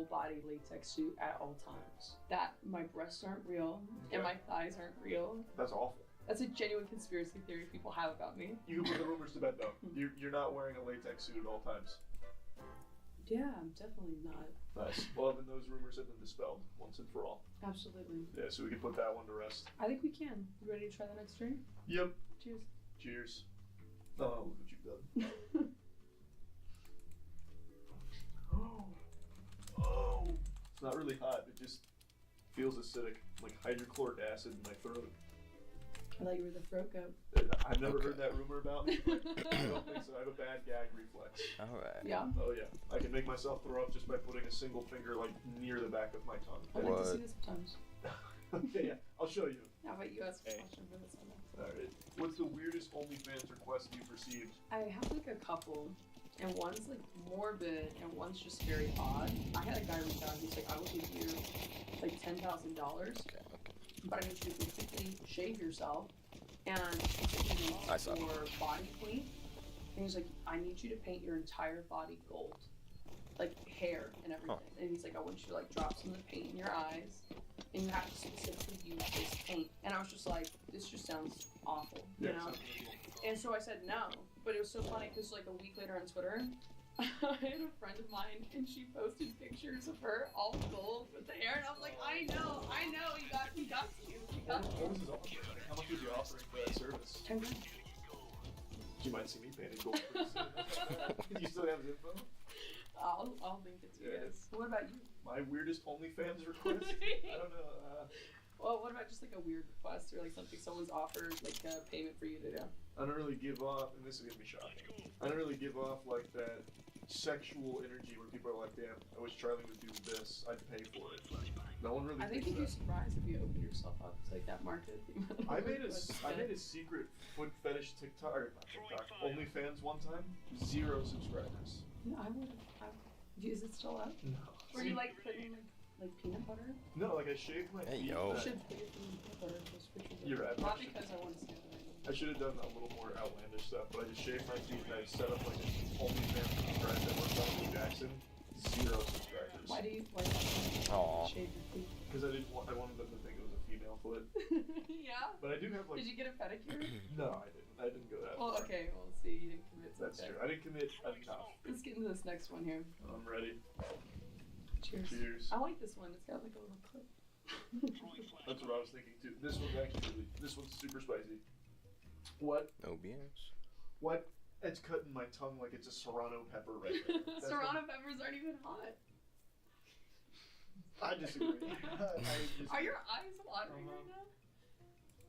full body latex suit at all times. That my breasts aren't real and my thighs aren't real. That's awful. That's a genuine conspiracy theory people have about me. You can put the rumors to bed though. You're not wearing a latex suit at all times. Yeah, I'm definitely not. Nice. Well, then those rumors have been dispelled once and for all. Absolutely. Yeah, so we can put that one to rest. I think we can. You ready to try the next drink? Yep. Cheers. Cheers. Oh, look what you've done. Oh. It's not really hot. It just feels acidic, like hydrochloric acid in my throat. I thought you were the throat goat. I've never heard that rumor about me. I don't think so. I have a bad gag reflex. Alright. Yeah? Oh yeah. I can make myself throw up just by putting a single finger like near the back of my tongue. I'd like to see What? this sometimes. Okay, yeah. I'll show you. How about you ask a Hey. question for this one? Alright. What's the weirdest OnlyFans request you've received? I have like a couple, and one's like morbid, and one's just very odd. I had a guy reach out, he's like, I will give you like $10,000, Okay, okay. but I need you to completely shave yourself and completely I saw your body paint. And he's like, I need you to paint your entire body gold, like hair and everything. Huh. And he's like, I want you to like drop some of the paint in your eyes, and you have to specifically use this paint. And I was just like, this just sounds awful, you know? And so I said no, but it was so funny because like a week later on Twitter, I had a friend of mine and she posted pictures of her all gold with the hair, and I was like, I know, he got you, he got What you. was his offer? Like, how much was you offering for that service? 10 grand. You might see me painted gold pretty soon. You still have his info? I'll link it to you Yeah. guys. What about you? My weirdest OnlyFans request? I don't know. Well, what about just like a weird request or like something someone's offered like a payment for you to do? I don't really give off, and this is gonna be shocking. I don't really give off like that sexual energy where people are like, "Damn, I wish Charlie would do this. I'd pay for it." No one really. I think thinks you'd be that. surprised if you opened yourself up to like that market. I made a secret foot fetish TikTok, or not TikTok, OnlyFans one time. 0 subscribers. No, I would have. Is it still up? No. Were you like putting like peanut butter? No, like I shaved my Hey, feet. yo. You should put your peanut butter in those pictures. You're right. Not because I want to see it. I should have done a little more outlandish stuff, but I just shaved my feet and I set up like an OnlyFans subscribe that works on Blue Jackson. 0 subscribers. Why do you Aw. shave your feet? Because I wanted them to think it was a female foot. Yeah. But I do have like. Did you get a pedicure? No, I didn't. I didn't go that Well, far. okay. Well, see, you didn't commit. To That's that. true. I didn't commit enough. Let's get into this next one here. I'm ready. Cheers. Cheers. I like this one. It's got like a little clip. That's what I was thinking too. This one's actually really, this one's super spicy. What? No BS. What? It's cutting my tongue like it's a serrano pepper right there. That's Serrano peppers aren't even hot. I disagree. I disagree. Are your eyes watering right now?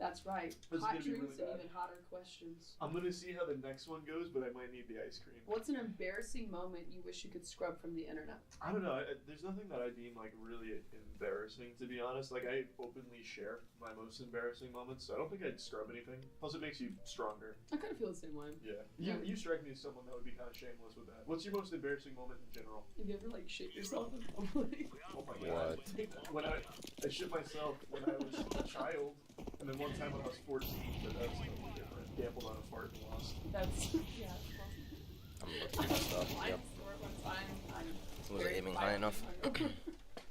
That's right. is Hot gonna be drinks really and bad. even hotter questions. I'm gonna see how the next one goes, but I might need the ice cream. What's an embarrassing moment you wish you could scrub from the internet? I don't know. There's nothing that I deem like really embarrassing, to be honest. Like I openly share my most embarrassing moments, so I don't think I'd scrub anything. Plus, it makes you stronger. I kind of feel the same way. Yeah. Yeah. You strike me as someone that would be kind of shameless with that. What's your most embarrassing moment in general? Have you ever like shit yourself in public? Oh my god. What? When I shit myself when I was a child, and then one time when I was 14, but that was totally different. Gambled on a fart and lost. That's yeah. Well, I'm looking at stuff. I Yep. swore one time. I'm Wasn't very aiming high enough. violent.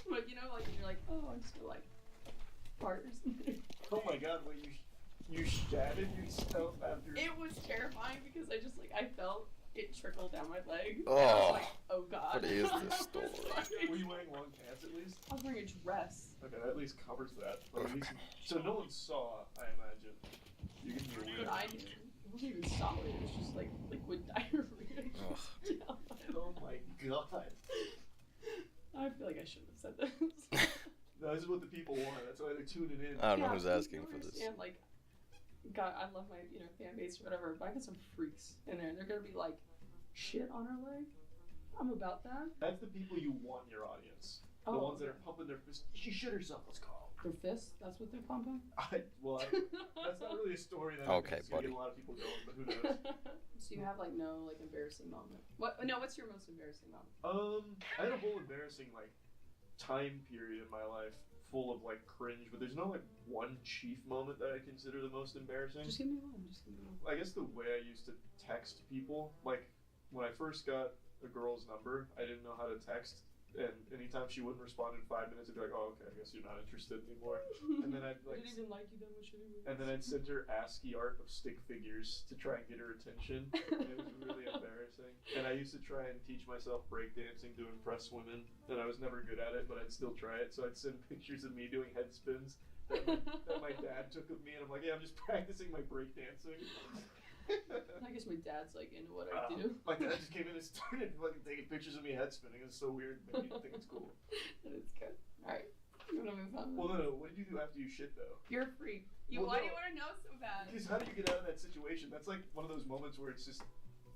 But you know, like when you're like, oh, I'm just gonna like fart or something. Oh my god, what you shattered yourself after It was terrifying because I just like I felt it trickle down my leg. Oh. I was like, oh god. What is this story? Were you wearing long pants at least? I was wearing a dress. Okay, that at least covers that. But at least, so no one saw, I imagine. You can be But weird. I knew. It wasn't even solid. It was just like liquid diarrhea. Ugh. Oh my god. I feel like I shouldn't have said this. No, this is what the people want. That's why they're tuning in. I don't know Yeah, who's you asking don't for this. understand, like, God, I love my fan base or whatever, but I got some freaks in there, and they're gonna be like, shit on her leg. I'm about that. That's the people you want in your audience. The Oh, ones that are pumping their fist. She shit herself, let's call. Their fists. That's what they're pumping. That's not really a story that Okay, is gonna buddy. get a lot of people going, but who knows? So you have like no like embarrassing moment. What? No. What's your most embarrassing moment? I had a whole embarrassing like time period in my life full of like cringe, but there's no like one chief moment that I consider the most embarrassing. Just give me one. Just give me one. I guess the way I used to text people, like when I first got a girl's number, I didn't know how to text, And anytime she wouldn't respond in 5 minutes, I'd be like, oh, okay, I guess you're not interested anymore. And then I'd I like, didn't even like you that much anyway. and then I'd send her ASCII art of stick figures to try and get her attention. And it was really embarrassing. And I used to try and teach myself breakdancing to impress women, and I was never good at it, but I'd still try it. So I'd send pictures of me doing head spins that my dad took of me, and I'm like, yeah, I'm just practicing my breakdancing. I guess my dad's like into what I do. My dad just came in and started fucking taking pictures of me head spinning. It's so weird. Maybe you think it's cool. That is good. Alright. You wanna move on? Well, no. What did you do after you shit though? You're a freak. Well, Why no. do you wanna know so bad? Because how do you get out of that situation? That's like one of those moments where it's just,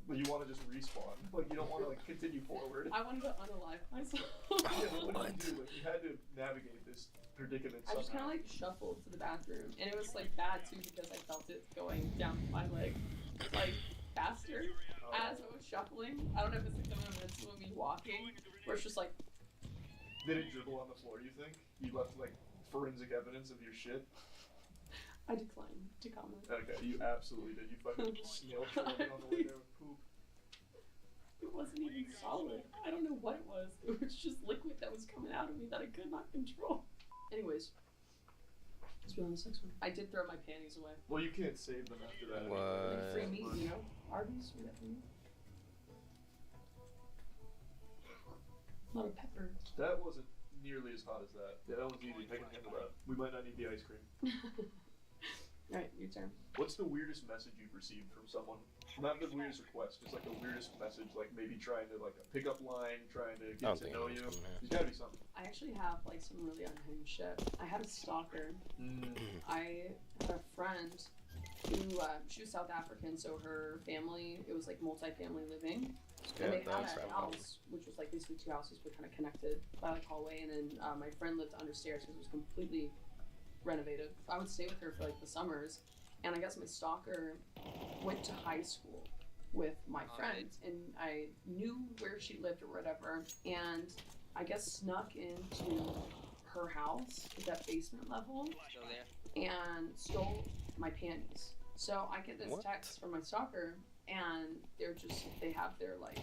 well, you want to just respawn. Like you don't want to like continue forward. I wanted to unalive myself. Yeah, but what did you do? Like you had to navigate this predicament I just kind somehow. of like shuffled to the bathroom, and it was like bad too because I felt it going down my leg, like faster as I was shuffling. I don't know if it's like the momentum of me walking, where it's just like Did it dribble on the floor? You think you left like forensic evidence of your shit? I decline to comment. Okay, you absolutely did. You fucking snail trailed it on the way there with poop. It wasn't even solid. I don't know what it was. It was just liquid that was coming out of me that I could not control. Anyways, let's be on this next one. I did throw my panties away. Well, you can't save them after that. What? Like free meat, you know? Arby's, we got free meat. A lot of pepper. That wasn't nearly as hot as that. Yeah, that was easy. I can handle that. We might not need the ice cream. Alright, your turn. What's the weirdest message you've received from someone? Not the weirdest request, just like the weirdest message, like maybe trying to like a pickup line, trying to I get don't to think know it you. was from There's gotta be something. I actually have like some really unhinged shit. I had a stalker. I had a friend who, she was South African, so her family, it was like multi-family living. And they had a house, which was like basically two houses, but kind of connected by like hallway. And then my friend lived understairs because it was completely renovated. I would stay with her for like the summers. And I guess my stalker went to high school with my friend, and I knew where she lived or whatever. And I guess snuck into her house at that basement level and stole my panties. So I get this What? text from my stalker, and they have their like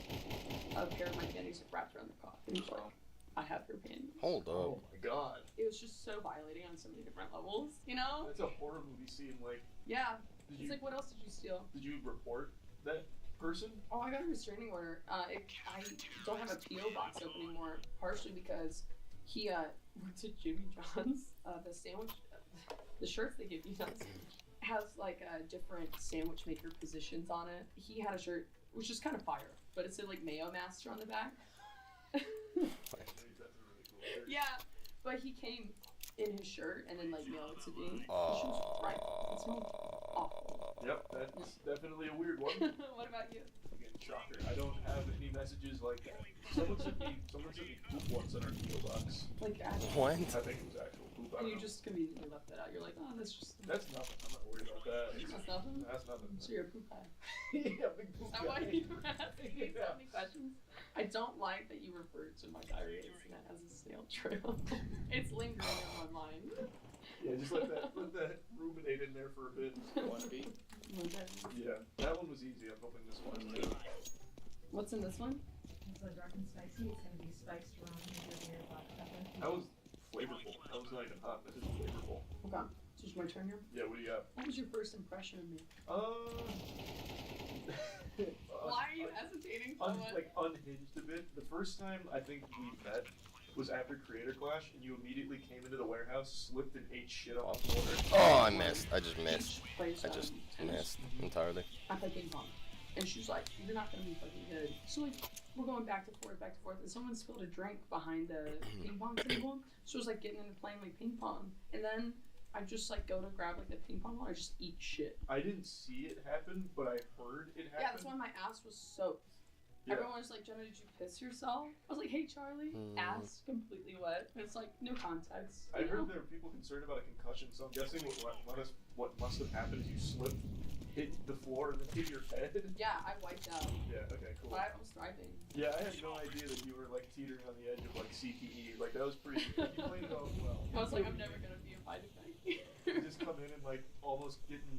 a pair of my panties wrapped around their cock, and he's like, I have your panties. Hold up. Oh my god. It was just so violating on so many different levels, you know? That's a horror movie scene. Like, Yeah. did It's you like, what else did you steal? did you report that person? Oh, I got a restraining order. I don't have a PO box open anymore, partially because he worked at Jimmy John's. The sandwich, the shirts they give you has like different sandwich maker positions on it. He had a shirt which is kind of fire, but it said like Mayo Master on the back. That's a really cool shirt. Yeah, but he came in his shirt and then like mailed it to me. And she was right. It's me. Awful. Yep, that's definitely a weird one. What about you? Again, shocker. I don't have any messages like that. Someone sent me poop once in our PO box. Like, What? I think it was actual poop. I and don't you know. just conveniently left that out. You're like, oh, that's just. That's nothing. I'm not worried about that. That's nothing? That's nothing. So you're a poop guy. Yeah, big poop Is that why guy. you were asking me so many questions? I don't like that you referred to my diarrhea incident as a snail trail. It's lingering in my mind. Yeah, just let that ruminate in there for a bit. Yeah, that one was easy. I'm hoping this one is too. What's in this one? It's dark and spicy. It's going to be spiced rum, ginger beer, black pepper. That was flavorful. That was not even hot. This is flavorful. Okay. So it's my turn here. Yeah, what do you got? What was your first impression of me? Why are you hesitating so much? Like unhinged a bit. The first time I think we met was after Creator Clash, and you immediately came into the warehouse, slipped and ate shit on the floor. Oh, I missed. I just missed. Plays, I just tennis. missed entirely. I play ping pong. And she's like, you're not gonna be fucking good. So like, we're going back to forth, and someone spilled a drink behind the ping pong table. So it was like getting into playing like ping pong. And then I just like go to grab like the ping pong ball and I just eat shit. I didn't see it happen, but I heard it happen. Yeah, that's why my ass was soaked. Yeah. Everyone was like, Jenna, did you piss yourself? I was like, hey Charlie, ass completely wet. And it's like, no context. I you heard know? there were people concerned about a concussion, so I'm guessing what must have happened is you slipped, hit the floor, and then hit your head. Yeah, I wiped out. Yeah, okay, cool. But I was thriving. Yeah, I had no idea that you were like teetering on the edge of like CTE. Like that was pretty. You played it off well. I was like, I'm never gonna be a fighter. You just come in and like almost getting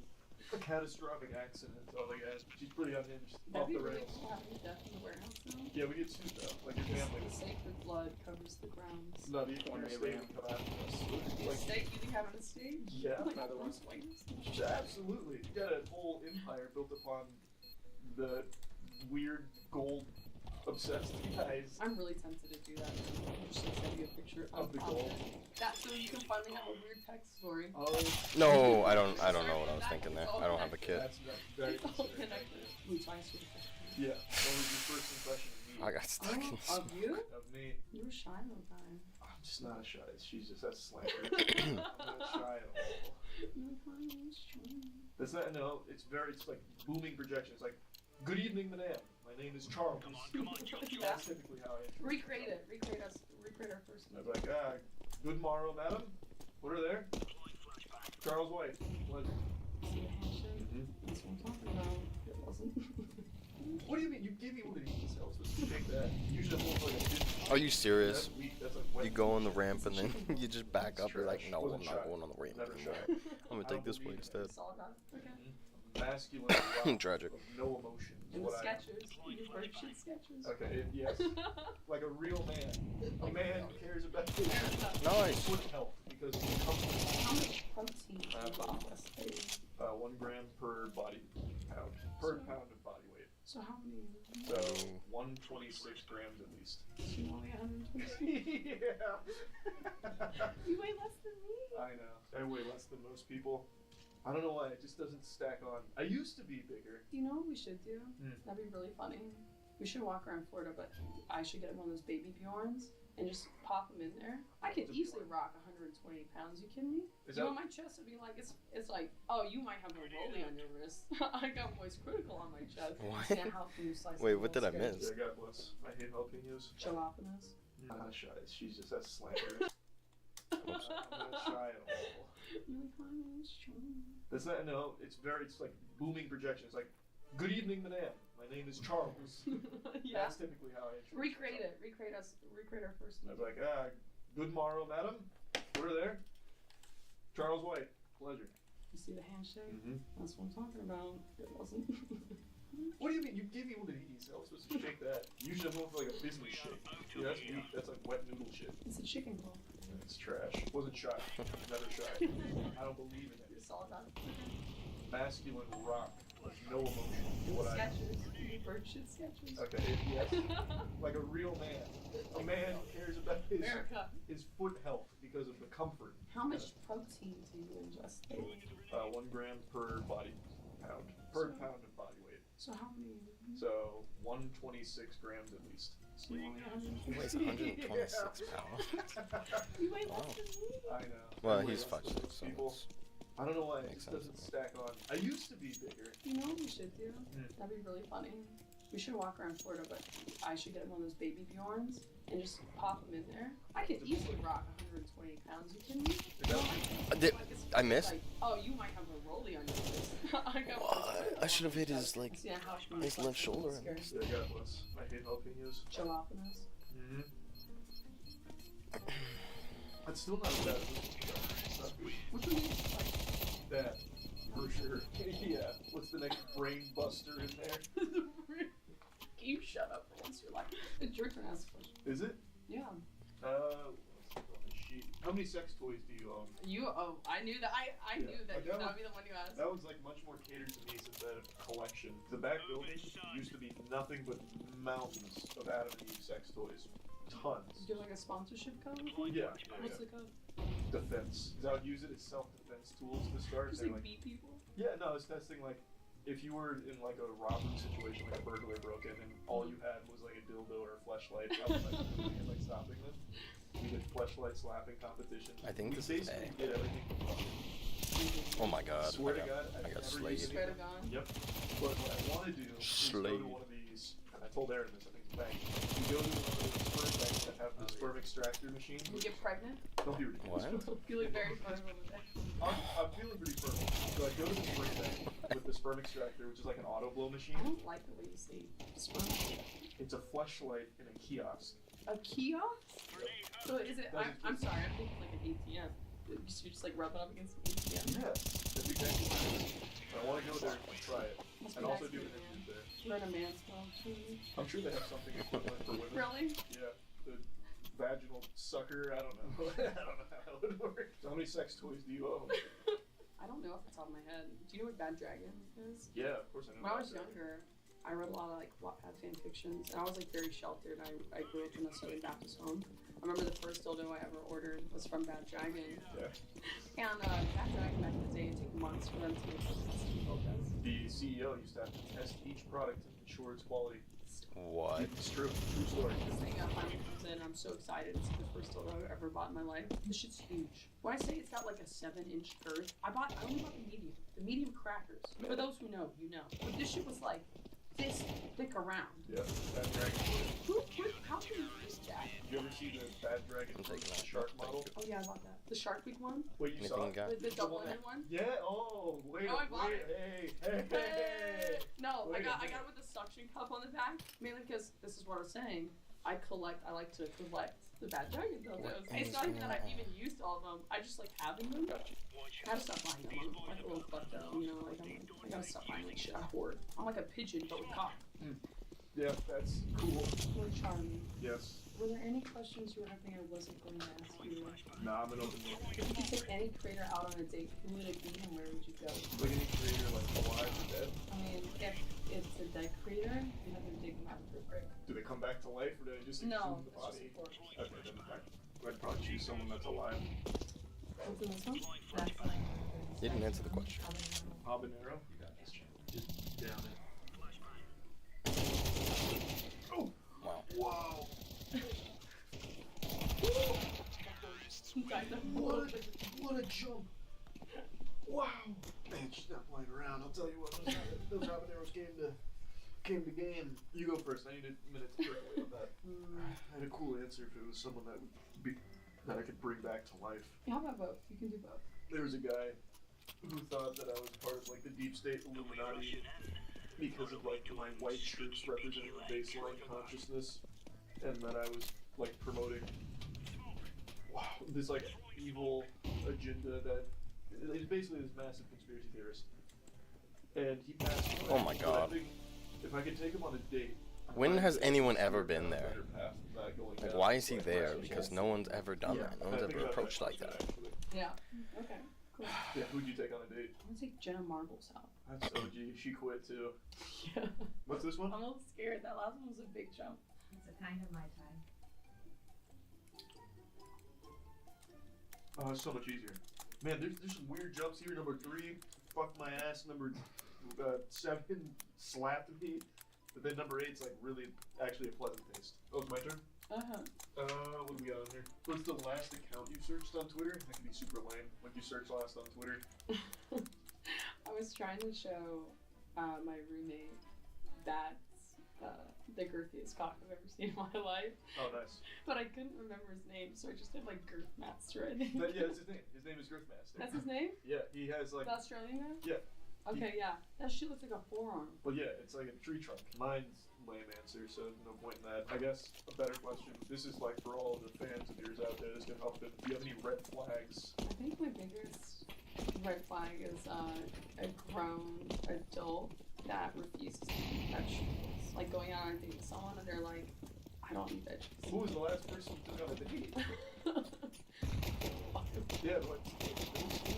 catastrophic accident. Oh my god, she's pretty unhinged. That'd Off be the really rails. cool having a death in the warehouse now. Yeah, we get sued though. Like your family The would. sacred blood covers the grounds. No, the state would come after us. The Like, estate, you think having a stage? yeah, Like by the way. Bruce Wayne's? Absolutely. You got a whole empire built upon the weird gold obsessed guys. I'm really tempted to do that. I'm just gonna send you a picture Of the gold. That so you can finally have a weird text story. Oh, No, I don't know what I was thinking there. I don't have a kid. that's very It's all considerate. connected. Luke's eyes to the picture. Yeah. What was your first impression of me? I got stuck in Oh, of you? Of me. You were shy one time. I'm just not a shy. She's just that's slander. I'm not shy at all. You were kind of strange. That's not no. It's like booming projection. It's like, good evening, madame. My name is Charles. Yeah. That's typically how I introduce Recreate myself. it. Recreate us. Recreate our first I'd meeting. be like, good morrow, madam. Put her there. Charles White. What? See the handshake? Mhm. That's what I'm talking about. It wasn't. What do you mean? You give me one of these. I was supposed to take that. Usually I'm like a business. Are you serious? That's weak. That's like wet. You go on the ramp and then you just back up. You're like, Trash. no, I'm Wasn't not shy. going on the ramp Never anymore. shy. I'm gonna I take don't this way believe in instead. Saw that. Okay. Masculine. rock Tragic. of no emotion. is In the what I am. sketches. You were shit sketches. Okay. Yes. Like a real man. A man who cares about his Nice. foot health because he comes How much protein do you Uh, ingest? 1 gram per body pound. Per pound of body weight. So how many? So 126 grams at least. So you only 120? Yeah. You weigh less than me. I know. I weigh less than most people. I don't know why. It just doesn't stack on. I used to be bigger. You know what we should do? Hmm. That'd be really funny. We should walk around Florida, but I should get one of those baby Bjorns and just pop them in there. I could What's a easily Bjorn? rock 120 pounds. You kidding me? Is You that know, my chest would be like, it's like, oh, you might have a rollie on your wrist. I got voice critical on my chest. What? Yeah, how can you slice Wait, the what did I little miss? Yeah, God bless. I hate jalapenos. Jalapenos. I'm not shy. She's just that's slander. I'm not shy at all. You were kind of strong. That's not no. It's like booming projection. It's like, good evening, madame. My name is Charles. Yeah. That's typically how I introduce Recreate myself. it. Recreate us. Recreate our first I'd meeting. be like, good morrow, madam. Put her there. Charles White. Pleasure. You see the handshake? Mm-hmm. That's what I'm talking about. It wasn't. What do you mean? You gave me one of these. I was supposed to shake that. Usually I'm going for like a business shake. Yeah, that's weak. That's like wet noodle shit. It's a chicken claw. It's trash. Wasn't shy. Never shy. I don't believe in You it. saw that. Masculine rock. Like no emotion. In the What I am. sketches. You bird shit sketches. Okay. Yes. Like a real man. A man who cares about America. his foot health because of the comfort. How much protein do you ingest daily? 1 gram per body pound. Per pound of body weight. So how many? So 126 grams at least. So you only He 120. weighs 126 pounds. You weigh Wow. less than me. I know. Well, I weigh he's less than 5'6", most so people. it's- I don't know why it makes just sense doesn't to me. stack on. I used to be bigger. You know what we should do? Hmm. That'd be really funny. We should walk around Florida, but I should get one of those baby Bjorns and just pop them in there. I could easily rock 120 pounds. You kidding me? Is that I did- Like, it's I missed? Like, oh, you might have a rollie on your wrist. I got What? I should have hit his like Yeah, how can his you left slice the shoulder. little And scares? Yeah, God bless. I hate jalapenos. Jalapenos. Mm-hmm. It's still not as bad as this. Not good. Which one do you like? That, for sure. Yeah. What's the next brain buster in there? Can you shut up for once? You're like, it's your turn to ask a question. Is it? Yeah. What's on the sheet? How many sex toys do you own? I knew that. I knew Yeah. that Like, you that would was- be the one you asked. That was like much more catered to me since I had a collection. The back building used to be nothing but mountains of Adam and Eve sex toys. Tons. Do you have like a sponsorship code? Yeah. What's the code? Defense. Because I would use it as self-defense tools to start. Just They're like like, beat people? yeah, no, I was testing like if you were in like a robbery situation, like a burglar broke in, and all you had was like a dildo or a fleshlight, I was like doing it, like stopping them. We did fleshlight slapping competitions. I think we this is basically A. did everything from fucking. Oh my god. Swear to I God, got I've never slayed. used Swear to anything. God. Yep. But what I want to do is go Slayed. to one of these, and I told Aaron this, I think, bank. You go to one of those sperm banks that have the sperm extractor machines. You get pregnant? Don't be ridiculous. What? Feeling very fertile with that. I'm feeling pretty fertile. So I go to the sperm bank with the sperm extractor, which is like an auto blow machine. I don't like the way you say sperm. It's a fleshlight in a kiosk. A kiosk? So is it? I'm sorry. I'm thinking like an ATM. You just like rub it up against the ATM. Yes, that's exactly what it is. I want to go there and try it, Must and be also nice do to interviews there. learn a man's club too. I'm sure they have something equivalent for women. Really? Yeah, the vaginal sucker. I don't know. I don't know how it would work. How many sex toys do you own? I don't know off the top of my head. Do you know what Bad Dragon is? Yeah, of course I know. When I was about that. younger, I read a lot of like Wattpad fan fictions, and I was like very sheltered. I grew up in a Southern Baptist home. I remember the first dildo I ever ordered was from Bad Dragon. Yeah. And Bad Dragon back in the day, it took months for them to make custom dildos. The CEO used to have to test each product to ensure its quality. What? It's true. True story. This thing finally comes in, and I'm so excited. It's the first dildo I've ever bought in my life. This shit's huge. When I say it's got like a 7-inch girth, I only bought the medium. The medium crackers. For those who know, you know. But this shit was like this thick around. Yeah. Bad Dragon. How can you do that? Did you ever see the Bad Dragon I'm taking that. shark Thank model? you. Oh yeah, I bought that. The Shark Week one? Wait, you saw Anything, it? guy? The double-ended one? Yeah. Oh, wait. Oh, I bought wait. it. Hey. No, Wait a I got minute. it with the suction cup on the back. Mainly because this is what I was saying. I like to collect the Bad Dragon dildos. What It's not even that I've is even used all of them. I just like having them. I gotta stop buying them. I'm like a little klepto, you know, like I gotta stop buying like shit I hoard. I'm like a pigeon but with cock. Yeah, that's cool. Really charming. Yes. Were there any questions you were having I wasn't going to ask you? Nah, I'm an open book. If you could take any creator out on a date, who would it be and where would you go? Like any creator, like alive or dead. I mean, if it's a dead creator, you have to dig them out for a break. Do they come back to life, or do they just No, exhume the it's just body? a corpse. Okay, then I'd probably choose someone that's alive. What's in this one? That's like. You didn't answer the question. Habanero. Just down it. Oh! Wow. Wow! What a jump! Wow! Man, she's not playing around. I'll tell you what, those habaneros came to game. You go first. I need a minute to percolate on that. I had a cool answer if it was someone that would be that I could bring back to life. Yeah, how about both? You can do both. There was a guy who thought that I was part of like the deep state Illuminati because of like my white shirts representing the baseline consciousness, and that I was like promoting this like evil agenda that is basically this massive conspiracy theorist. And he passed away. Oh my But God. I think if I could take him on a date. When has anyone ever I'd been have a there? better path than that going Like, down. why is he Like, there? my Because social- no one's ever done that. No I one's think ever about approached that like that. actually. Yeah. Okay. Cool. Yeah, who'd you take on a date? I'm gonna take Jenna Marbles out. That's OG. She quit too. Yeah. What's this one? I'm a little scared. That last one was a big jump. It's a kind of my time. Oh, it's so much easier. Man, there's some weird jumps here. Number 3, fuck my ass. Number 7, slapped me. But then number 8's like really actually a pleasant taste. Oh, it's my turn? What do we got on here? What's the last account you searched on Twitter? That could be super lame. What you searched last on Twitter? I was trying to show my roommate that's the girthiest cock I've ever seen in my life, Oh, nice. but I couldn't remember his name, so I just did like Girthmaster. I think. Yeah, that's his name. His name is Girthmaster. That's his name? Yeah, he has like. The Australian guy? Yeah. Okay, yeah. That shit looks like a forearm. Well, yeah, it's like a tree trunk. Mine's lame answer, so no point in that. I guess a better question. This is like for all the fans of yours out there. This can help them. Do you have any red flags? I think my biggest red flag is a grown adult that refuses to eat vegetables. Like going out on a date with someone and they're like, I don't eat vegetables. Who was the last person you took on a date? Yeah, like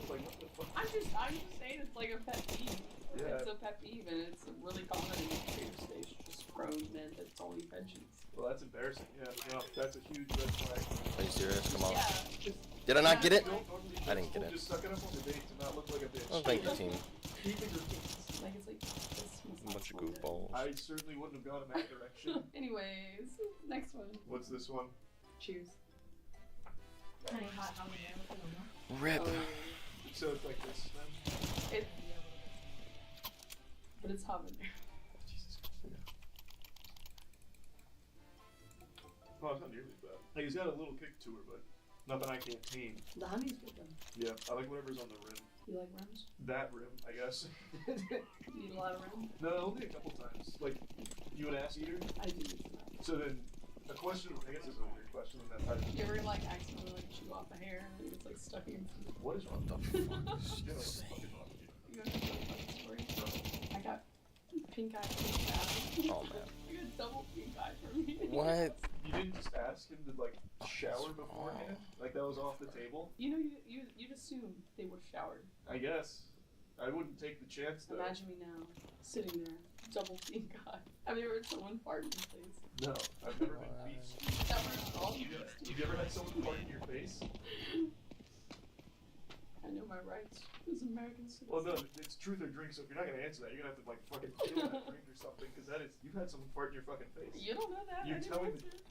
what the fuck? I'm just saying it's like a pet peeve. Yeah. It's a pet peeve and it's really common in the creator space, just grown men that don't eat veggies. Well, that's embarrassing. Yeah, no, that's a huge red flag. Are you serious? Come on. Yeah, just Did I not get it? Don't be I didn't get just suck it up on the date to not look like a bitch. Oh, thank you, team. keep it just like it's like this A bunch of goofballs. I certainly wouldn't have gone in that direction. Anyways, next one. What's this one? Choose. Honey hot habanero with a Rip. So it's like this then? It, but it's habanero. Jesus Christ. Oh, it's not nearly as bad. Like, it's got a little kick to her, but nothing I can't tame. The honey's good though. Yeah, I like whatever's on the rim. You like rims? That rim, I guess. You eat a lot of rim? No, only a couple times. Like, you an ass eater? I do eat some. So then, a question, I guess this is a weird question, and that You ever like accidentally like chew off a hair and it's like stuck in? what is wrong What with the fuck you? is Yeah, what the this? fuck is wrong with you? You want to tell the story? pink eye from that. Oh man. You had double pink eye for me. What? You didn't just ask him to like shower beforehand? Like that was off the table? You know, you'd assume they were showered. I guess. I wouldn't take the chance though. Imagine me now, sitting there, double pink eye. Have you ever had someone fart in your face? No, I've never been beef. That was all you Have you ever had someone fart in your face? I know my rights as an American citizen. Well, no, it's truth or drink, so if you're not gonna answer that, you're gonna have to like fucking kill that drink or something, because that is, you've had someone fart in your fucking face. You don't know that. You're I didn't telling answer.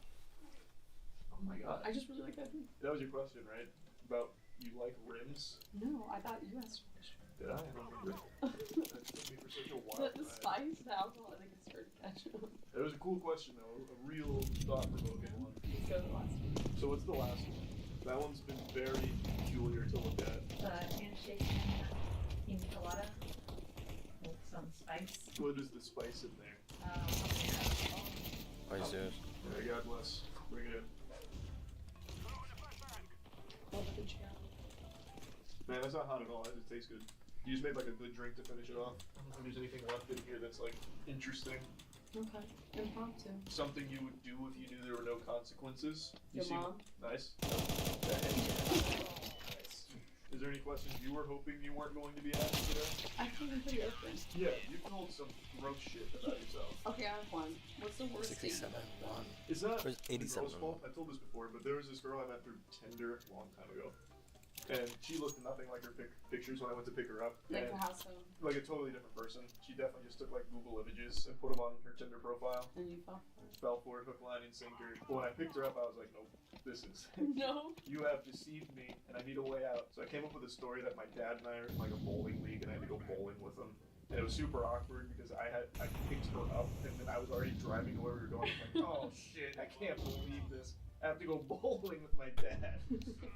Oh my god. I just really like that drink. That was your question, right? About you like rims? No, I thought you asked a question. Did I? I don't remember. That took me for such a while. The spice, the alcohol, I think it's hard to catch on. It was a cool question though, a real thought-provoking one. Let's go to the last one. So what's the last one? That one's been very peculiar to look at. The handshake and pina colada with some spice. What is the spice in there? What is yours? Yeah, God bless. Bring it in. Love the chair. Man, that's not hot at all. It just tastes good. You just made like a good drink to finish it off. I don't think there's anything left in here that's like interesting. Okay. Impromptu. Something you would do if you knew there were no consequences. Your mom? Nice. Nice. Is there any questions you were hoping you weren't going to be asked today? I can't even put it open. Yeah, you've told some gross shit about yourself. Okay, I have one. What's the worst 67. date you've ever done? Is that Where's the 87? girl's fault? I told this before, but there was this girl I met through Tinder a long time ago. And she looked nothing like her pictures when I went to pick her up. Like And the house phone, like a totally different person. She definitely just took like Google images and put them on her Tinder profile. and you fell for Fell for it, hook, line, and sinker. But when I picked her up, I was like, nope, this is. it. No. You have deceived me, and I need a way out. So I came up with a story that my dad and I are in like a bowling league, and I had to go bowling with him. And it was super awkward because I picked her up, and then I was already driving to where we were going. I'm like, oh shit, I can't believe this. I have to go bowling with my dad.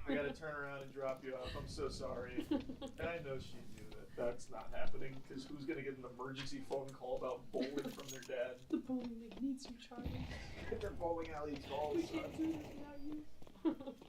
I gotta turn around and drop you off. I'm so sorry. And I know she knew that that's not happening, because who's gonna get an emergency phone call about bowling from their dad? The bowling league needs you, Charlie. Their bowling alley calls. We can't do this without you.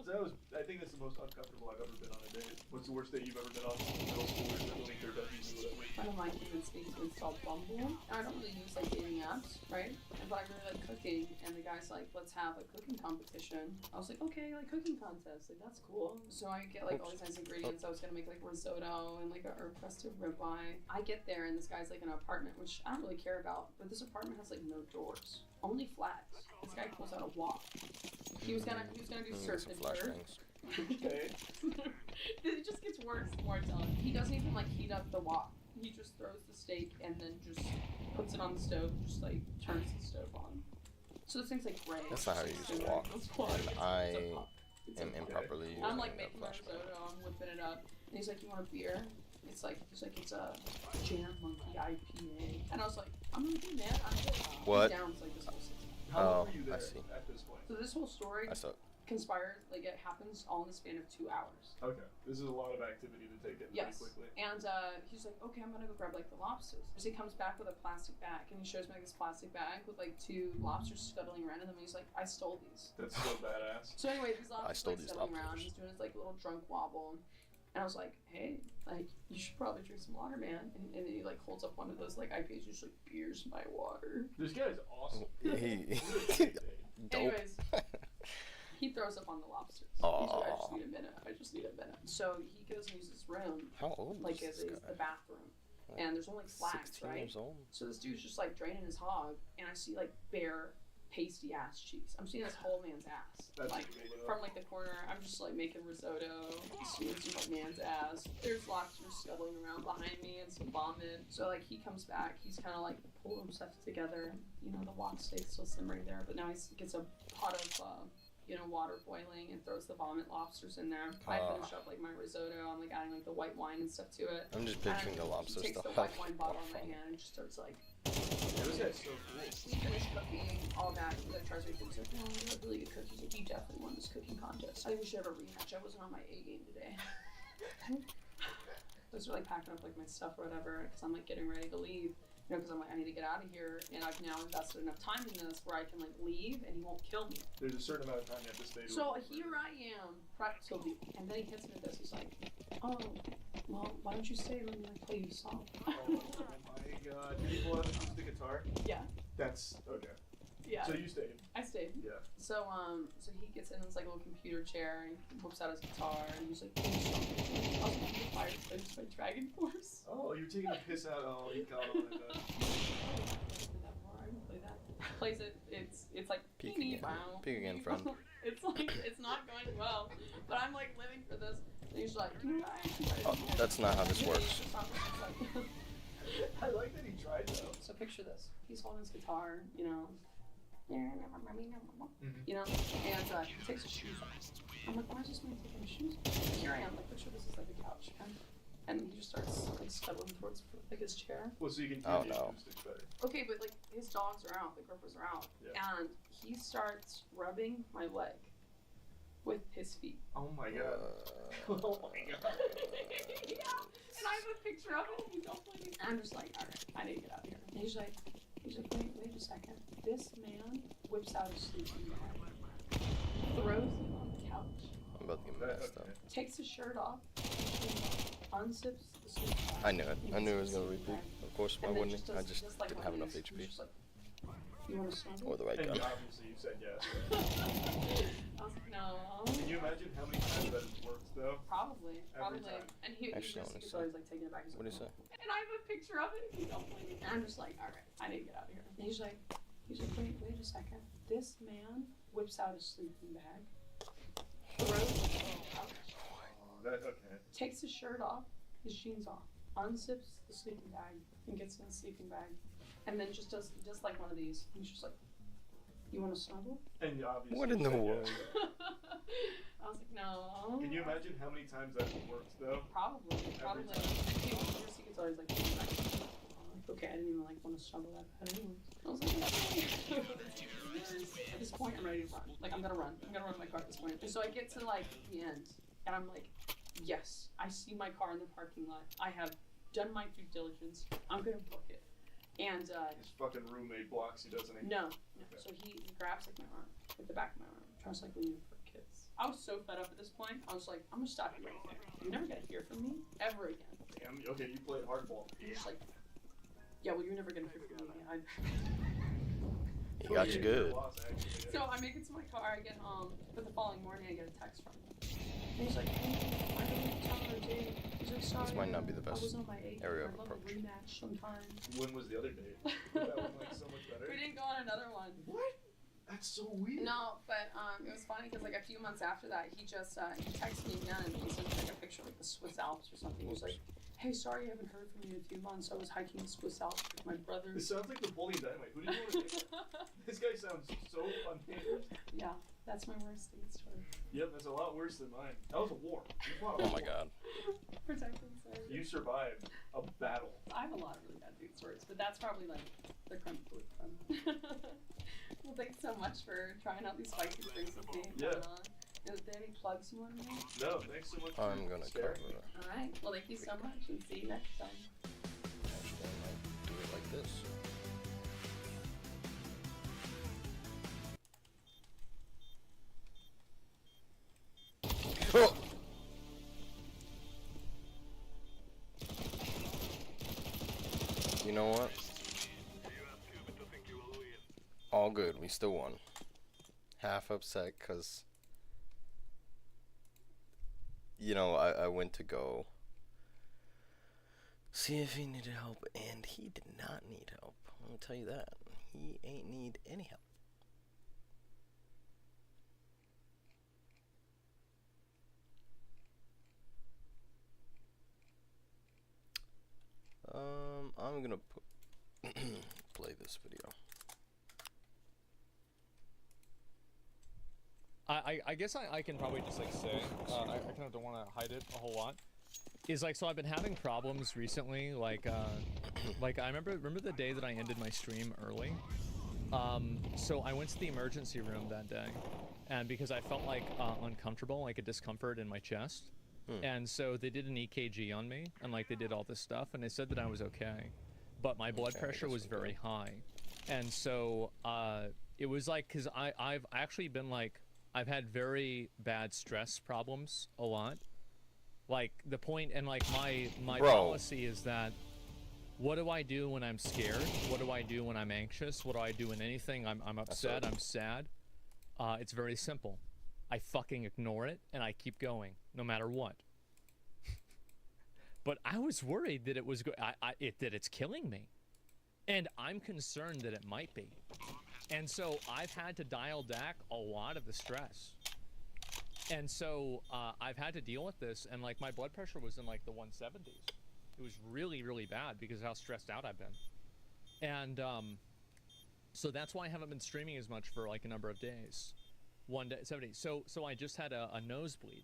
So I think that's the most uncomfortable I've ever been on a date. What's the worst date you've ever been on? Middle schoolers that think they're W's or whatever. A friend of mine convinced me to install Bumble. I don't really use like dating apps, right? But I really like cooking, and the guy's like, let's have a cooking competition. I was like, okay, like cooking contest, like that's cool. So I get like all these nice ingredients. I was gonna make like risotto and like a herb crusted ribeye. I get there and this guy's like in an apartment, which I don't really care about, but this apartment has like no doors, only flats. This guy pulls out a wok. He was gonna do surf Some and flash turf. things. Okay. It just gets worse the more I tell him. He doesn't even like heat up the wok. He just throws the steak and then just puts it on the stove, just like turns the stove on. So this thing's like gray. That's not how you use a wok. I am improperly using I'm like a making my flash thing. risotto, I'm whipping it up. And he's like, you want a beer? He's like, it's a Jam Monkey IPA. And I was like, I'm gonna do man. I'm good. What? Down like this whole season. How long Oh, were you there I see. at this point? So this whole story I saw. conspired, like it happens all in the span of 2 hours. Okay. This is a lot of activity to take in Yes. pretty quickly. And he's like, okay, I'm gonna go grab like the lobsters. So he comes back with a plastic bag, and he shows me like this plastic bag with like 2 lobsters scuttling around in them. And he's like, I stole these. That's so badass. So anyway, these I lobsters stole like these scuttling around. lobsters. He's doing his like little drunk wobble, and I was like, hey, like you should probably drink some water, man. And then he like holds up one of those like IPAs, just like, beer's my water. This guy's awesome. He. Dope. Anyways, he throws up on the lobsters. Aw. He's like, I just need a minute. So he goes and uses his room, How old like is as this is guy? the bathroom. And there's only flags, 16 right? years old. So this dude's just like draining his hog, and I see like bare, pasty ass cheeks. I'm seeing this whole man's ass. That's Like cool, though. from like the corner, I'm just like making risotto, seeing some like man's ass. There's lobsters scuttling around behind me and some vomit. So like he comes back, he's kind of like pulling himself together. You know, the wok steak's still simmering there, but now he gets a pot of water boiling and throws the vomit lobsters in there. I finish up like my risotto. I'm like adding like the white wine and stuff to it. I'm just And picturing the lobster he takes stuff. the white wine bottle in my hand and just starts like. Yeah, this guy's so cool. We finished cooking, all that. He like tries to make things like, no, you have really good cookies. Like, you definitely won this cooking contest. I think we should have a rematch. I wasn't on my A game today. I was like packing up like my stuff or whatever because I'm like getting ready to leave. You know, because I'm like, I need to get out of here, and I've now invested enough time in this where I can like leave, and he won't kill me. There's a certain amount of time you have to stay. So here I am, and then he hits me with this. He's like, "Oh, well, why don't you stay and let me like, play you a song?" Oh my god! Did you pull out the guitar? Yeah. That's okay. Yeah. So you stayed. I stayed. Yeah. So so he gets in this like little computer chair and he whips out his guitar and he's like, "Play me something." I was like, "The Fireplace by Dragon Force." Oh, you're taking a piss out. Oh, he got on it. I can play that. Plays it. It's like Peek again. Peek again, friend. It's like it's not going well, but I'm like living for this. And he's like, "Can I?" Oh, that's not how this works. I like that he tried though. So picture this. He's holding his guitar, you know. You know, and he takes his shoes off. I'm like, why is this man taking his shoes off? Here I am, like, picture this is like a couch, and he just starts like scuttling towards like his chair. Well, so you can Oh, your no. acoustics better. Okay, but like his dogs are out, the grippers are out, and he starts rubbing my leg with his feet. Oh my god. Oh my god. Yeah, and I have a picture of it. And you don't believe me. And I'm just like, all right, I need to get out of here. And he's like, wait a second. This man whips out his sleeping bag, throws it on the couch, I'm about to get messed up. takes his shirt off, unzips the sleeping bag. I knew it. I knew it was gonna repeat. Of course, why and then wouldn't he? I just like didn't one have of enough these, HP. he's just like, you want to snuggle? Or the right And gun. obviously you said yes. I was like, no. Can you imagine how many times that works though? Probably. Every time. And he Actually, I just wanna he's say. always like taking it back. He's What do you like, say? and I have a picture of it. If you don't believe me. And I'm just like, all right, I need to get out of here. And he's like, wait a second. This man whips out his sleeping bag, throws it on the couch, Okay. takes his shirt off, his jeans off, unzips the sleeping bag, and gets in the sleeping bag, and then just does like one of these. And he's just like, you want to snuggle? And obviously. What in you the said world? yes. I was like, no. Can you imagine how many times that works though? Probably. Every And time. he gets always like, okay, I didn't even like want to snuggle that bad anyways. I was like, at this point, I'm ready to run. Like, I'm gonna run my car at this point. And so I get to like the end, and I'm like, yes, I see my car in the parking lot. I have done my due diligence. I'm gonna book it. And His fucking roommate blocks you, doesn't he? no. So he grabs like my arm, like the back of my arm, tries to like leave me for kids. I was so fed up at this point. I was like, I'm gonna stop you right there. You're never gonna hear from me ever again. Damn. Okay, you played hardball. You're just like, yeah, well, you're never gonna hear from me. He got you good. So I make it to my car, I get home, but the following morning I get a text from him. And he's like, hey, I don't tell her date. He's like, sorry. This might not be the I was best on my 8th. area of I'd love approach. a rematch sometime. When was the other date? Was that one like so much better? We didn't go on another one. What? That's so weird. No, but it was funny because like a few months after that, he just he texted me again and he sent me like a picture of like the Swiss Alps or something. He was like, hey, sorry I haven't heard from you in a few months. I was hiking the Swiss Alps with my brother. This sounds like Napoleon Dynamite. Who did you want to date? This guy sounds so unhinged. Yeah, that's my worst date story. Yep, that's a lot worse than mine. That was a war. You fought a Oh my war. god. Protecting sorry. You survived a battle. I have a lot of really bad date stories, but that's probably like the creme de la creme. Well, thanks so much for trying out these spicy drinks with me. Yeah. Is there any plugs you want to make? No, thanks so much. I'm gonna sharing. cover it. All right. Well, thank you so much, and see you next time. Actually, I might do it like this. Oh! You know what? All good. We still won. Half upset because, you know, I went to go see if he needed help, and he did not need help. Let me tell you that. He ain't need any help. I'm gonna play this video. I guess I can probably just like say, I kind of don't want to hide it a whole lot. Is like, so I've been having problems recently, like I remember the day that I ended my stream early. So I went to the emergency room that day, and because I felt like uncomfortable, like a discomfort in my chest. And so they did an EKG on me, and like they did all this stuff, and they said that I was okay. but my blood Okay, I pressure guess was we very go. high, and so it was like, because I've actually been like, I've had very bad stress problems a lot, like the point, and like my Bro. policy is that, what do I do when I'm scared? What do I do when I'm anxious? What do I do when anything I'm upset, I'm sad? It's very simple. I fucking ignore it and I keep going, no matter what. But I was worried that it was that it's killing me, and I'm concerned that it might be. And so I've had to dial back a lot of the stress. And so I've had to deal with this, and like my blood pressure was in like the 170s. It was really, really bad because of how stressed out I've been. And so that's why I haven't been streaming as much for like a number of days. 170. So I just had a nosebleed.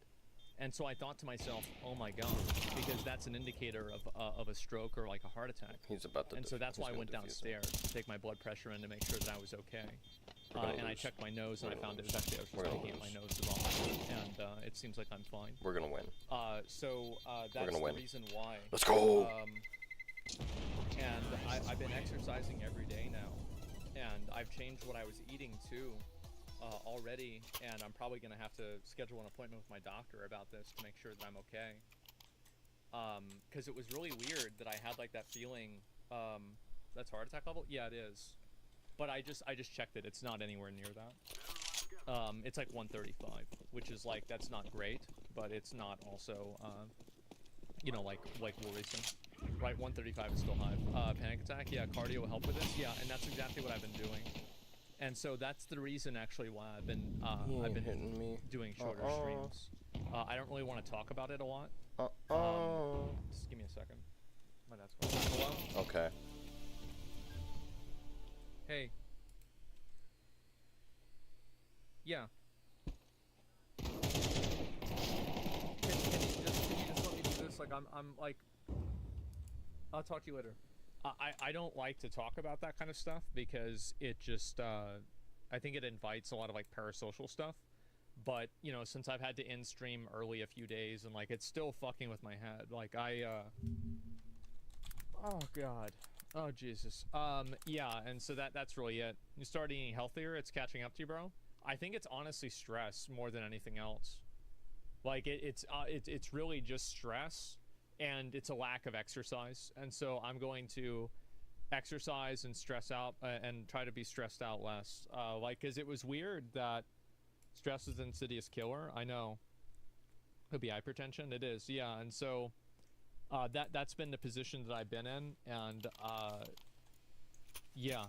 And so I thought to myself, oh my god, because that's an indicator of a stroke or like a heart attack. He's about to. And so that's he's why I gonna went defuse him. downstairs to take my blood pressure in to make sure that I was okay. We're gonna And I lose. checked my nose and I We're found gonna it was actually, I was We're just gonna picking at my lose. nose the wrong way, and it seems like I'm fine. We're gonna win. So that's gonna the win. reason why. Let's go. And I've been exercising every day now, and I've changed what I was eating too already, and I'm probably gonna have to schedule an appointment with my doctor about this to make sure that I'm okay. Because it was really weird that I had like that feeling. That's heart attack level? Yeah, it is. But I just checked it. It's not anywhere near that. It's like 135, which is like, that's not great, but it's not also you know, like worrisome. Right, 135 is still high. Panic attack, yeah, cardio will help with this, yeah, and that's exactly what I've been doing. And so that's the reason actually why I've been hitting me. doing shorter streams. I don't really want to talk about it a lot. Just give me a second. My dad's calling. Hello? Okay. Hey. Yeah. Can you just let me do this? Like I'm like, I'll talk to you later. I don't like to talk about that kind of stuff because it just I think it invites a lot of like parasocial stuff. But you know, since I've had to end stream early a few days, and like it's still fucking with my head. Like oh god. Oh Jesus. Yeah, and so that's really it. You start eating healthier, it's catching up to you, bro. I think it's honestly stress more than anything else. Like it's really just stress, and it's a lack of exercise. And so I'm going to exercise and stress out and try to be stressed out less. Like, cause it was weird that stress is an insidious killer. I know. Could be hypertension. It is, yeah. And so that's been the position that I've been in, and yeah,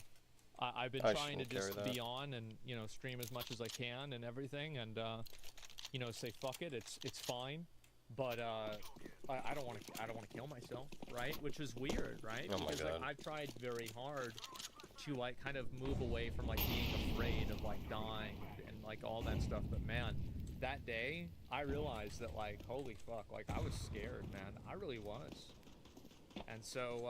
I've been trying to just be on and, you know, stream as much as I can and everything, and you know, say fuck it, it's fine, but I don't want to kill myself, right? Which is weird, right? Oh my because god. like I've tried very hard to like kind of move away from like being afraid of like dying and like all that stuff, but man, that day I realized that like, holy fuck, like I was scared, man. I really was. And so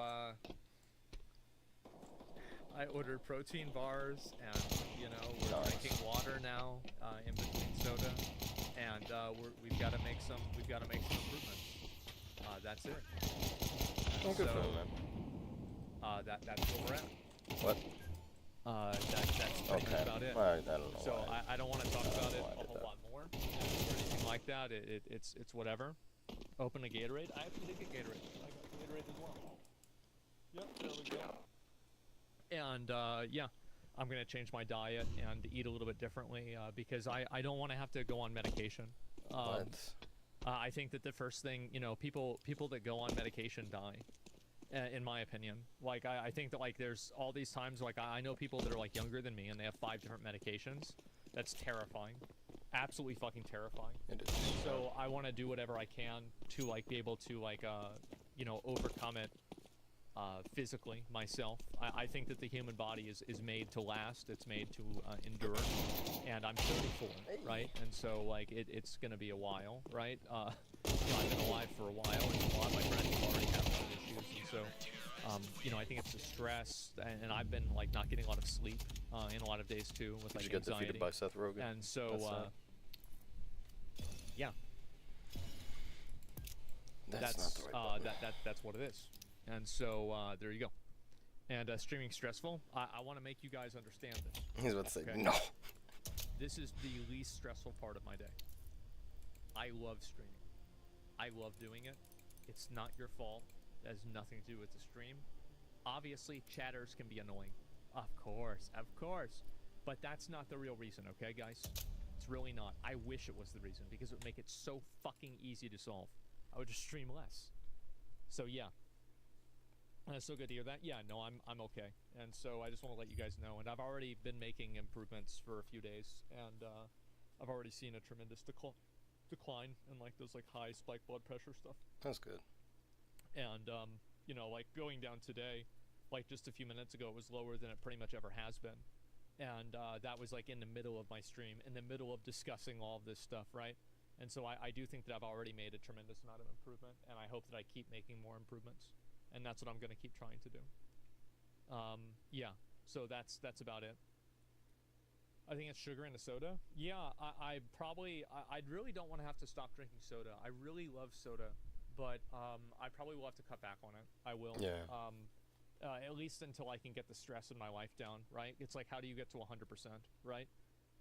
I ordered protein bars, and you know, we're drinking water now in between soda, and we've got to make some improvements. That's it. And Good so for him, man. that's where we're at. What? That's pretty much about it. Well, I don't know. So why. I don't want to talk about it why I a did whole that. lot more or anything like that. It's whatever. Open a Gatorade. I actually did get Gatorade. I got Gatorade as well. Yep, there we go. And yeah, I'm gonna change my diet and eat a little bit differently because I don't want to have to go on medication. What? I think that the first thing, you know, people that go on medication die. In my opinion, like I think that like there's all these times like I know people that are like younger than me and they have 5 different medications. That's terrifying, absolutely fucking terrifying. It is. So I want to do whatever I can to like be able to like you know, overcome it physically myself. I think that the human body is made to last. It's made to endure, and I'm 34, right? And so like it's gonna be a while, right? You know, I've been alive for a while, and a lot of my friends already have health issues, and so you know, I think it's the stress, and I've been like not getting a lot of sleep in a lot of days too with Did like you get anxiety. defeated by Seth Rogen? And so yeah, That's not the right button. that's what it is. And so there you go. And streaming stressful? I want to make you guys understand this. He's about to say Okay. no. This is the least stressful part of my day. I love streaming. I love doing it. It's not your fault. It has nothing to do with the stream. Obviously, chatters can be annoying. Of course, of course. But that's not the real reason, okay, guys? It's really not. I wish it was the reason, because it would make it so fucking easy to solve. I would just stream less. So, yeah. So good to hear that. Yeah, no, I'm okay. And so I just want to let you guys know. And I've already been making improvements for a few days. And I've already seen a tremendous decline in, like, those, like, high spike blood pressure stuff. That's good. And, you know, like, going down today, like, just a few minutes ago, it was lower than it pretty much ever has been. And that was, like, in the middle of my stream, in the middle of discussing all of this stuff, right? And so I do think that I've already made a tremendous amount of improvement, and I hope that I keep making more improvements. And that's what I'm going to keep trying to do. Yeah, so that's about it. I think it's sugar in a soda. Yeah, I really don't want to have to stop drinking soda. I really love soda, but I probably will have to cut back on it. I will. Yeah. At least until I can get the stress in my life down, right? It's like, how do you get to 100%, right?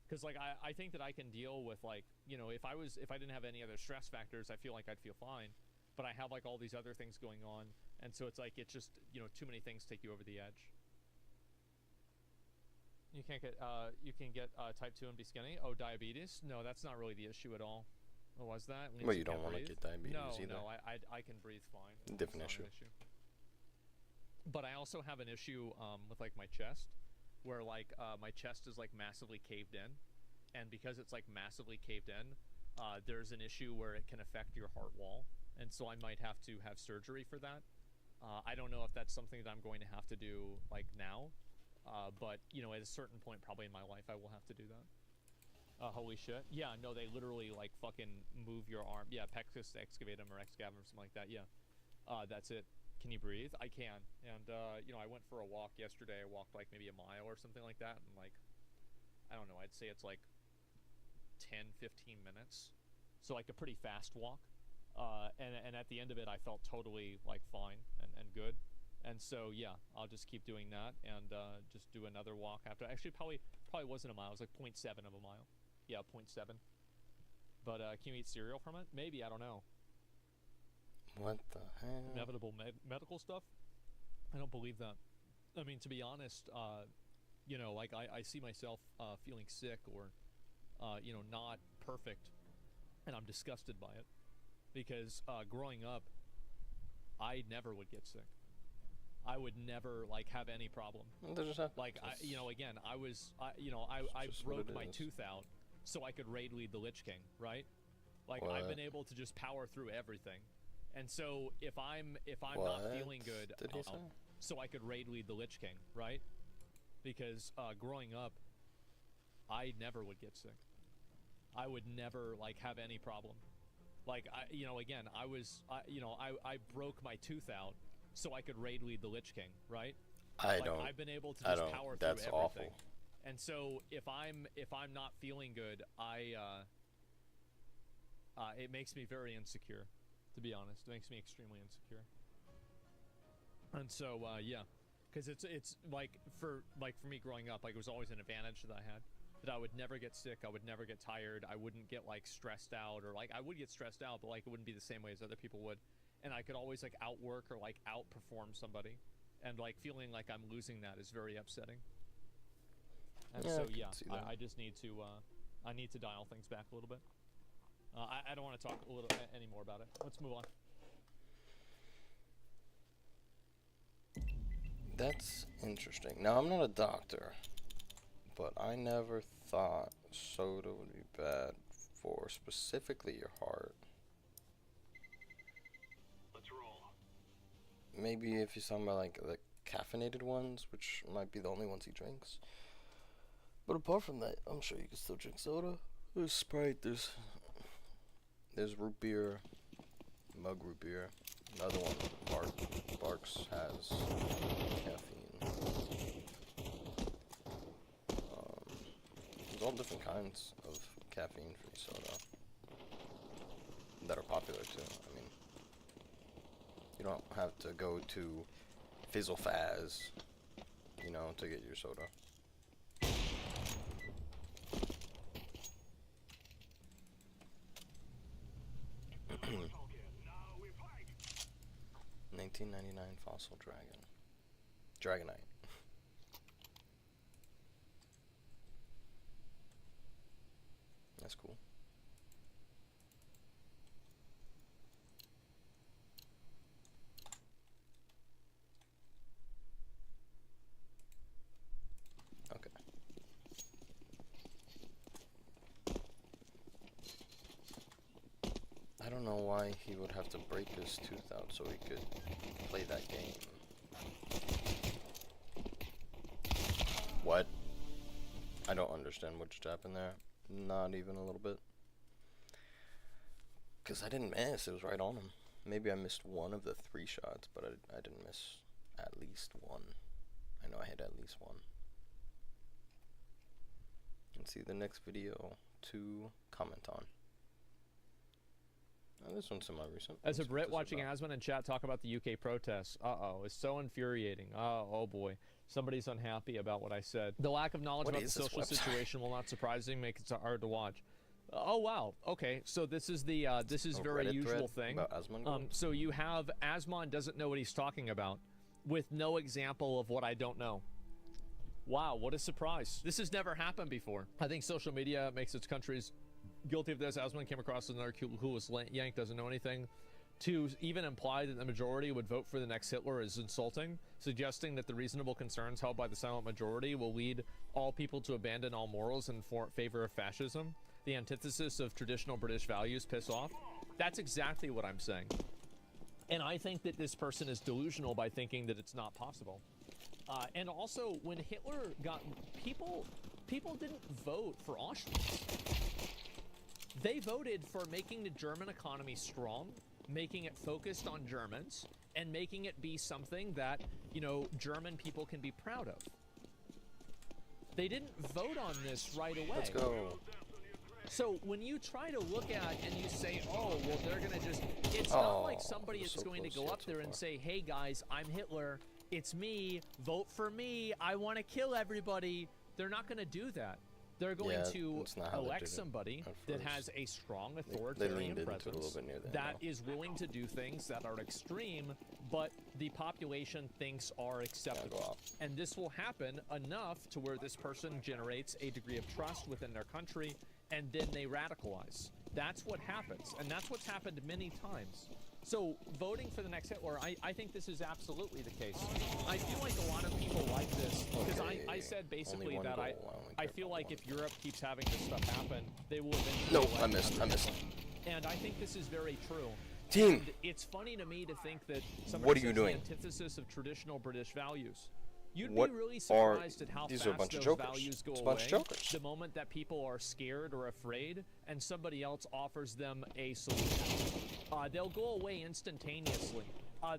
Because, like, I think that I can deal with, like, you know, if I didn't have any other stress factors, I feel like I'd feel fine. But I have, like, all these other things going on, and so it's like, it's just, you know, too many things take you over the edge. You can get type 2 and be skinny. Oh, diabetes? No, that's not really the issue at all. What was that? Well, you don't want to get diabetes either. No, I can breathe fine. Different It's not issue. an issue. But I also have an issue with, like, my chest, where, like, my chest is, like, massively caved in, and because it's, like, massively caved in, there's an issue where it can affect your heart wall, and so I might have to have surgery for that. I don't know if that's something that I'm going to have to do, like, now, but, you know, at a certain point probably in my life I will have to do that. Holy shit. Yeah, no, they literally, like, fucking move your arm. Yeah, pectus excavatum or excavum or something like that, yeah. That's it. Can you breathe? I can. And, you know, I went for a walk yesterday. I walked, like, maybe a mile or something like that, and, like, I don't know, I'd say it's, like, 10, 15 minutes. So, like, a pretty fast walk. And at the end of it, I felt totally, like, fine and good. And so, yeah, I'll just keep doing that and just do another walk after. Actually, probably wasn't a mile. It was like 0.7 of a mile. Yeah, 0.7. But can you eat cereal from it? Maybe, I don't know. What the hell? Inevitable medical stuff? I don't believe that. I mean, to be honest, you know, like, I see myself feeling sick or, you know, not perfect, and I'm disgusted by it. Because growing up, I never would get sick. I would never, like, have any problem. Like, you know, again, I broke my tooth out so I could raid lead the Lich King, right? Like, What? I've been able to just power through everything. And so if I'm not feeling good, Did he say? so I could raid lead the Lich King, right? Because growing up, I never would get sick. I would never, like, have any problem. Like, you know, again, I broke my tooth out so I could raid lead the Lich King, right? I've been able to just power through everything. Awful. And so if I'm not feeling good, it makes me very insecure, to be honest. It makes me extremely insecure. And so yeah, because it's like for me growing up, like, it was always an advantage that I had. That I would never get sick, I would never get tired, I wouldn't get, like, stressed out, or, like, I would get stressed out, but, like, it wouldn't be the same way as other people would. And I could always, like, outwork or, like, outperform somebody. And, like, feeling like I'm losing that is very upsetting. And Yeah, so, I can yeah, see that. I just need to, I need to dial things back a little bit. I don't want to talk any more about it. Let's move on. That's interesting. Now, I'm not a doctor, but I never thought soda would be bad for specifically your heart. Let's roll. Maybe if you're talking about, like, the caffeinated ones, which might be the only ones he drinks. But apart from that, I'm sure you can still drink soda. There's Sprite, there's root beer, mug root beer. Another one, Barks has caffeine. There's all different kinds of caffeine-free soda that are popular too. I mean, you don't have to go to Fizzle Fazz you know, to get your soda. 1999 Fossil Dragon. Dragonite. That's cool. Okay. I don't know why he would have to break his tooth out so he could play that game. What? I don't understand what just happened there. Not even a little bit. Because I didn't miss. It was right on him. Maybe I missed one of the 3 shots, but I didn't miss at least one. I know I hit at least one. And see the next video to comment on. Oh, this one's semi-recent. As a Let's see what Brit this is watching about. Asmon and chat talk about the UK protests, it's so infuriating. Oh boy, somebody's unhappy about what I said. The lack of knowledge What about the is this social website? situation will not surprisingly make it so hard to watch. Oh wow, okay, so this is the this is A very Reddit usual thread thing. about Asmongold? So you have Asmon doesn't know what he's talking about, with no example of what I don't know. Wow, what a surprise! This has never happened before. I think social media makes its countries guilty of this. Asmon came across another clueless yank, doesn't know anything. To even imply that the majority would vote for the next Hitler is insulting, suggesting that the reasonable concerns held by the silent majority will lead all people to abandon all morals in favor of fascism. The antithesis of traditional British values piss off. That's exactly what I'm saying. And I think that this person is delusional by thinking that it's not possible. And also, when Hitler got... People didn't vote for Auschwitz. They voted for making the German economy strong, making it focused on Germans, and making it be something that, you know, German people can be proud of. They didn't vote on this right away. Let's go. So when you try to look at and you say, oh, well, they're going to just... It's Oh, not like somebody we're is so going to close go yet up so there and far. say, hey, guys, I'm Hitler. It's me. Vote for me. I want to kill everybody. They're not going to do that. They're going Yeah, to that's not how they elect did it somebody at that first. has a strong They authoritarian leaned into it a presence little bit near the end, that though. is willing to do things that are extreme, but the population thinks are acceptable. off. And this will happen enough to where this person generates a degree of trust within their country, and then they radicalize. That's what happens, and that's what's happened many times. So voting for the next Hitler, I think this is absolutely the case. I feel like a lot of people like this because I Okay, said basically only one that goal. I only feel care like about if Europe keeps having this stuff happen, they will eventually No, elect I missed. I another missed. Hitler. And I think this is very true. Team. And it's funny to me to think that somebody What are you says doing? the antithesis of traditional British values. You'd What be really are- surprised at how these fast are a bunch of those jokers. values go It's a away bunch of jokers. the moment that people are scared or afraid and somebody else offers them a solution. They'll go away instantaneously.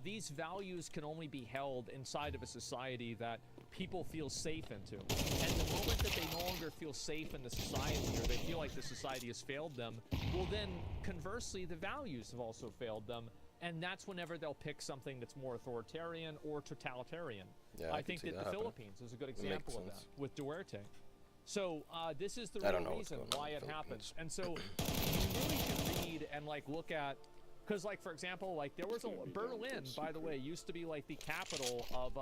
These values can only be held inside of a society that people feel safe into. And the moment that they no longer feel safe in the society, or they feel like the society has failed them, well then, conversely, the values have also failed them. And that's whenever they'll pick something that's more authoritarian or totalitarian. Yeah, I I can think see that that the happening. Philippines is a good makes example of that sense. with Duarte. So this is the I don't real know what's reason going on why in it the happens. Philippines. And so you really should read and like look at, because like for example, like there was a Berlin, by the way, used to be like the capital of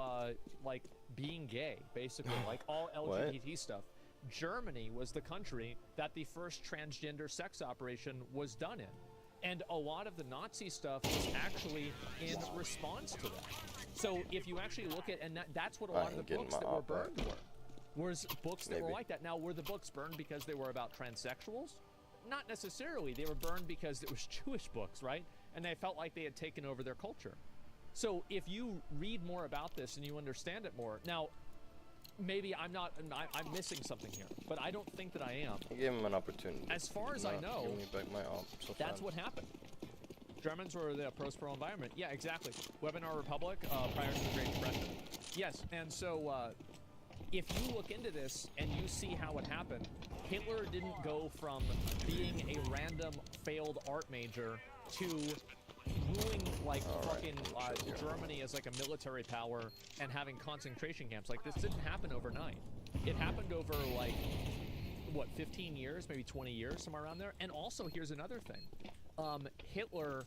like being gay, basically, like all What? LGBT stuff. Germany was the country that the first transgender sex operation was done in. And a lot of the Nazi stuff was actually in response to that. So if you actually look at, and that's what a I lot of the ain't getting books my that were op back. burned were. Was books that were Maybe. like that. Now, were the books burned because they were about transsexuals? Not necessarily. They were burned because it was Jewish books, right? And they felt like they had taken over their culture. So if you read more about this and you understand it more, now, maybe I'm missing something here, but I don't think that I am. I gave him an opportunity. As far as I Not know, giving me back my op so that's fast. what happened. Germans were the pro environment. Yeah, exactly. Webinar Republic prior to the Great Depression. Yes, and so if you look into this and you see how it happened, Hitler didn't go from being a random failed art major to ruling like Alright, fucking shit here. Germany as like a military power and having concentration camps. Like this didn't happen overnight. It happened over like what 15 years, maybe 20 years, somewhere around there. And also, here's another thing. Hitler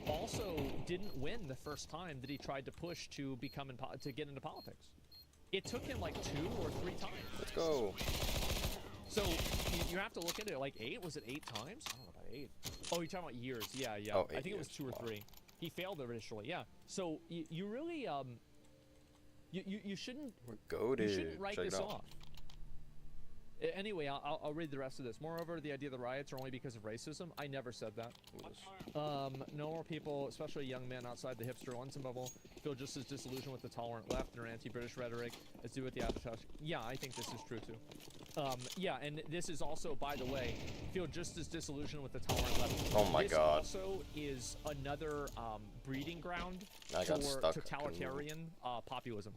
also didn't win the first time that he tried to push to become to get into politics. It took him like 2 or 3 times. Let's go. So you have to look at it like 8. Was it 8 times? I don't know about 8. Oh, you're talking about years. Yeah, yeah. Oh, I think it was years. 2 or 3. He failed initially. Yeah. So you really you shouldn't We're goated. you shouldn't write Check it this out. off. Anyway, I'll read the rest of this. Moreover, the idea of the riots are only because of racism. I never said that. No more people, especially young men outside the hipster London bubble, feel just as disillusioned with the tolerant left and their anti-British rhetoric as do with the Abatash. Yeah, I think this is true too. Yeah, and this is also, by the way, feel just as disillusioned with the tolerant left. Oh my this God. also is another breeding ground I got for stuck. totalitarian populism.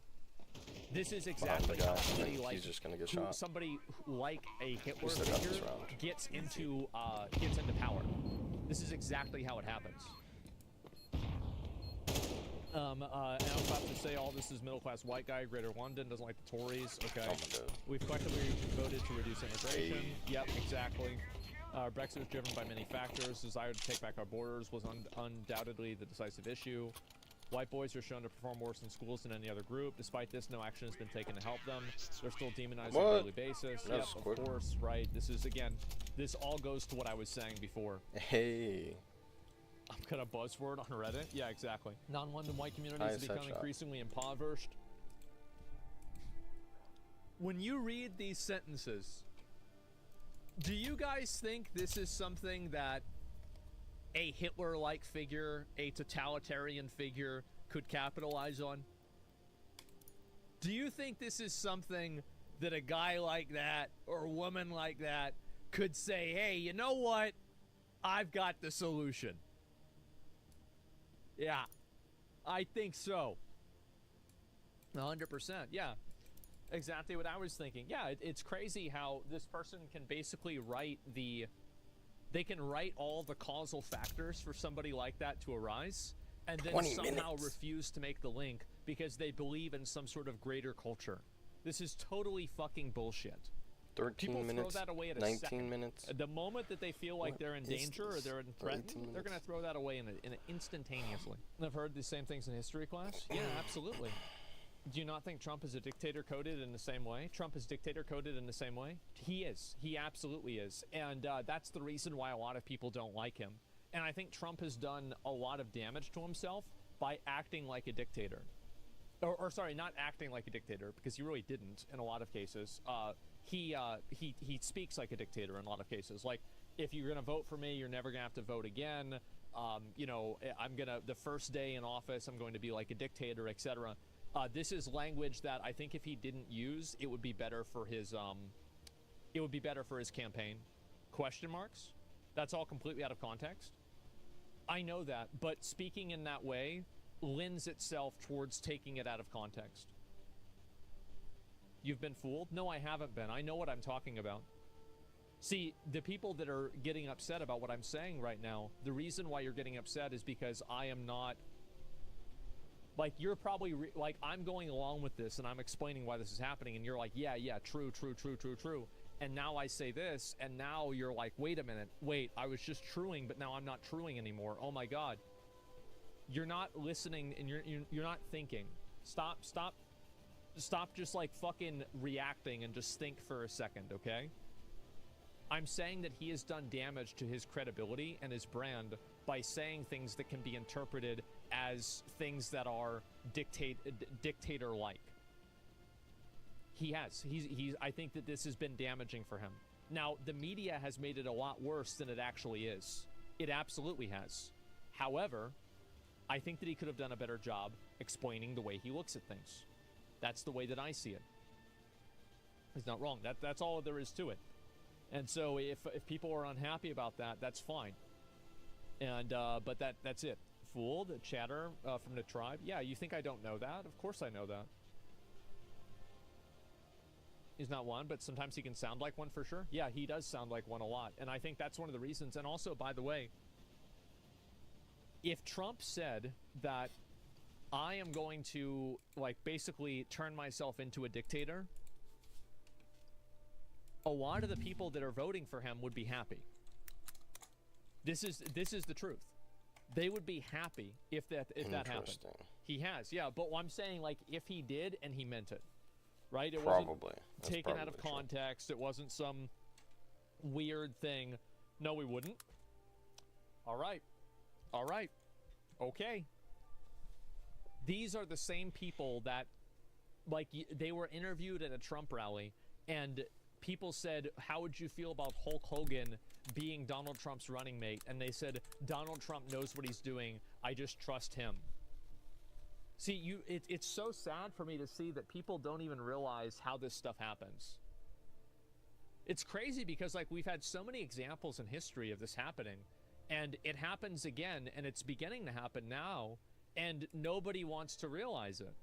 This is Behind the exactly guy. how somebody He's like just gonna get who- shot. somebody like a Hitler still got this figure round. gets into power. This is exactly how it happens. And I was about to say all this is middle-class white guy, Greater London, doesn't like the Tories. Okay. Oh my God. We've collectively voted to reduce immigration. Hey. Yep, exactly. Brexit was driven by many factors. Desire to take back our borders was undoubtedly the decisive issue. White boys are shown to perform worse in schools than any other group. Despite this, no action has been taken to help them. They're still demonized on a What? daily basis. That Yep, was of quick. course, right. This is, again, this all goes to what I was saying before. Hey. I'm gonna buzzword on Reddit. Yeah, exactly. Non-London white communities Nice have become headshot. increasingly impoverished. When you read these sentences, do you guys think this is something that a Hitler-like figure, a totalitarian figure, could capitalize on? Do you think this is something that a guy like that or a woman like that could say, hey, you know what? I've got the solution. Yeah, I think so. 100%, yeah. Exactly what I was thinking. Yeah, it's crazy how this person can basically write they can write all the causal factors for somebody like that to arise, and then 20 somehow minutes. refuse to make the link because they believe in some sort of greater culture. This is totally fucking bullshit. 13 People minutes. throw that away at a 19 second. minutes. The moment that they feel like What they're in is danger or this? they're threatened, 18 they're gonna minutes. throw that away in instantaneously. And I've heard the same things in history class. Yeah, absolutely. Do you not think Trump is a dictator coded in the same way? Trump is dictator coded in the same way? He is. He absolutely is. And that's the reason why a lot of people don't like him. And I think Trump has done a lot of damage to himself by acting like a dictator. Or sorry, not acting like a dictator, because he really didn't in a lot of cases. He speaks like a dictator in a lot of cases. Like, if you're gonna vote for me, you're never gonna have to vote again. You know, the first day in office, I'm going to be like a dictator, etc. This is language that I think if he didn't use, it would be better for his campaign. Question marks? That's all completely out of context. I know that, but speaking in that way lends itself towards taking it out of context. You've been fooled? No, I haven't been. I know what I'm talking about. See, the people that are getting upset about what I'm saying right now, the reason why you're getting upset is because I am not... Like, you're probably... like, I'm going along with this, and I'm explaining why this is happening, and you're like, yeah, true. And now I say this, and now you're like, wait a minute. Wait, I was just truing, but now I'm not truing anymore. Oh my God. You're not listening, and you're not thinking. Stop just like fucking reacting and just think for a second, okay? I'm saying that he has done damage to his credibility and his brand by saying things that can be interpreted as things that are dictator-like. He has. I think that this has been damaging for him. Now, the media has made it a lot worse than it actually is. It absolutely has. However, I think that he could have done a better job explaining the way he looks at things. That's the way that I see it. He's not wrong. That's all there is to it. And so if people are unhappy about that, that's fine. And but that's it. Fooled, chatter from the tribe. Yeah, you think I don't know that? Of course I know that. He's not one, but sometimes he can sound like one for sure. Yeah, he does sound like one a lot. And I think that's one of the reasons. And also, by the way, if Trump said that I am going to, like, basically turn myself into a dictator, a lot of the people that are voting for him would be happy. This is the truth. They would be happy if that happened. Interesting. He has, yeah. But I'm saying, like, if he did and he meant it, right? It Probably. wasn't That's taken out of probably true. context. It wasn't some weird thing. No, we wouldn't. All right. All right. Okay. These are the same people that, like, they were interviewed at a Trump rally, and people said, how would you feel about Hulk Hogan being Donald Trump's running mate? And they said, Donald Trump knows what he's doing. I just trust him. See, it's so sad for me to see that people don't even realize how this stuff happens. It's crazy because, like, we've had so many examples in history of this happening, and it happens again, and it's beginning to happen now, and nobody wants to realize it.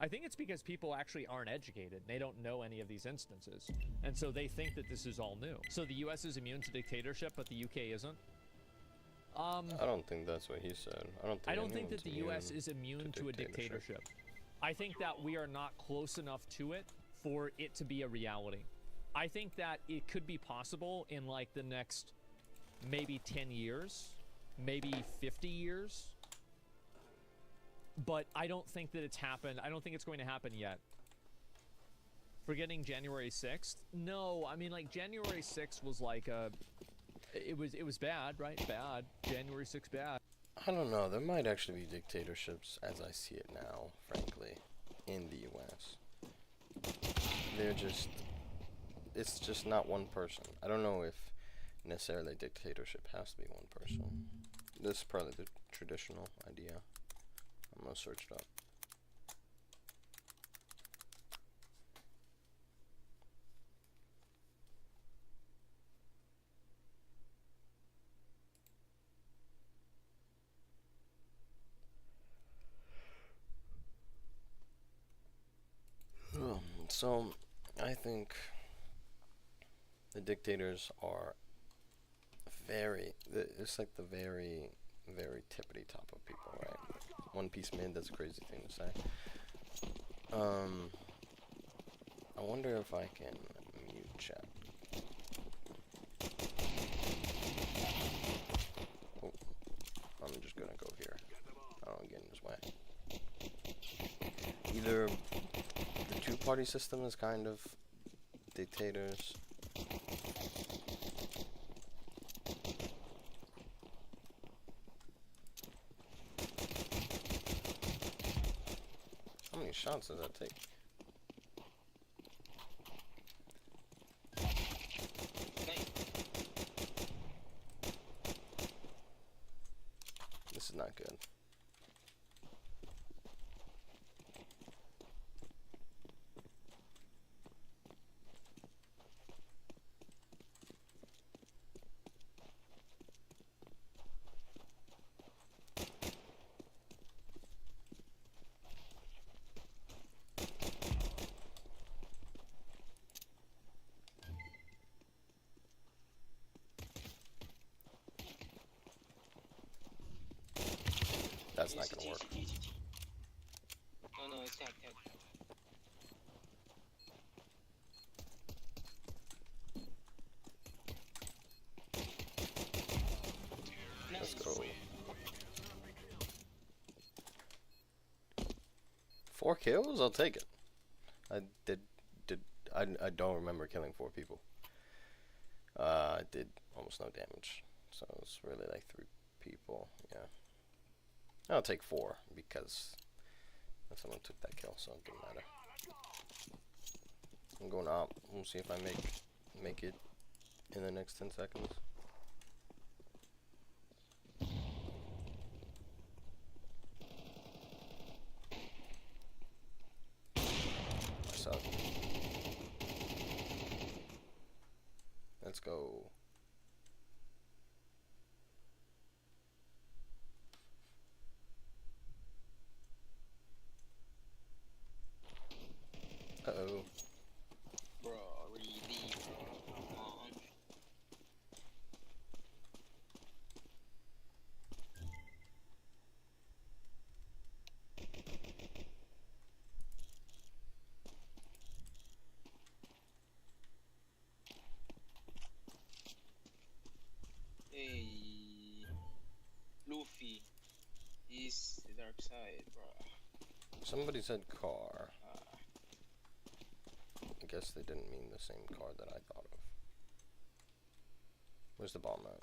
I think it's because people actually aren't educated. They don't know any of these instances, and so they think that this is all new. So the US is immune to dictatorship, but the UK isn't? I don't think that's what he said. I don't think that the US is immune to a dictatorship. I think that we are not close enough to it for it to be a reality. I think that it could be possible in, like, the next maybe 10 years, maybe 50 years. But I don't think that it's happened. I don't think it's going to happen yet. Forgetting January 6th? No, I mean, like, January 6th was like a... It was bad, right? Bad. January 6th bad. I don't know. There might actually be dictatorships as I see it now, frankly, in the US. They're just... It's just not one person. I don't know if necessarily dictatorship has to be one person. This is probably the traditional idea. I'm gonna search it up. So, I think the dictators are it's like the very, very tippity top of people, right? One Piece Mid, that's a crazy thing to say. I wonder if I can mute chat. Oh, I'm just gonna go here. I don't get in his way. Either the two-party system is kind of dictators. How many shots does that take? This is not good. That's not gonna work. No, it's not. Let's go. 4 kills? I'll take it. I don't remember killing 4 people. I did almost no damage. So it's really like 3 people, yeah. I'll take 4 because someone took that kill, so it doesn't matter. I'm going up. We'll see if I make it in the next 10 seconds. I suck. Let's go. Uh-oh. Bro, really? Come on. He's the dark side, bro. Somebody said car. I guess they didn't mean the same car that I thought of. Where's the bomb at?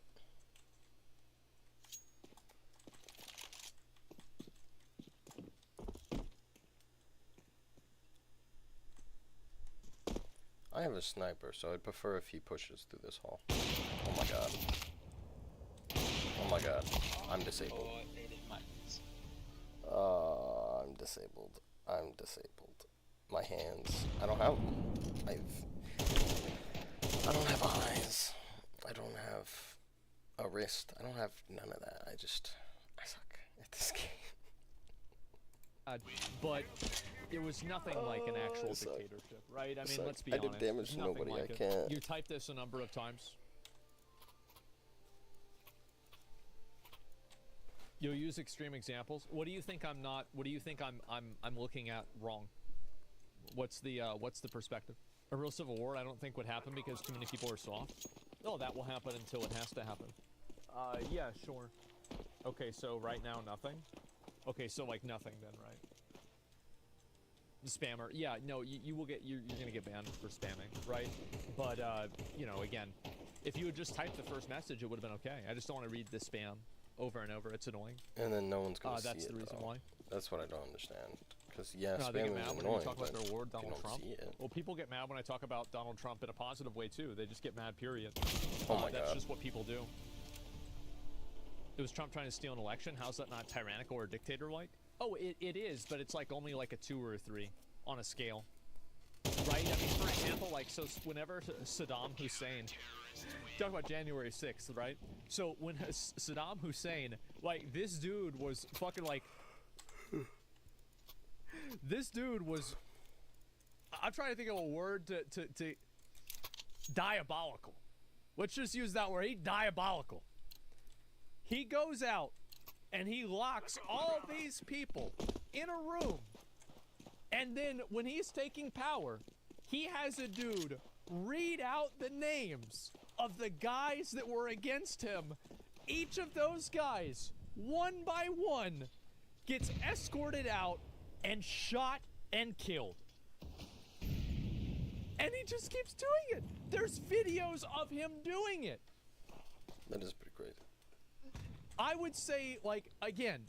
I have a sniper, so I'd prefer if he pushes through this hall. Oh my god. Oh my god. I'm disabled. Oh, I needed magnets. I'm disabled. I'm disabled. My hands. I don't have them. I don't have eyes. I don't have a wrist. I don't have none of that. I suck at this game. But it was nothing like an actual I suck. dictatorship, right? I mean, suck. let's be I honest. did damage to nothing nobody. like I it. can't. You typed this a number of times. You'll use extreme examples. What do you think I'm not? What do you think I'm looking at wrong? What's the perspective? A real civil war, I don't think would happen because too many people are soft. No, that will happen until it has to happen. Yeah, sure. Okay, so right now nothing. Okay, so like nothing then, right? The spammer, yeah, no, you will get you're gonna get banned for spamming, right? But you know, again, if you had just typed the first message, it would have been okay. I just don't want to read the spam over and over. It's annoying. And then no one's gonna see it. That's the reason though. why. That's what I don't understand. Because yeah, No, they get spamming mad is when annoying, we talk about but their ward, if you Donald don't Trump. see it. Well, people get mad when I talk about Donald Trump in a positive way too. They just get mad, period. Oh my That's god. just what people do. It was Trump trying to steal an election. How's that not tyrannical or dictator-like? Oh, it is, but it's like only like a 2 or a 3 on a scale. Right? I mean, for example, like, so whenever Saddam Hussein, talk about January 6th, right? So when Saddam Hussein, like, this dude was fucking like, this dude was, I'm trying to think of a word to diabolical. Let's just use that word. He diabolical. He goes out and he locks all these people in a room. And then when he's taking power, he has a dude read out the names of the guys that were against him. Each of those guys, one by one, gets escorted out and shot and killed. And he just keeps doing it. There's videos of him doing it. That is pretty crazy. I would say, like, again,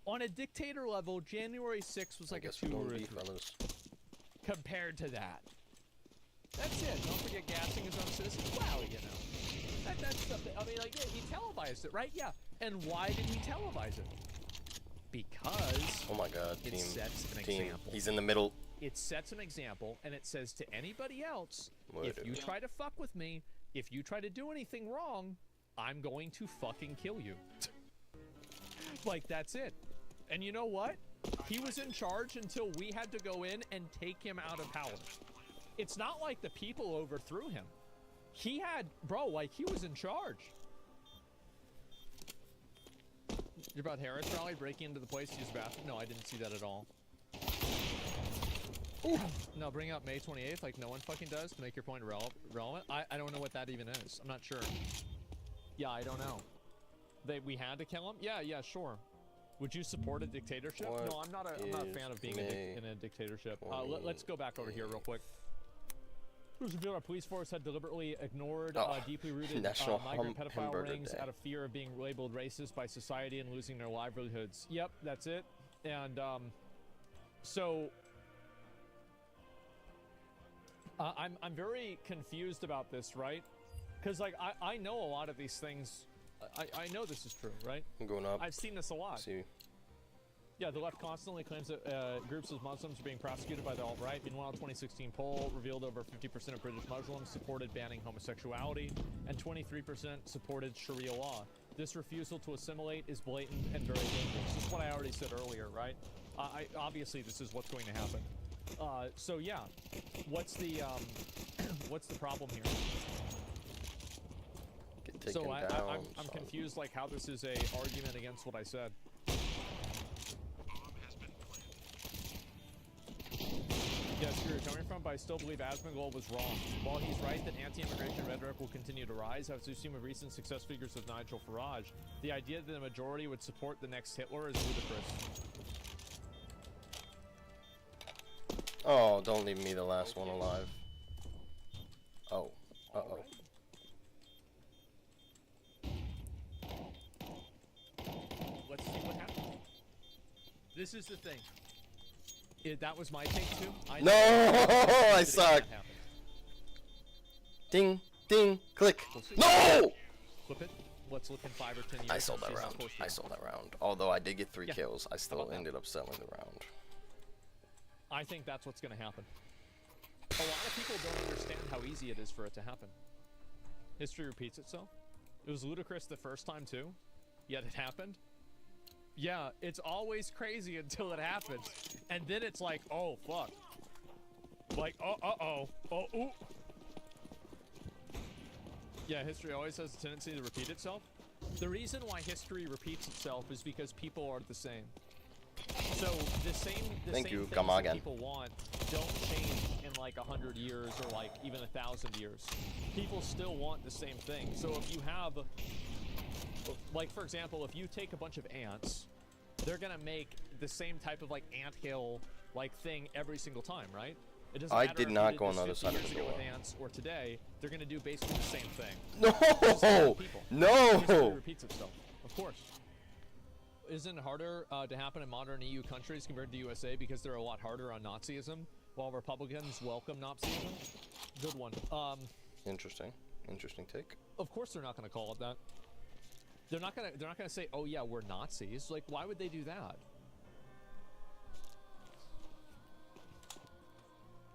on a dictator level, January 6th was like a 2 or a 3 compared to that. That's it. Don't forget gassing his own citizens. Well, you know, that's something. I mean, like, yeah, he televised it, right? Yeah. And why did he televise it? Because oh my god, it team, sets an team. example. He's in the middle. It sets an example, and it says to anybody else, Whatever. if you try to fuck with me, if you try to do anything wrong, I'm going to fucking kill you. Like, that's it. And you know what? He was in charge until we had to go in and take him out of power. It's not like the people overthrew him. He had, bro, like, he was in charge. You're about Harris rally breaking into the place to use the bathroom? No, I didn't see that at all. Ooh. No, bring up May 28th like no one fucking does to make your point relevant. I don't know what that even is. I'm not sure. Yeah, I don't know. We had to kill him? Yeah, sure. Would you support a dictatorship? What No, I'm not a fan of being in a dictatorship. Let's go back over here real quick. It was revealed our police force had deliberately ignored deeply rooted National migrant pedophile Hamburger rings Day. out of fear of being labeled racist by society and losing their livelihoods. Yep, that's it. And so I'm very confused about this, right? Because like I know a lot of these things. I know this is true, right? I'm going up. I've seen this a lot. See. Yeah, the left constantly claims that groups of Muslims are being prosecuted by the alt-right. Meanwhile, a 2016 poll revealed over 50% of British Muslims supported banning homosexuality, and 23% supported Sharia law. This refusal to assimilate is blatant and very dangerous. This is what I already said earlier, right? Obviously, this is what's going to happen. So yeah, what's the what's the problem here? Get taken So I'm down, son. confused, like how this is a argument against what I said. Yes, where you're coming from, but I still believe Asmongold was wrong. While he's right that anti-immigration rhetoric will continue to rise, I have to assume with recent success figures of Nigel Farage, the idea that the majority would support the next Hitler is ludicrous. Oh, don't leave me the last one alive. Oh. Uh-oh. Let's see what happens. This is the thing. That was my take too. No! I suck! Ding, ding, click. No! Flip it. Let's look in 5 or 10 years. I sold that and see how round. close you I are. sold that round. Although I did get 3 Yeah. kills, I still about that? ended up selling the round. I think that's what's going to happen. A lot of people don't understand how easy it is for it to happen. History repeats itself. It was ludicrous the first time too, yet it happened. Yeah, it's always crazy until it happens. And then it's like, oh, fuck. Like, oh, ooh. Yeah, history always has a tendency to repeat itself. The reason why history repeats itself is because people are the same. So the same Thank you, things come that again. people want don't change in like 100 years or like even 1,000 years. People still want the same thing. So if you have, like for example, if you take a bunch of ants, they're gonna make the same type of like anthill like thing every single time, right? It doesn't I matter did if you not did go on this the other 50 side of years the ago door. with ants or today, they're gonna do basically the same thing. No! People. History No! repeats itself, of course. Isn't it harder to happen in modern EU countries compared to USA because they're a lot harder on Nazism, while Republicans welcome Nazism? Good one. Interesting. Interesting take. Of course they're not going to call it that. They're not going to say, "Oh yeah, we're Nazis." Like, why would they do that?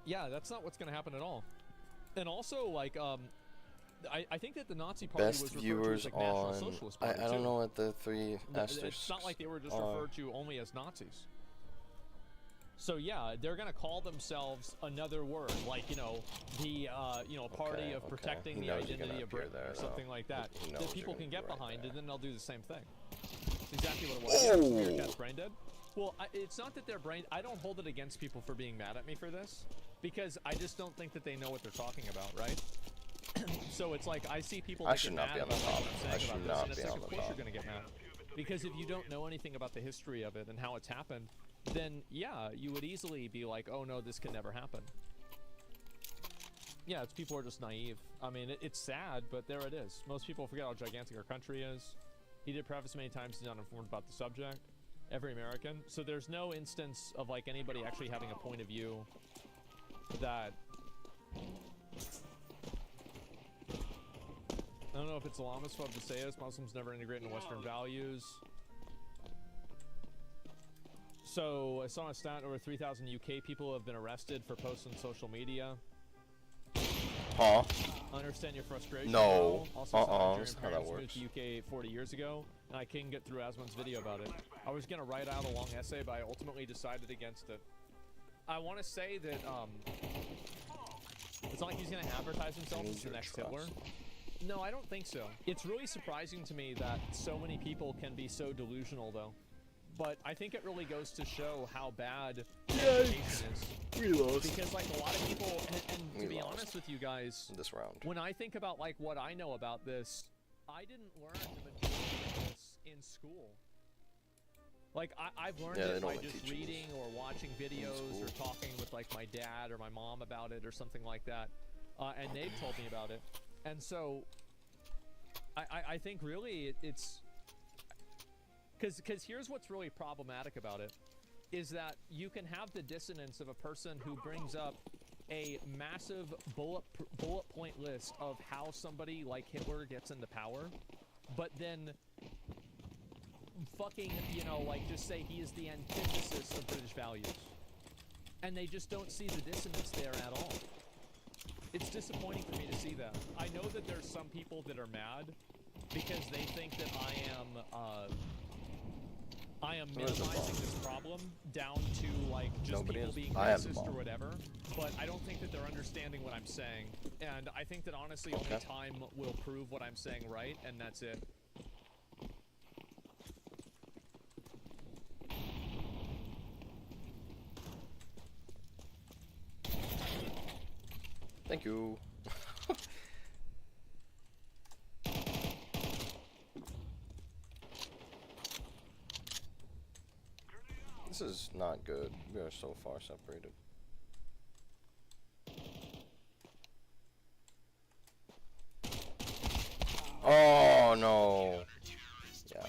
Yeah, that's not what's going to happen at all. And also, like, I think that the Nazi party Best was referred viewers to as like National on. Socialist I Party don't too. know what the 3 asterisks It's not like they were just are. referred to only as Nazis. So yeah, they're gonna call themselves another word, like the party Okay, of okay. protecting He the knows you're gonna identity of appear Britain there, or something though. like that. He knows That you're people gonna can be get right behind, there. and then they'll do the same thing. That's exactly what it was. Yeah, Oh! your cat's brain dead. Well, it's not that they're brain. I don't hold it against people for being mad at me for this, because I just don't think that they know what they're talking about, right? So it's like I see people I that should get not mad be on the about what top. I'm I saying should about not this, be and it's on like, of the course top. you're gonna get mad, because if you don't know anything about the history of it and how it's happened, then yeah, you would easily be like, oh no, this can never happen. Yeah, it's people are just naive. I mean, it's sad, but there it is. Most people forget how gigantic our country is. He did preface many times he's not informed about the subject. Every American. So there's no instance of like anybody actually having a point of view that. I don't know if it's Islamophobe to say this. Muslims never integrate into Western values. So I saw a stat: over 3,000 UK people have been arrested for posts on social media. Huh? I understand your frustration. No. bro. Also, some Nigerian That's how that parents works. moved to UK 40 years ago, and I couldn't get through Asmon's video about it. I was gonna write out a long essay, but I ultimately decided against it. I want to say that it's not like he's gonna advertise himself as the Your next trust. Hitler. No, I don't think so. It's really surprising to me that so many people can be so delusional, though. But I think it really goes to show how bad education is. We lost Because like a lot of people, and to We be lost. honest with you guys, this round. when I think about like what I know about this, I didn't learn the majority of this in school. Like I've learned Yeah, they it don't by like just teaching reading or watching videos or school. talking with like my dad or my mom about it or something like that. And they've told me about it. And so I think really it's because here's what's really problematic about it is that you can have the dissonance of a person who brings up a massive bullet point list of how somebody like Hitler gets into power, but then fucking, like just say he is the antithesis of British values. And they just don't see the dissonance there at all. It's disappointing for me to see that. I know that there's some people that are mad because they think that I am minimizing this problem down to like just Nobody people is. being I am the racist or bomb. whatever, but I don't think that they're understanding what I'm saying. And I think that honestly only Okay. time will prove what I'm saying right, and that's it. Thank you. This is not good. We are so far separated. Oh no. Yeah.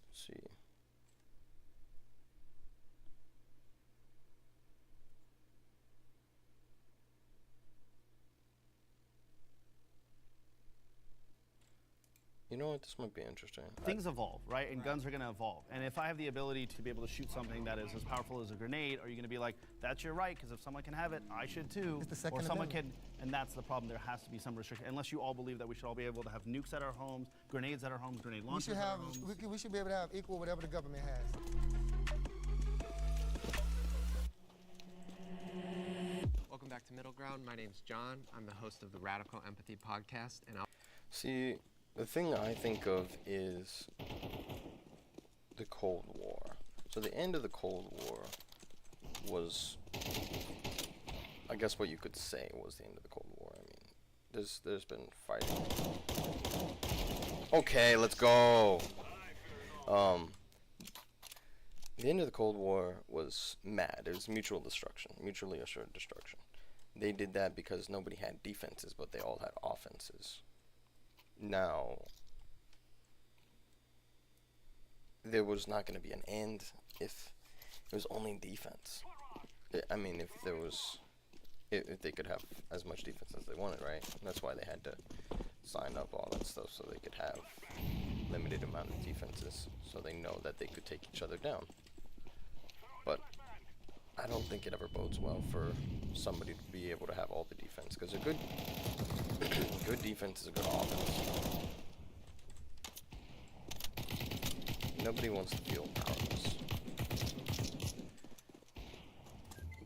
Let's see. You know what? This might be interesting. Things evolve, right? And guns are going to evolve. And if I have the ability to be able to shoot something that is as powerful as a grenade, are you going to be like, that's your right, because if someone can have it, I should too. It's the Second or someone Amendment. can, and that's the problem. There has to be some restriction. Unless you all believe that we should all be able to have nukes at our homes, grenades at our homes, grenade We launchers should at our have. homes. We should be able to have equal whatever the government has. Welcome back to Middle Ground. My name's John. I'm the host of the Radical Empathy podcast, and I'll See, the thing I think of is the Cold War. So the end of the Cold War was, I guess what you could say was the end of the Cold War. I mean, there's been fighting. Okay, let's go. The end of the Cold War was mad. It was mutual destruction, mutually assured destruction. They did that because nobody had defenses, but they all had offenses. Now, there was not going to be an end if it was only defense. I mean, if there was, if they could have as much defense as they wanted, right? That's why they had to sign up all that stuff, so they could have limited amount of defenses, so they know that they could take each other down. But I don't think it ever bodes well for somebody to be able to have all the defense, because a good good defense is a good offense. Nobody wants to feel powerless.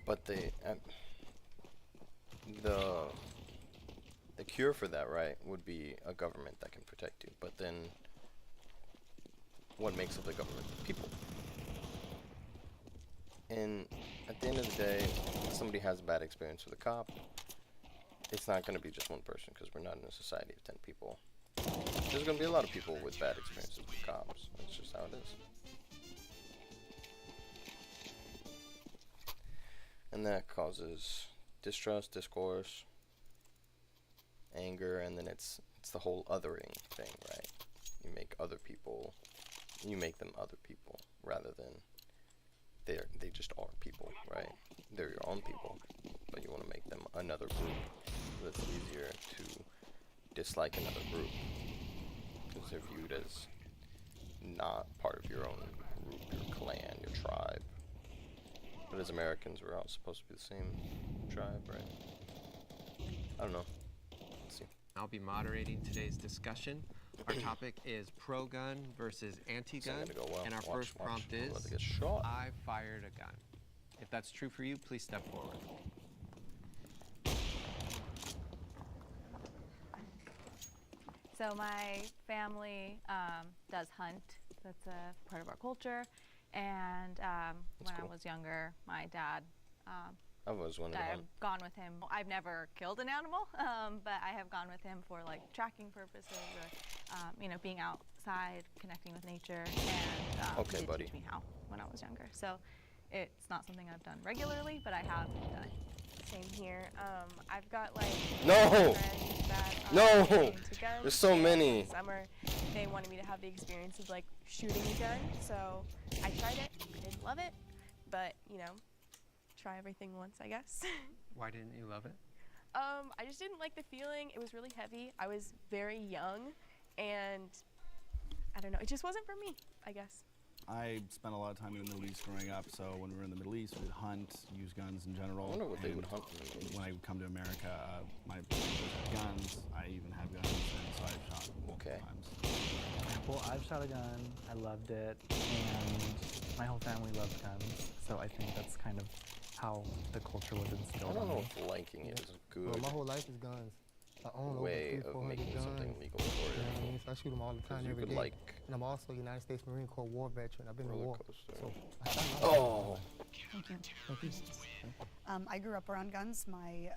But the cure for that, right, would be a government that can protect you. But then, what makes up the government? People. And at the end of the day, if somebody has a bad experience with a cop, it's not going to be just one person, because we're not in a society of 10 people. There's going to be a lot of people with bad experiences with cops. That's just how it is. And that causes distrust, discourse, anger, and then it's the whole othering thing, right? You make them other people rather than they just are people, right? They're your own people, but you want to make them another group. So it's easier to dislike another group because they're viewed as not part of your own group, your clan, your tribe. But as Americans, we're all supposed to be the same tribe, right? I don't know. Let's see. I'll be moderating today's discussion. Our topic is pro-gun versus anti-gun, It's not gonna go well. and our Watch, first watch. prompt I'm is, about to get shot. I fired a gun. If that's true for you, please step forward. So my family does hunt. That's a part of our culture. And when cool. I was younger, my dad I've always wanted to I've hunt. gone with him. I've never killed an animal, but I have gone with him for like tracking purposes or, being outside, connecting with nature. And Okay, he did buddy. teach me how when I was younger. So it's not something I've done regularly, but I have done it. Same here. I've got like No! friends that No! get into guns, There's so and many. in summer, they wanted me to have the experience of like shooting a gun, so I tried it. I didn't love it, but try everything once, I guess. Why didn't you love it? I just didn't like the feeling. It was really heavy. I was very young, and I don't know. It just wasn't for me, I guess. I spent a lot of time in the Middle East growing up, so when we were in the Middle East, we would hunt, use guns in general. I wonder what they and would hunt in the Middle East. When I would come to America, my brothers had guns. I even have guns, and so I've shot multiple Okay. times. Well, I've shot a gun. I loved it, and my whole family loves guns. So I think that's kind of how the culture was I instilled. don't on know me. if liking it is good. Well, my whole life is guns. I own way over 300-400 of making guns. something legal for You know what I you. mean? So I shoot them all the time, You every could day. like And I'm also a United States Marine Corps war veteran. I've been to roller war. coaster. So I Oh. Thank you. I grew up around guns. My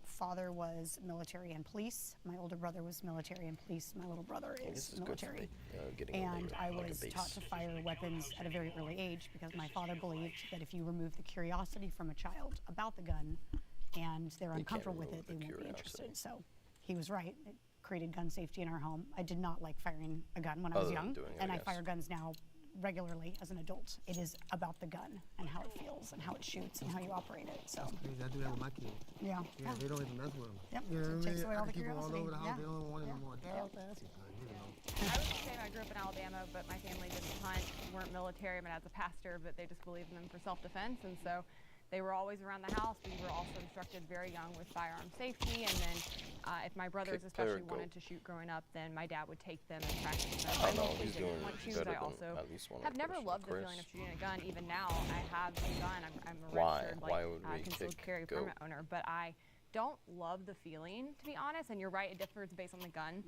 father was military and police. My older brother was military and police. My little brother I guess is it's good for military. getting And I like a was base. taught to fire weapons at a very early age because my father believed that if you remove the curiosity from a child about the gun and they're You can't uncomfortable with remove it, they the won't be curiosity. interested. So he was right. It created gun safety in our home. I did not like firing a gun when I was Other than young, doing it, and I I guess. fire guns now regularly as an adult. It is about the gun and how it feels and how it shoots and how you operate it. So I do that with my kids. yeah. Yeah, they don't even mess with them. Yep. You know So what it I takes mean? away I all can the keep them all curiosity. over the house. Yeah. They don't want Yeah. anymore. Dad, that's good, you know. I was the same. I grew up in Alabama, but my family didn't hunt, weren't military. My dad's a pastor, but they just believed in them for self-defense, and so they were always around the house. We were also instructed very young with firearm safety, and then if my brothers Kick, player, especially go. wanted to shoot growing up, then my dad would take them and practice them. I don't know, mostly he's didn't doing want to, better but I than also at least one have never person, loved the Chris. feeling of shooting a gun. Even now, I have a gun. I'm a Why? registered Why would we concealed kick, carry go? permit owner, but I don't love the feeling, to be honest. And you're right, it differs based on the gun.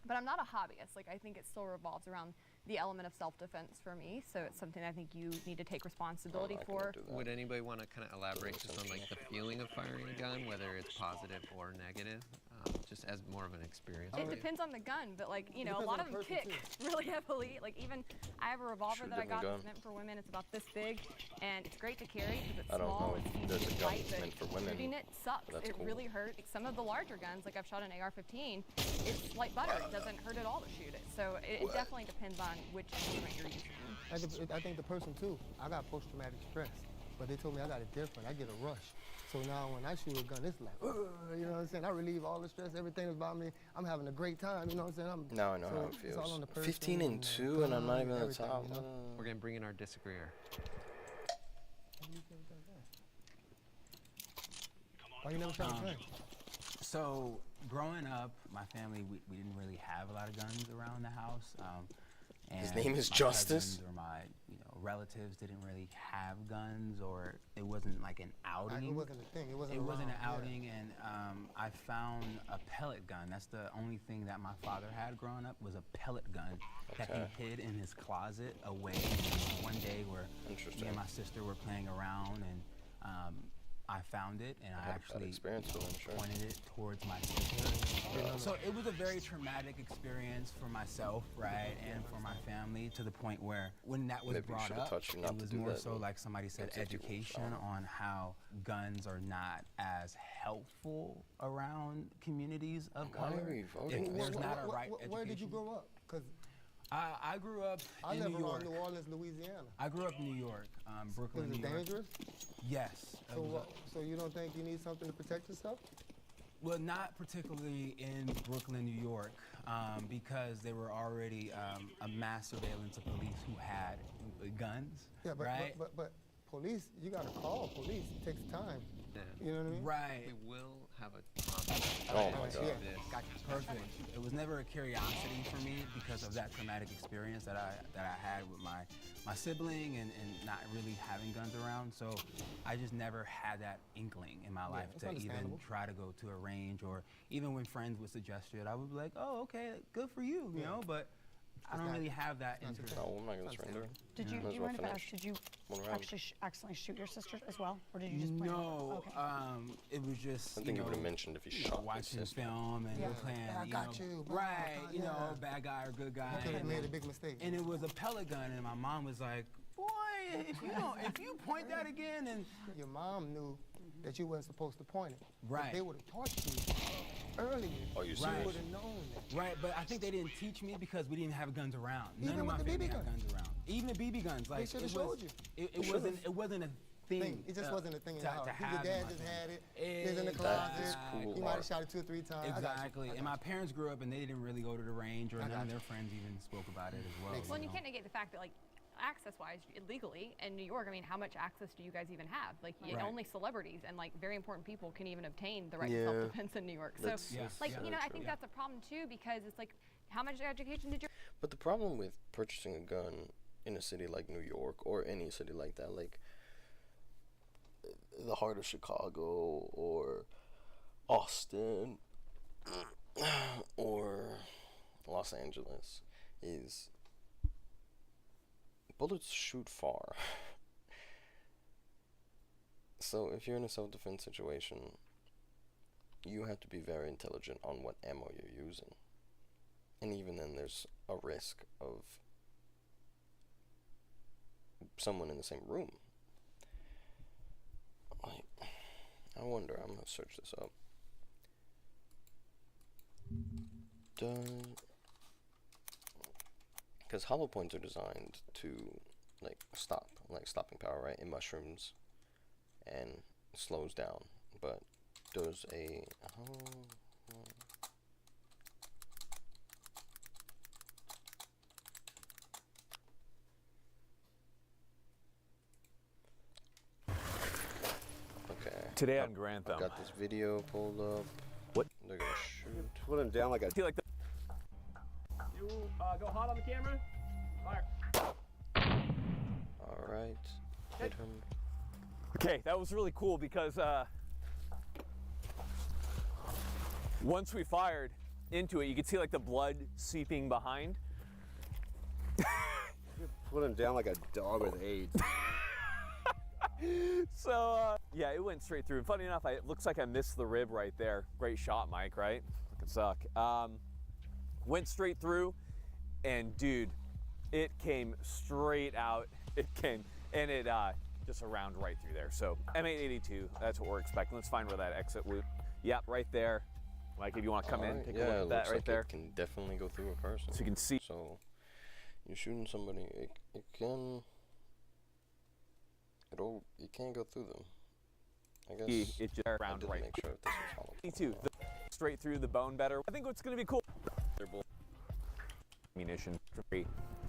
But I'm not a hobbyist. Like, I think it still revolves around the element of self-defense for me. So it's something I think you need to take responsibility for. Would anybody want to kind of elaborate just on like the feeling of firing a gun, whether it's positive or negative, just as more of an experience? It depends on the gun, but like, you know, a Depends lot on of the them person, kick really heavily. Like even I have a revolver Shoot that I different got gun. that's meant for women. It's about this big, and it's great to carry because it's I don't small know and if easy there's to a gun light, but meant for women. shooting it sucks. That's It cool. really hurts. Some of the larger guns, like I've shot an AR-15, it's like butter. It doesn't hurt at all to shoot it. So it definitely depends on which instrument you're using. I think the person too. I got post-traumatic stress, but they told me I got it different. I get a rush. So now when I shoot a gun, it's like, you know what I'm saying? I relieve all the stress, everything about me. I'm having a great time, you know what I'm saying? Now I know so how it it's all feels. on the person 15 and the 2, and I'm not gun, even at the everything, top. you know? We're gonna bring in our disagreeer. Why you never try to play? So growing up, my family, we didn't really have a lot of guns around the house. His and name is my Justice? cousins or my relatives didn't really have guns, or it wasn't like an outing. It wasn't a thing. It wasn't It wasn't an around, yeah. outing, and I found a pellet gun. That's the only thing that my father had growing up, was a pellet gun that Okay. he hid in his closet away. One day where me and my sister were playing around, and I found it, and I had a bad actually experience with it, sure. pointed it towards my sister. So it was a very traumatic experience for myself, right, and for my family, to the point where when that was Maybe you brought should've up, taught you not it to was do more that so then. like somebody said, That's if you education shot. on how guns are not as helpful around communities of Why color. are we voting? If there's not a right Where did you education. grow up? Because I grew up I in live New around York. New Orleans, Louisiana. I grew up in New York, Brooklyn, Is it New York. dangerous? Yes. it So, was so you don't think you need something to protect yourself? Well, not particularly in Brooklyn, New York, because there were already a mass surveillance of police who had guns, Yeah, right? but police, you got to call police. It takes time. Yeah. You know what I mean? Right. We will have a topic Oh about my this. God. Gotcha. Perfect. It was never a curiosity for me because of that traumatic experience that I had with my sibling and not really having guns around. So I just never had that inkling in my life it's to even understandable. try to go to a range, or even when friends would suggest it, I would be like, oh, okay, good for you, you know, but I don't really have that interest. No, I'm not gonna surrender. Did you, Might do as you well mind if I finish. ask, did you One round. actually accidentally shoot your sister as well? Or did you just play? No, Okay. it was just, I think you would have mentioned if you you know, shot his watching sister. film and Yeah. playing, I you got know, you, blah, right, blah, you know, yeah. bad guy or good guy. You could have and made then- a big mistake. And it was a pellet gun, and my mom was like, "Boy, if you point that again," and Your mom knew that you weren't supposed to point it. Right. If they would have taught you earlier, Oh, you you serious? would have known that. right, but I think they didn't teach me because we didn't have guns around. None Even of my with the family BB had guns around. Even the BB guns, like should've it showed was, you. it They wasn't should've. it wasn't a thing. It just wasn't a thing in to, the house. to Your have in dad my just family. had it. It was in the That closet. is cool, You might have Mark. shot it 2 or 3 times. I got you. Exactly. And my parents grew up and they didn't really go to the range, or I none got of you. their friends even spoke about it as well. Well, and you know? can't negate the fact that, like, access-wise, illegally in New York, I mean, how much access do you guys even have? Like, Right. only celebrities and, like, very important people can even obtain the right Yeah. to self-defense in New York. So, That's- Yeah. like, yeah. you know, I true. think that's a problem, too, because it's like, how much education did you... But the problem with purchasing a gun in a city like New York or any city like that, like the heart of Chicago or Austin, or Los Angeles is bullets shoot far. So if you're in a self-defense situation, you have to be very intelligent on what ammo you're using. And even then, there's a risk of someone in the same room. Like, I wonder, I'm gonna search this up. Because hollow points are designed to like stop, like stopping power, right? It mushrooms and slows down. But does a okay. Today on Grantham. I got this video pulled up. What? They're gonna shoot. Put him down like a. Feel like the. You go hot on the camera. Fire. All right. Hit him. Okay, that was really cool because once we fired into it, you could see like the blood seeping behind. Put him down like a dog with AIDS. So yeah, it went straight through. And funny enough, it looks like I missed the rib right there. Great shot, Mike. Right? Fucking suck. Went straight through, and dude, it came straight out. It came, and it just a round right through there. So M882, that's what we're expecting. Let's find where that exit would. Yep, right there. Mike, if you want to come in, take a look at that right there. It can definitely go through a person. So you can see. So you're shooting somebody, it can. You can't go through them. I guess it just round right. Make sure if this was hollow. Me too. Straight through the bone better. I think what's going to be cool. They're both ammunition, very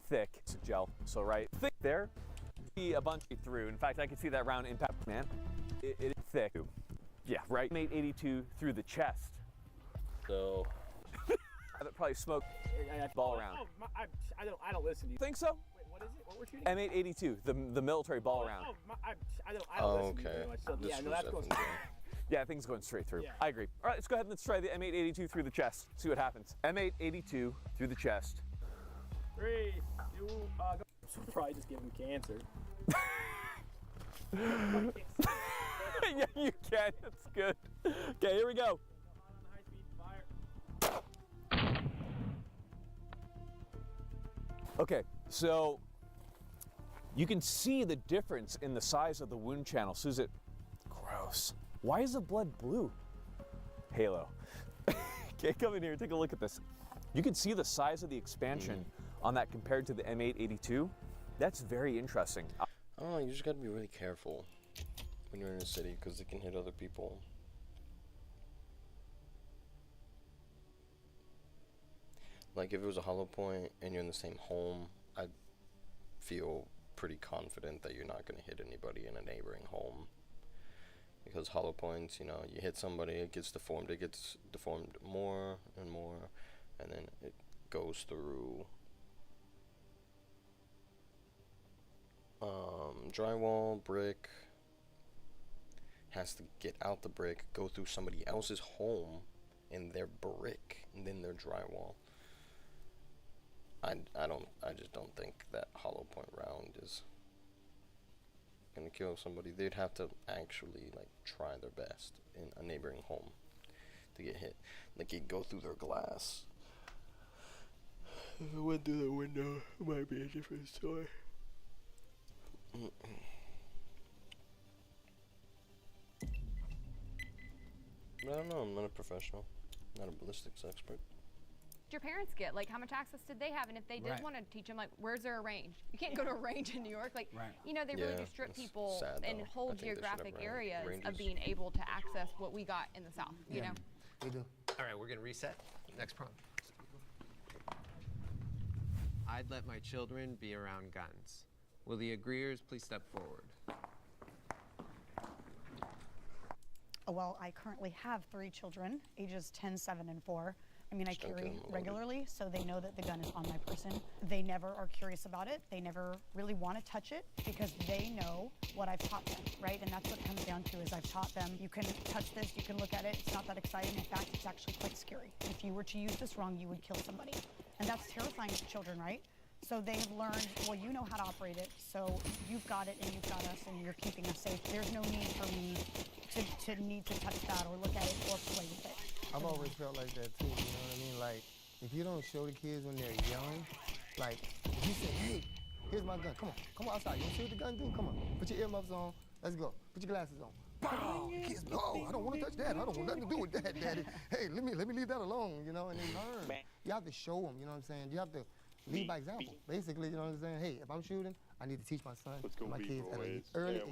thick gel. So right, thick there. Be a bunch through. In fact, I could see that round impact. Man, it's thick. Yeah, right. M882 through the chest. So that probably smoked ball round. Oh, I don't listen to you. Think so? Wait, what is it? What we're shooting? M882, the military ball round. I don't listen to you very much. So, yeah, no, that's going. Yeah, things going straight through. Yeah. I agree. All right, let's go ahead and let's try the M882 through the chest. See what happens. M882 through the chest. 3, 2, go. Probably just give him cancer. Yeah, you can. That's good. Okay, here we go. Okay, so you can see the difference in the size of the wound channel. Susan, gross. Why is the blood blue? Halo. Okay, come in here, take a look at this. You can see the size of the expansion on that compared to the M882. That's very interesting. I don't know, you just gotta be really careful when you're in a city because it can hit other people. Like if it was a hollow point and you're in the same home, I'd feel pretty confident that you're not gonna hit anybody in a neighboring home. Because hollow points, you know, you hit somebody, it gets deformed more and more, and then it goes through drywall, brick, has to get out the brick, go through somebody else's home and their brick, and then their drywall. I just don't think that hollow point round is gonna kill somebody. They'd have to actually like try their best in a neighboring home to get hit. Like you'd go through their glass. If it went through the window, it might be a different story. But I don't know, I'm not a professional, not a ballistics expert. Your parents get? Like, how much access did they have? And if they did want to teach them, like, where's there a range? You can't go to a range in New York. Like, you know, they really do strip people in whole geographic areas of being able to access what we got in the South, you know? They do. All right, we're going to reset. Next prompt. I'd let my children be around guns. Will the agreeers please step forward? Well, I currently have 3 children, ages 10, 7, and 4. I mean, I Just don't carry get 'em loaded. regularly, so they know that the gun is on my person. They never are curious about it. They never really want to touch it because they know what I've taught them, right? And that's what it comes down to is I've taught them, you can touch this, you can look at it, it's not that exciting. In fact, it's actually quite scary. If you were to use this wrong, you would kill somebody. And that's terrifying to children, right? So they've learned, well, you know how to operate it, so you've got it and you've got us and you're keeping us safe. There's no need for me to need to touch that or look at it or play with it. I've always felt like that too, you know what I mean? Like, if you don't show the kids when they're young, like, if you say, hey, here's my gun, come on outside. You wanna see what the gun do? Come on, put your earmuffs on, let's go. Put your glasses on. Pow! Kids, no, I don't want to touch that. I don't want nothing to do with that, Daddy. Hey, let me leave that alone, you know, and they learn. You have to show them, you know what I'm saying? You have to lead by example. Basically, you know what I'm saying? Hey, if I'm shooting, I need to teach my son, my kids at an early age,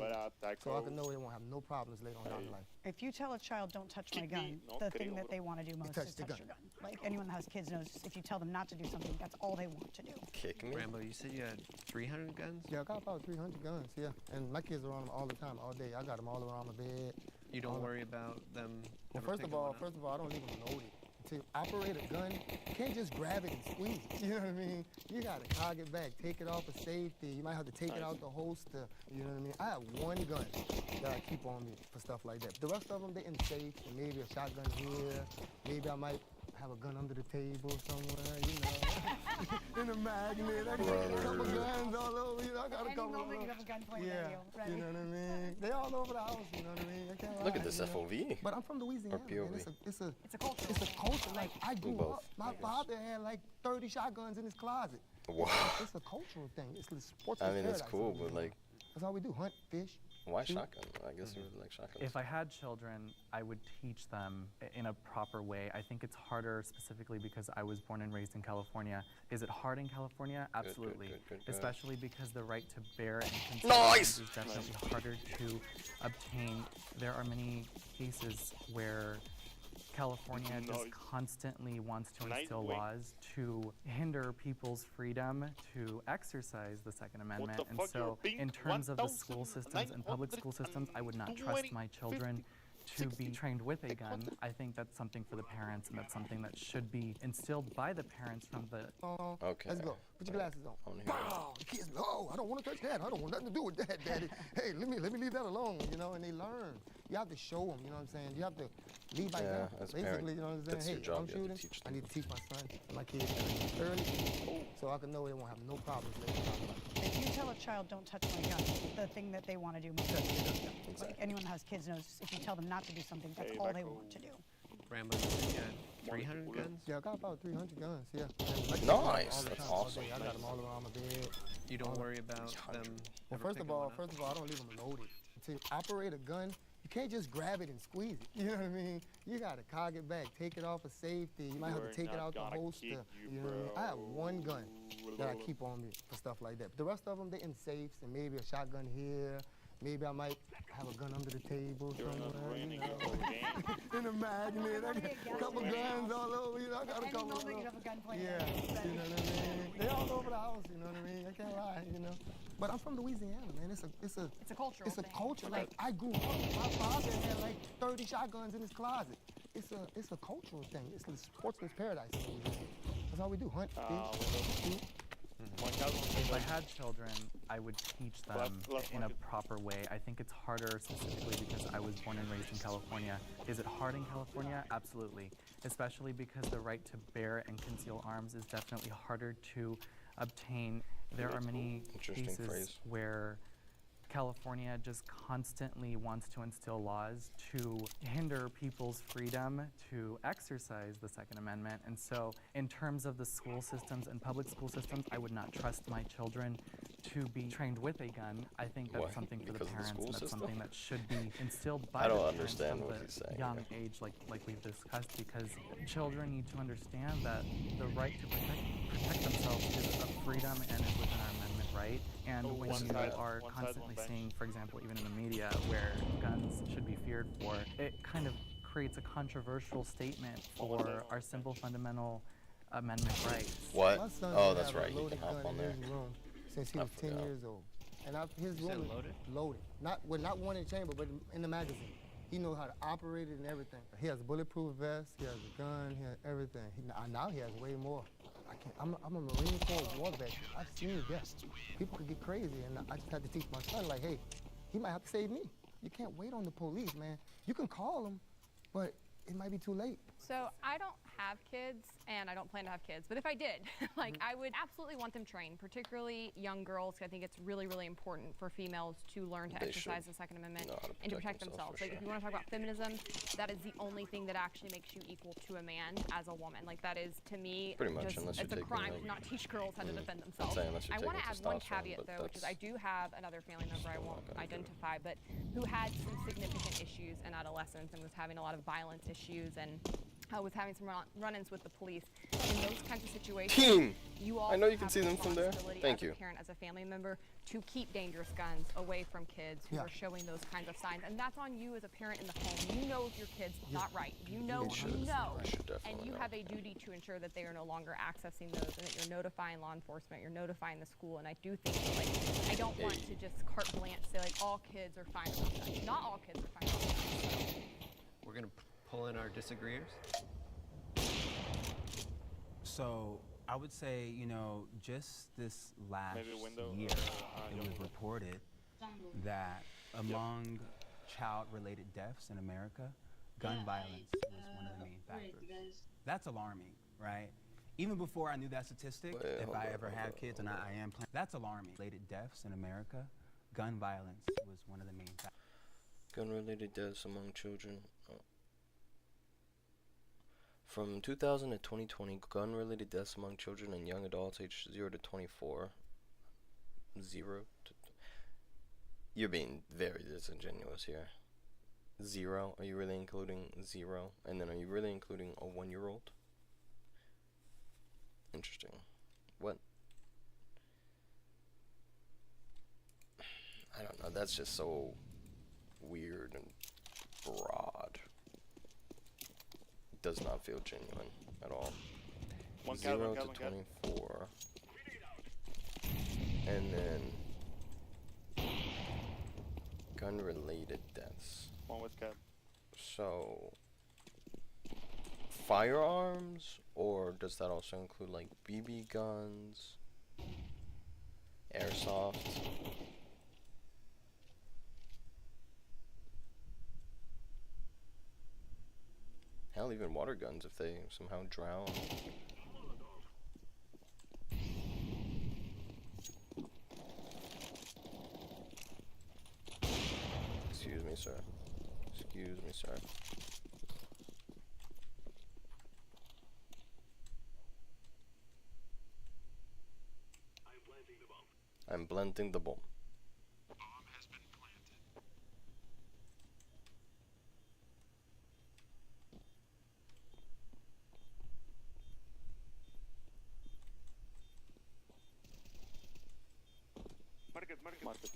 so I can know they won't have no problems later on down the line. If you tell a child, don't touch my gun, the thing that they want to do most is touch your gun. Like, anyone that has kids knows if you tell them not to do something, that's all they want to do. Kick me? Rambo, you said you had 300 guns? Yeah, I got about 300 guns, yeah. And my kids are on them all the time, all day. I got them all around my bed. You don't worry about them Well, ever first of picking all, one up? I don't leave them loaded. To operate a gun, you can't just grab it and squeeze it. You know what I mean? You gotta cog it back, take it off for safety. You might have to take it out the holster. You know what I mean? I have one gun that I keep on me for stuff like that. The rest of them, they're in safe, and maybe a shotgun here. Maybe I might have a gun under the table somewhere, you know. In a magnet. I got a couple guns all over, you know. I got a couple of them. You have a gun pointed Yeah, at you. Right? you know what I mean? They all over the house, you know what I mean? I can't Look lie, at this you know? FOV. But I'm from Louisiana, Or POV. man. It's a culture. It's a culture. Like, I grew Both, up, my father had like 30 shotguns in his closet. Wow. It's a cultural thing. It's the sports. I mean, it's paradise, cool, you know? but like, That's all we do, hunt, fish. why shoot. shotgun? I guess you would like shotguns. If I had children, I would teach them in a proper way. I think it's harder specifically because I was born and raised in California. Is it hard in California? Absolutely. good. Especially because the right to bear and conceal Nice! arms is definitely harder to obtain. There are many cases where California just constantly wants to instill laws to hinder people's freedom to exercise the Second Amendment. And so in terms of the school systems and public school systems, I would not trust my children to be trained with a gun. I think that's something for the parents, and that's something that should be instilled by the parents from the... Okay. Let's go. Put your glasses on. Pow! The kids, no, I don't want to touch that. I don't want nothing to do with that, Daddy. Hey, let me leave that alone, you know, and they learn. You have to show them, you know what I'm saying? You have to lead by example. as a Basically, parent, you know what I'm saying? that's Hey, your if job, I'm you have to shooting, teach I need to teach my son and my kids early so I can know they won't have no problems later on down the line. If you tell a child, don't touch my gun, the thing that they want to do most is touch your gun. Like, anyone that has kids knows if you tell them not to do something, that's all they want to do. Rambo, you said you had 300 guns? Yeah, I got about 300 guns, yeah. And my kids Nice, all the that's time, all awesome. day. I got them all around my bed. You don't worry about them Well, ever first picking of all, one up? I don't leave them loaded. To operate a gun, you can't just grab it and squeeze it. You know what I mean? You gotta cog it back, take it off for safety. You might have to take it out the holster. You know what I mean? I have one gun that I keep on me for stuff like that. The rest of them, they're in safes, and maybe a shotgun here. Maybe I might have a gun under the table somewhere, you know. In a magnet. I got a couple guns all over, you know. I got a couple of them. You have a gun pointed Yeah, at you. you know what I mean? They all over the house, you know what I mean? I can't lie, you know. But I'm from Louisiana, man. It's a cultural It's a thing. culture. Like, I grew up. My father had like 30 shotguns in his closet. It's a cultural thing. It's the sportsman's paradise in Louisiana. That's all we do. Hunt, fish, shoot. If I had children, I would teach them in a proper way. I think it's harder specifically because I was born and raised in California. Is it hard in California? Absolutely. Especially because the right to bear and conceal arms is definitely harder to obtain. There are many Interesting cases phrase. where California just constantly wants to instill laws to hinder people's freedom to exercise the Second Amendment. And so in terms of the school systems and public school systems, I would not trust my children to be trained with a gun. I think that's Why? something for the Because of the parents, school and that's system? something that should be instilled by I the don't parents understand from what the he's saying, young yeah. age, like we've discussed, because children need to understand that the right to protect themselves is a freedom and is within our amendment right. And when you are constantly seeing, for example, even in the media, where guns should be feared for, it kind of creates a controversial statement for our simple fundamental amendment rights. What? My son Oh, had that's a right. You loaded can hop gun on in there. his room since he I was 10 forgot. years old. And his You room said was loaded? loaded. Not one in the chamber, but in the magazine. He knows how to operate it and everything. He has a bulletproof vest, he has a gun, he has everything. Now he has way more. I'm a Marine Corps war veteran. I've seen death. People could get crazy, and I just had to teach my son, like, hey, he might have to save me. You can't wait on the police, man. You can call them, but it might be too late. So I don't have kids, and I don't plan to have kids, but if I did, like, I would absolutely want them trained, particularly young girls. I think it's really, really important for females to learn to exercise the Second Amendment and to protect themselves. Like, if you want to talk about feminism, that is the only thing that actually makes you equal to a man as a woman. Like, that is, to me, pretty much, just, it's a crime to not teach girls how to defend themselves. I want to add one caveat, though, which is I do have another family member I won't identify, but who had some significant issues in adolescence and was having a lot of violence issues and was having some run-ins with the police. In those kinds of situations, you all I know you can see them from there. Thank you. As a parent, as a family member, to keep dangerous guns away from kids who are showing those kinds of signs. And that's on you as a parent in the home. You know if your kid's not right. You know, and you have a duty to ensure that they are no longer accessing those and that you're notifying law enforcement, you're notifying the school. And I do think that, like, I don't want to just carte blanche say, like, all kids are fine with guns. Not all kids are fine with guns. We're going to pull in our disagreeers. So I would say, you know, just this last year, it was reported that among child-related deaths in America, gun violence was one of the main factors. That's alarming, right? Even before I knew that statistic, if I ever had kids, and I am planning, that's alarming. Related deaths in America, gun violence was one of the main factors. Gun-related deaths among children. From 2000 to 2020, gun-related deaths among children and young adults aged 0 to 24. You're being very disingenuous here. 0? Are you really including 0? And then are you really including a 1-year-old? Interesting. What? I don't know. That's just so weird and broad. Does not feel genuine at all. 0 to 24. And then gun-related deaths. One with cap. So firearms, or does that also include like BB guns, airsoft? Hell, even water guns if they somehow drown. Excuse me, sir. Excuse me, sir. I'm planting the bomb. Market.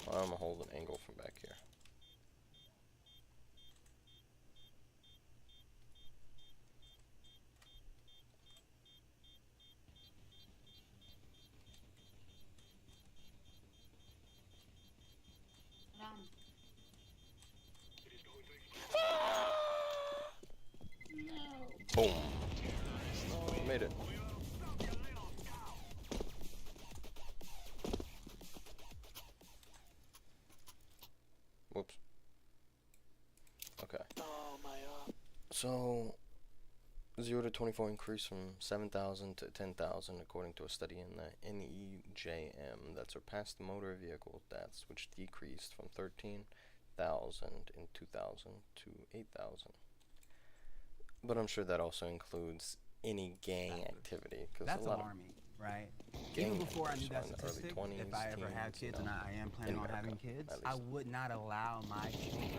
I'm gonna hold an angle from back here. Boom. Made it. Whoops. Okay. So, 0 to 24 increased from 7,000 to 10,000 according to a study in the NEJM that surpassed motor vehicle deaths, which decreased from 13,000 in 2000 to 8,000. But I'm sure that also includes any gang activity. That's alarming, right? Even before I knew that statistic, if I ever had kids, and I am planning on having kids, I would not allow my children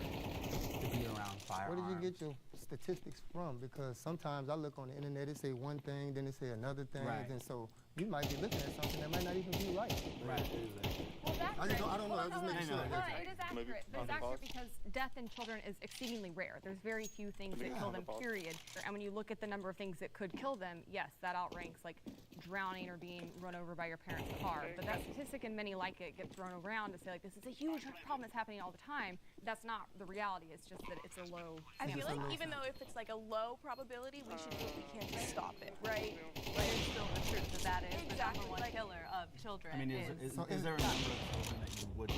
to be around firearms. Where did you get your statistics from? Because sometimes I look on the internet, it say one thing, then it say another thing, Right. and so you might be looking at something that might not even be right. Right. Well, that's I don't know. I just making sure. It is accurate, but it's accurate because death in children is exceedingly rare. There's very few things that kill them, period. And when you look at the number of things that could kill them, yes, that outranks like drowning or being run over by your parents' car. But that statistic and many like it get thrown around to say like this is a huge problem that's happening all the time. That's not the reality. It's just that it's a low. I feel like even though if it's like a low probability, we should do what we can to stop it, right? But it's still the truth that is Exactly, the number one like- killer of children. I mean, is there a number of children that you would?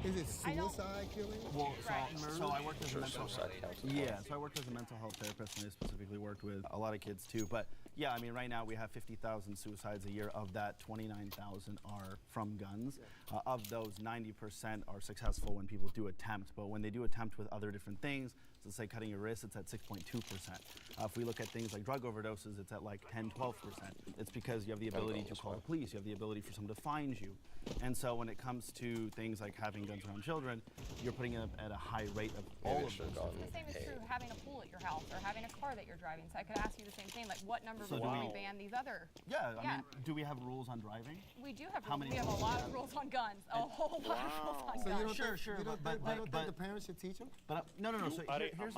Is it suicide killing? Well, Right. so I worked as a mental suicide counts as yeah, so I worked as a mental health therapist, and I specifically worked with a lot of kids too. But yeah, I mean, right now we have 50,000 suicides a year. Of that, 29,000 are from guns. Of those, 90% are successful when people do attempt. But when they do attempt with other different things, so let's say cutting your wrist, it's at 6.2%. If we look at things like drug overdoses, it's at like 10, 12%. It's because you have the ability to call the police, you have the ability for someone to find you. And so when it comes to things like having guns around children, you're putting it at a high rate of all of those. The same is true having a pool at your house or having a car that you're driving. So I could ask you the same thing, like what number So before do we we- ban these other? Yeah, I mean, do we have rules on driving? We do have How rules. many We have a rules? lot of rules on guns. A whole lot of rules on So you guns. don't Sure, think, sure, you don't but think the parents should teach them? But no. So Are here's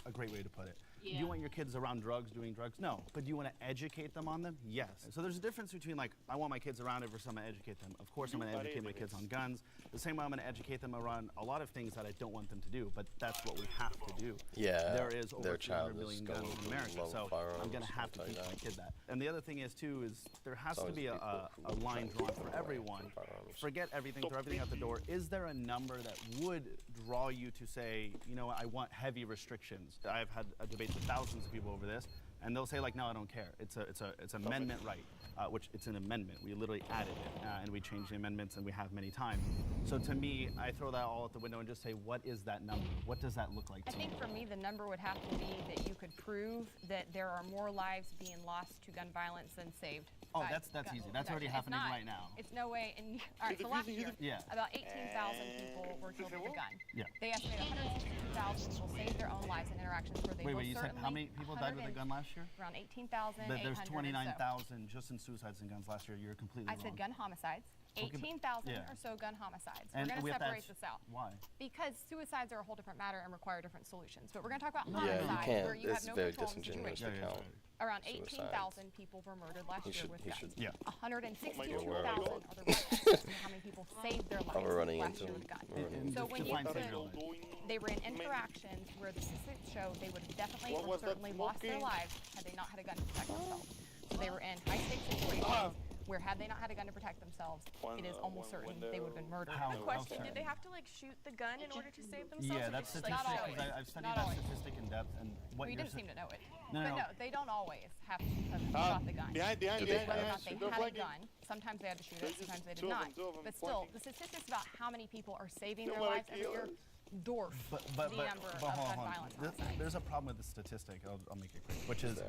a great way to put it. Do you want your kids around drugs, doing drugs? No. But do you want to educate them on them? Yes. So there's a difference between like, I want my kids around it versus I'm going to educate them. Of course, I'm going to educate my kids on guns. The same way I'm going to educate them around a lot of things that I don't want them to do. But that's what we have to do. Yeah, There is over their 300 child million is guns gonna in America. love So firearms, I'm going to have to I'll tell you teach my that. kid that. And the other thing is too, is there has to always be a people who line try drawn to keep for them away everyone. from firearms. Forget everything, throw everything out the door. Is there a number that would draw you to say, you know what, I want heavy restrictions? I've had a debate with thousands of people over this, and they'll say like, no, I don't care. It's an amendment right, which it's an amendment. We literally added it, and we changed the amendments, and we have many times. So to me, I throw that all out the window and just say, what is that number? What does that look like I to think you? for me, the number would have to be that you could prove that there are more lives being lost to gun violence than saved. Oh, by that's gun easy. That's already protection. It's happening not. right now. It's no way. And all right, so last year, Yeah. about 18,000 people were killed with a gun. Yeah. They estimate 162,000 people saved their own lives in interactions where they Wait, most you said how many certainly people died with a gun last year? Around 18,000. But there's 29,000 just in suicides and guns last year. You're completely I wrong. said gun homicides. Okay, but- 18,000 yeah. or so gun homicides. And We're going we to have to separate ask- this out. Why? Because suicides are a whole different matter and require different solutions. But we're going to talk about Yeah, you homicides can't. where you It's have no very control of the disingenuous to situation. count. Around suicides. 18,000 people were murdered last He year should- with he guns. should- Yeah. 162,000 are the riots. How many people saved their lives we're running last into year him. with a gun? We're running So into when you define put, saved your life. they were in interactions where the statistics showed they would have definitely What or was that certainly lost their smoking? lives had they not had a gun to protect themselves. So they were in high stakes situations where had they not had a gun to protect themselves, it is almost certain they would have been murdered. How- The question, how did they have to like shoot the gun in order to save themselves? Yeah, or that's just, statistic. Not 'Cause always. I've studied Not that always. statistic in depth, and what We you're didn't sa- seem to know it. No, but no. no, they don't always have to have shot the gun. behind, It's whether or not behind, they shoot had a flagging. gun. Sometimes they had to shoot There's it, sometimes they just did not. two of them But still, flanking. the statistics about how many people are saving their Don't wanna lives every year kill dwarf the number of hold gun on. violence There- homicides. There's a problem with the statistic. I'll make it quick, which is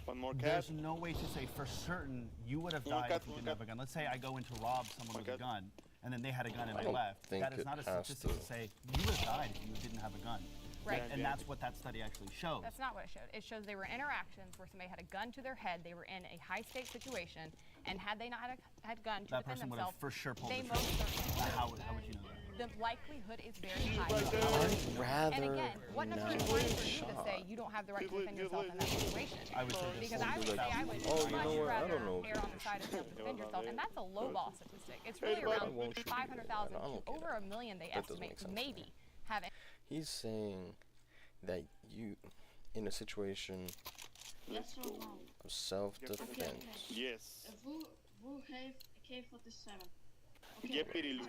One more cat. there's no way to say for certain you would have One died cat, if you one didn't have a gun. Let's say I go in to rob someone with a gun, and then they had a gun and I I don't left. think That is it not a has statistic to to. say you would have died if you didn't have a gun. Right. And that's what that study actually shows. That's not what it showed. It shows they were interactions where somebody had a gun to their head. They were in a high-stakes situation, and had they not had a gun to That defend person would have themselves, for sure pulled they the most trigger. certainly would. How would you know that? The likelihood is very high. I'd rather And again, what number not is right for you to shot. say you don't have the right to defend yourself in that situation? I would say this Because one I would would be say like, I would oh, you know much what? I rather don't know if err you on the side of being able to defend yourself, and that's a low ball statistic. It's really I around won't shoot you. 500,000 I don't to get over a million they That doesn't estimate make sense to maybe have. He's saying that you, in a situation Let's go. of self-defense, Yes. Who have K-47? Yeah, Pirilu.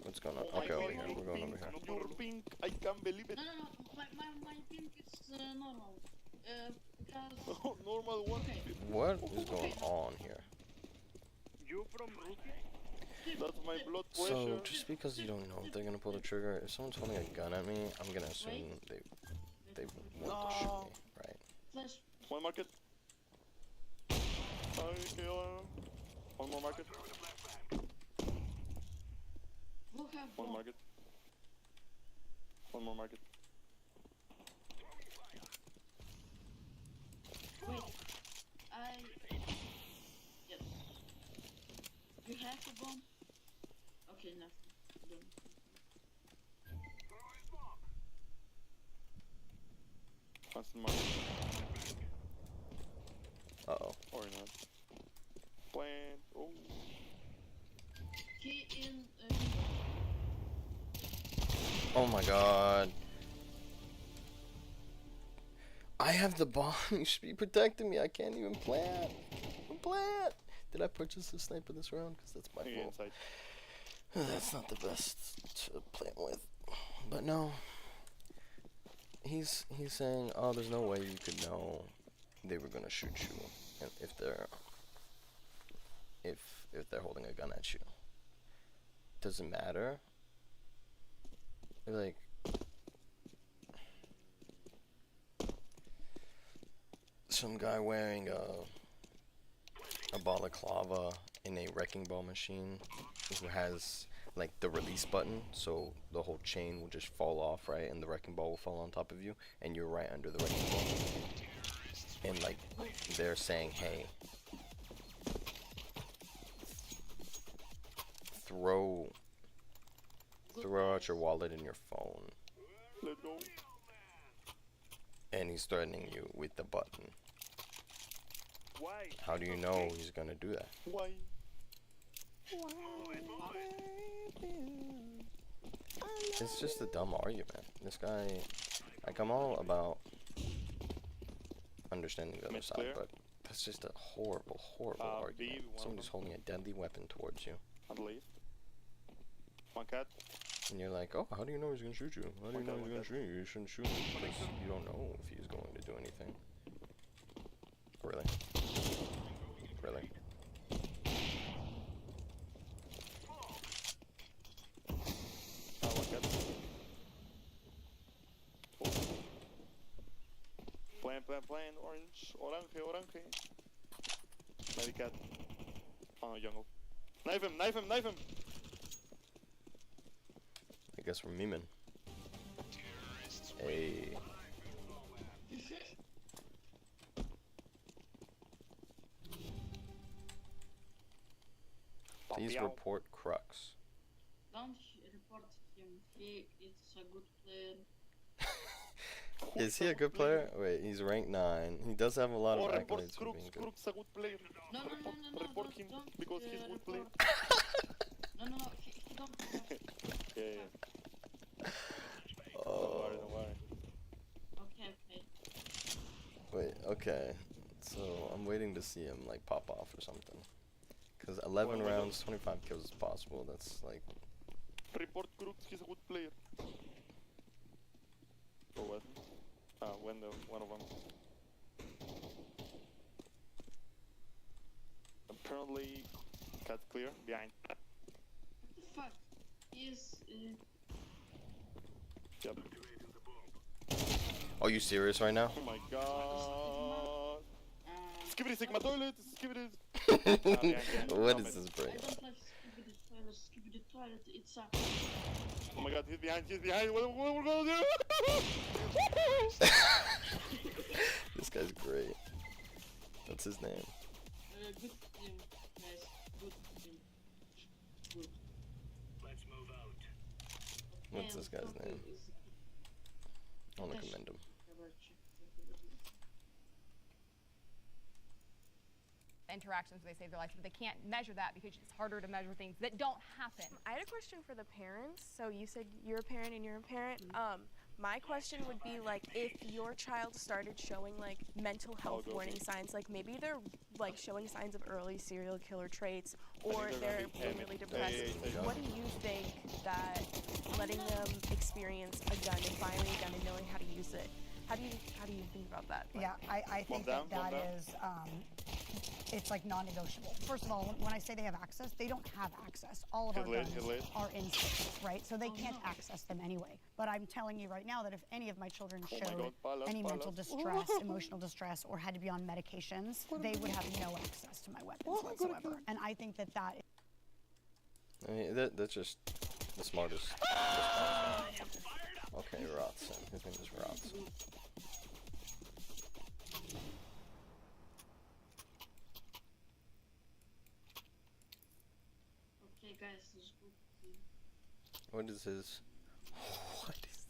what's going on? Okay, over here. We're going over here. You're pink. I can't believe it. No, my pink is normal. Because Oh, normal one. What is going on here? You from Russia? That's my blood pressure. So, just because you don't know if they're gonna pull the trigger, if someone's holding a gun at me, I'm gonna assume they want to shoot me, right? flash. One market. I kill him. One more market. Who have One bomb? market. One more market. Wait. Yes. have a bomb? Okay, nothing. Don't. Constant mark. Uh-oh. Or not. Plant. Oh. Key in. Oh my god. I have the bomb. You should be protecting me. I can't even plant. Plant. Did I purchase the sniper this round? Because that's my fault. Inside. That's not the best to plant with. But no. He's saying, oh, there's no way you could know they were gonna shoot you, and if they're holding a gun at you. Doesn't matter. Like, some guy wearing a balaclava in a wrecking ball machine who has like the release button, so the whole chain will just fall off, right, and the wrecking ball will fall on top of you, and you're right under the wrecking ball. And like, they're saying, hey, throw out your wallet and your phone. Let's go. And he's threatening you with the button. Why? How do you know he's gonna do that? Why? It's just a dumb argument. This guy, like, I'm all about understanding the other side, clear. but that's just a horrible, horrible argument. Somebody's holding a deadly weapon towards you. I believe. One cat. And you're like, oh, how do you know he's gonna shoot you? How do you know he's gonna shoot you? You shouldn't shoot him because you don't know if he's going to do anything. Really? Really? One cat. Oh. Plan. Orange. Orange. Medicat. Oh, jungle. Knife him. I guess we're memeing. Hey. Please report Crux. Don't report him. He is a good player. Is he a good player? Wait, he's ranked 9. He does have a lot of accolades for being good. Crux a good player. No, report him because he's good player. No, he don't. Yeah. Oh. Don't worry. Okay. Wait, okay. So I'm waiting to see him like pop off or something. Cause 11 rounds, 25 kills is possible. That's like. Report Crux, he's a good player. Or what? Window, one of them. Apparently, cat clear, behind. What the fuck? He is. Yep. Are you serious right now? Oh my god. Skibidi Sigma toilet, skibidi. What is this break? I don't like Skibidi toilet. It's a. Oh my god, he's behind. What we're gonna do? This guy's great. What's his name? Good team, guys. Good team. Good. Let's move out. What's this guy's name? I wanna commend him. Interactions where they save their lives, but they can't measure that because it's harder to measure things that don't happen. I had a question for the parents. So you said you're a parent and you're a parent. My question would be like, if your child started showing like mental health warning signs, like maybe they're like showing signs of early serial killer traits, or they're being really depressed. What do you think that letting them experience a gun and firing a gun and knowing how to use it? How do you think about that? Yeah, I think that is, it's like non-negotiable. First of all, when I say they have access, they don't have access. All of our guns are in safes, right? So they can't access them anyway. But I'm telling you right now that if any of my children showed any mental distress, emotional distress, or had to be on medications, they would have no access to my weapons whatsoever. And I think that that is... I mean, that's just the smartest response. Okay, Rotson. His name is Rotson. Hey guys, it's good. What is this? What is this?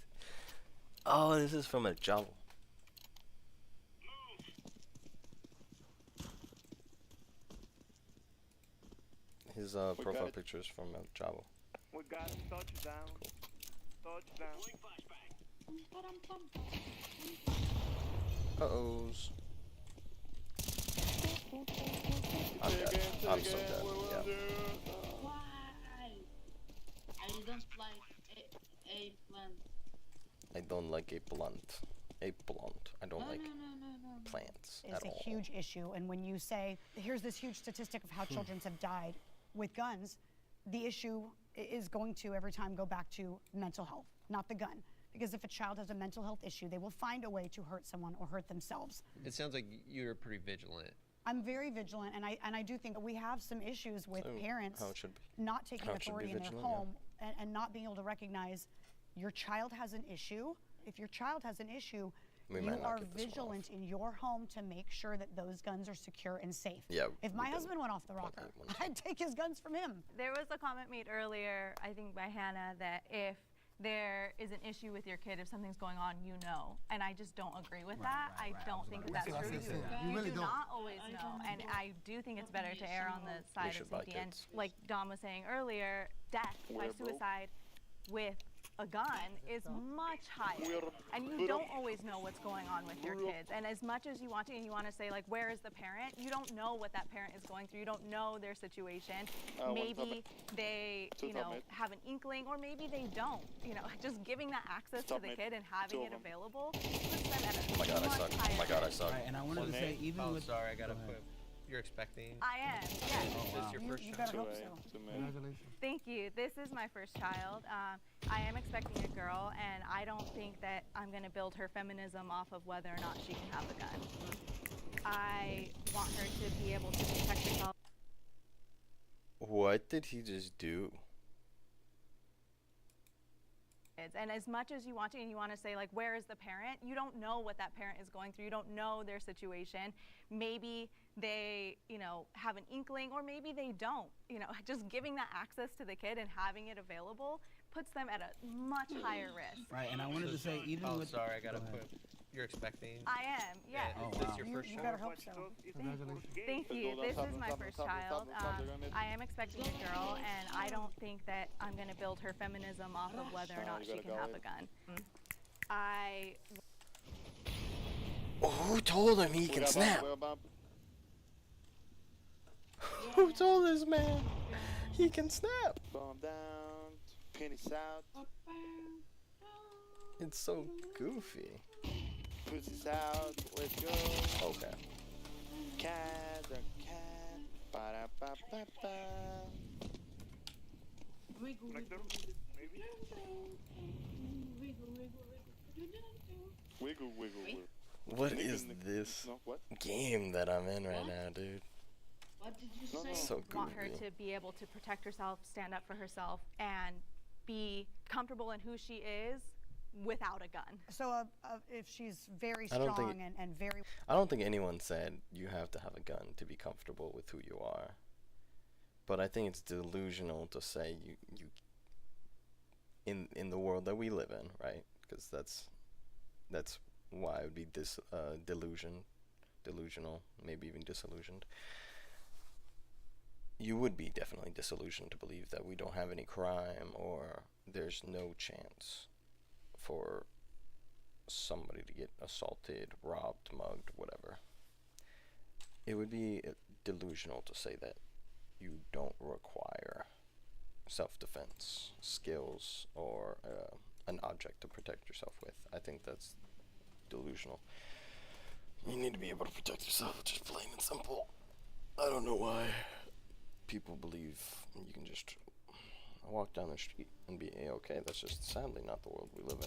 Oh, this is from a Javo. His profile picture is from a Javo. We got him. Touchdown. Touchdown. Uh-ohs. I'm dead. I'm so dead. Yeah. Why? I don't like a plant. I don't like a blunt. A blunt. I don't like No. plants Is at a all. huge issue. And when you say, here's this huge statistic of how children have died with guns, the issue is going to every time go back to mental health, not the gun. Because if a child has a mental health issue, they will find a way to hurt someone or hurt themselves. It sounds like you're pretty vigilant. I'm very vigilant, and I do think that we have some issues with parents how it should be. not taking How it should be authority in their vigilant, yeah. home and not being able to recognize your child has an issue. If your child has an issue, We you might not are get this one vigilant in your home to make sure that those guns are secure and safe. Yeah, If we my did husband went off the rocker, I'd take his guns from him. There was a comment made earlier, I think by Hannah, that if there is an issue with your kid, if something's going on, you know. And I just don't agree with that. I don't think that that's true. You really do don't. not always know. And I do think it's better to err on the side of should buy safety. And kids. like Dom was saying earlier, death by suicide with a gun is much higher. And you don't always know what's going on with your kids. And as much as you want to, and you want to say, like, where is the parent? You don't know what that parent is going through. You don't know their situation. Maybe they, you know, have an inkling, or maybe they don't. You know, just giving that access to the kid and having it available puts them at a Oh my god, I much suck. higher Oh my god, I suck. Right, and I wanted to say, even Oh, with sorry, I gotta put. You're expecting. I am, yes. This is your first You child. better hope so. Congratulations. Thank you. This is my first child. I am expecting a girl, and I don't think that I'm going to build her feminism off of whether or not she can have a gun. I want her to be able to protect herself. What did he just do? And as much as you want to, and you want to say, like, where is the parent? You don't know what that parent is going through. You don't know their situation. Maybe they, you know, have an inkling, or maybe they don't. You know, just giving that access to the kid and having it available puts them at a much higher risk. Right, and I wanted to say, even Oh, with. sorry, I gotta Go ahead. put. You're expecting. I am, yes. Oh, Is this wow. your first You child? better hope so. Congratulations. Thank you. This is my first child. I am expecting a girl, and I don't think that I'm going to build her feminism off of whether or not she can have a gun. Who told him he can snap? Who told this man he can snap? Bomb down, pennies out, It's so goofy. pussies out, let's go. Okay. Cat, the cat, ba-da-ba-ba-ba. Wiggle, wiggle, Maybe? Wiggle, wiggle, wiggle. What is this No, what? game that I'm in right now, dude? What did you say? So want her goofy. to be able to protect herself, stand up for herself, and be comfortable in who she is without a gun. So if she's very I don't think strong and very... I don't think anyone said you have to have a gun to be comfortable with who you are. But I think it's delusional to say you in the world that we live in, right? Because that's why I would be delusional, maybe even disillusioned. You would be definitely disillusioned to believe that we don't have any crime, or there's no chance for somebody to get assaulted, robbed, mugged, whatever. It would be delusional to say that you don't require self-defense skills or an object to protect yourself with. I think that's delusional. You need to be able to protect yourself, just plain and simple. I don't know why people believe you can just walk down the street and be A-okay. That's just sadly not the world we live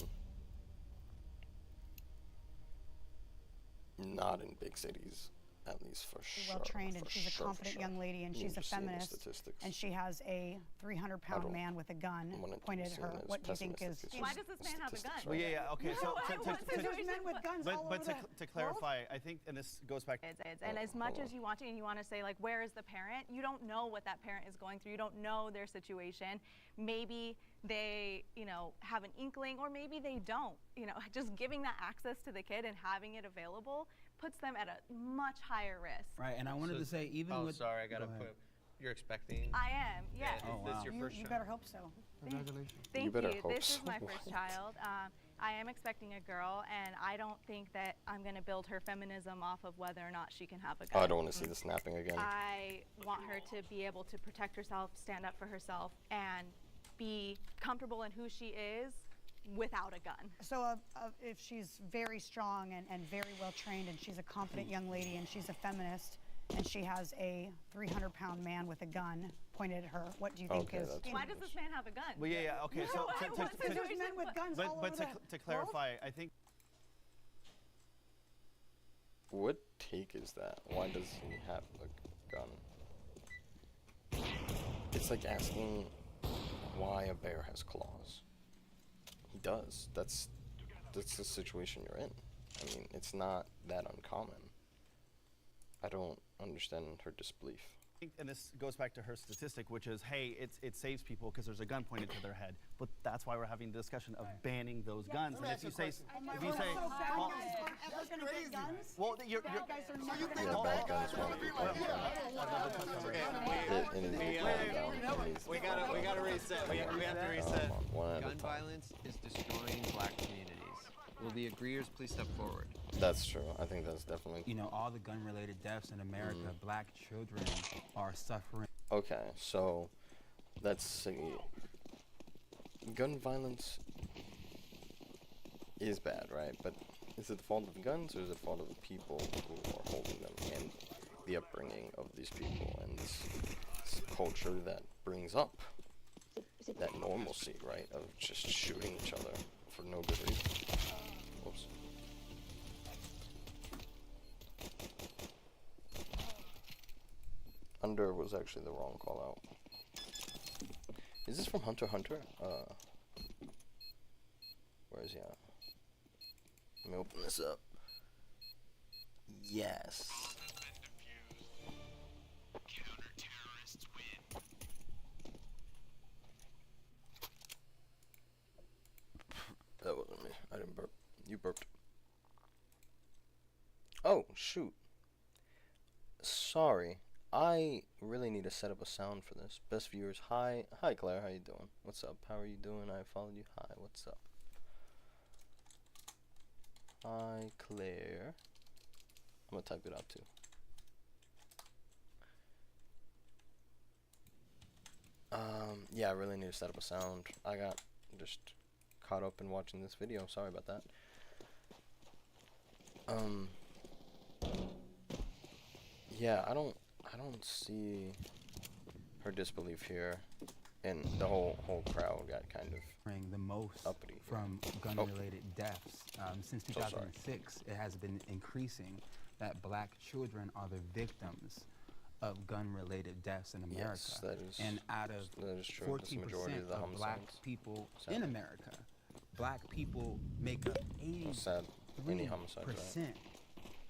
in. Not in big cities. at least for sure. Well trained, and for she's a sure, confident for sure. young lady, and You she's a just seen the feminist, statistics. and she has a 300-pound man with a gun pointed at her. What do you think is? Why does this man have a gun? Well, yeah, okay. So There's men with guns all over to clarify, I think, and this goes back. And as much as you want to, and you want to say like, where is the parent? You don't know what that parent is going through. You don't know their situation. Maybe they, have an inkling, or maybe they don't. Just giving that access to the kid and having it available puts them at a much higher risk. Right, and I wanted to say, even with. Sorry, I gotta put. You're expecting. I am, yes. Is this your first You child? better hope so. Congratulations. Thank You better hope This is so. my first child. I am expecting a girl, and I don't think that I'm going to build her feminism off of whether or not she can have a gun. I don't want to see the snapping again. I want her to be able to protect herself, stand up for herself, and be comfortable in who she is without a gun. So if she's very strong and very well trained, and she's a confident young lady, and she's a feminist, and she has a 300-pound man with a gun pointed at her, what do you think is? Why does this man have a gun? Well, yeah, okay. So There's men with guns all over to clarify, I think. What take is that? Why does he have a gun? It's like asking why a bear has claws. He does. That's the situation you're in. I mean, it's not that uncommon. I don't understand her disbelief. And this goes back to her statistic, which is, hey, it saves people because there's a gun pointed to their head. But that's why we're having the discussion of banning those guns. And if you say, well, well, you're bad guns won't be We gotta reset. We have to reset. Gun violence is destroying black communities. Will the agreeers please step forward? That's true. I think that's definitely. All the gun-related deaths in America, black children are suffering. Okay, so let's see. Gun violence is bad, right? But is it the fault of the guns, or is it the fault of the people who are holding them, and the upbringing of these people, and this culture that brings up that normalcy, right, of just shooting each other for no good reason? Oops. Under was actually the wrong call out. Is this from Hunter x Hunter? Where is he at? Let me open this up. Yes. That wasn't me. I didn't burp. You burped. Oh, shoot. Sorry. I really need to set up a sound for this. Best viewers, hi. Hi, Claire. How you doing? What's up? How are you doing? I followed you. Hi, what's up? Hi, Claire. I'm gonna type it out too. Yeah, I really need to set up a sound. I got just caught up in watching this video. Sorry about that. Yeah, I don't see her disbelief here, and the whole crowd got kind of the most uppity from gun-related deaths. Since So sorry. 2006, it has been increasing that black children are the victims of gun-related deaths in America. Yes, that is. And out of that is true. That's the 14% majority of the of black homicides. people Sad. in America, black people make up Sad. Any homicide, right? 83%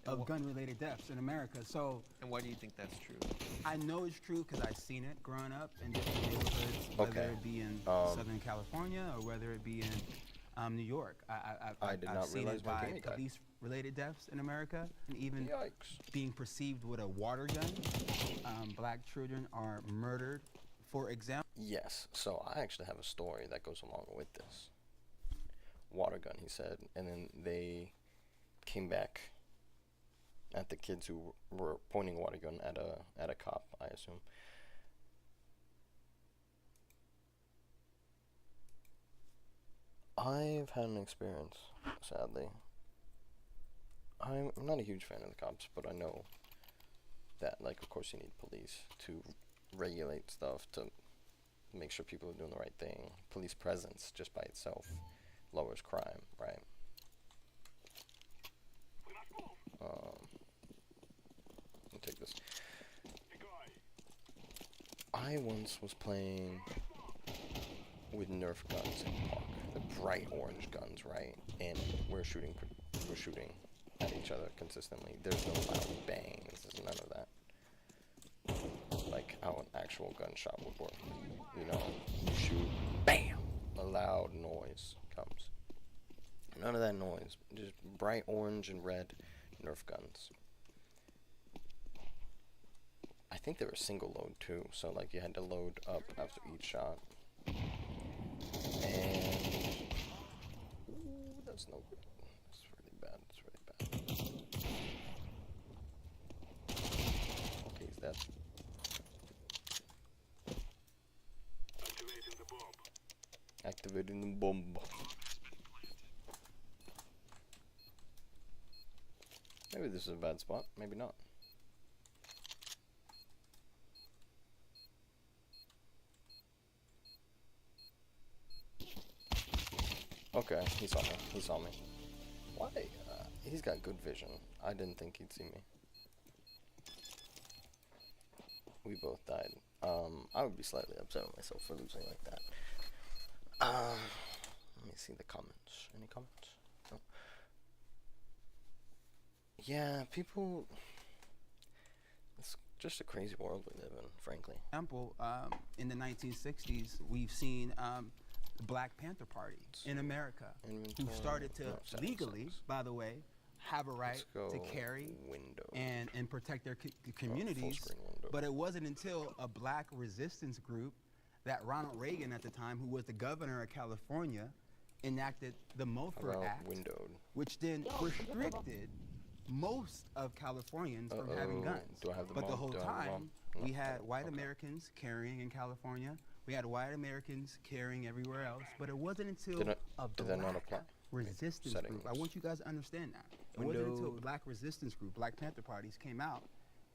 of gun-related deaths in America. So. And why do you think that's true? I know it's true because I've seen it growing up in different neighborhoods, whether it be in Southern California or whether it be in New York. I did I've not seen realize it my by Jimmy died. police-related deaths in America, and even Yikes. being perceived with a water gun. Black children are murdered, for example. Yes. So I actually have a story that goes along with this. Water gun, he said, and then they came back at the kids who were pointing a water gun at a cop, I assume. I've had an experience, sadly. I'm not a huge fan of the cops, but I know that, like, of course you need police to regulate stuff, to make sure people are doing the right thing. Police presence, just by itself, lowers crime, right? I once was playing with Nerf guns in park, the bright orange guns, right? And we're shooting at each other consistently. There's no loud bangs. There's none of that. Like how an actual gunshot would work. You know, you shoot, bam, a loud noise comes. None of that noise. Just bright orange and red Nerf guns. I think they were single load too, so like you had to load up after each shot. And ooh, that's no good. That's really bad. That's really bad. Okay, is that? Activating the bomb. Maybe this is a bad spot. Maybe not. Okay, he saw me. He saw me. Why? He's got good vision. I didn't think he'd see me. We both died. I would be slightly upset with myself for losing like that. Let me see the comments. Any comments? No. Yeah, people. It's just a crazy world we live in, frankly. Example, in the 1960s, we've seen the Black Panther Party in America, who started to legally, by the way, have a right to carry and protect their communities. But it wasn't until a black resistance group that Ronald Reagan at the time, who was the governor of California, enacted the MOFR Act, which then restricted most of Californians from having guns. But the whole time, we had white Americans carrying in California. We had white Americans carrying everywhere else. But it wasn't until a black resistance group. I want you guys to understand that. It wasn't until a black resistance group, Black Panther parties, came out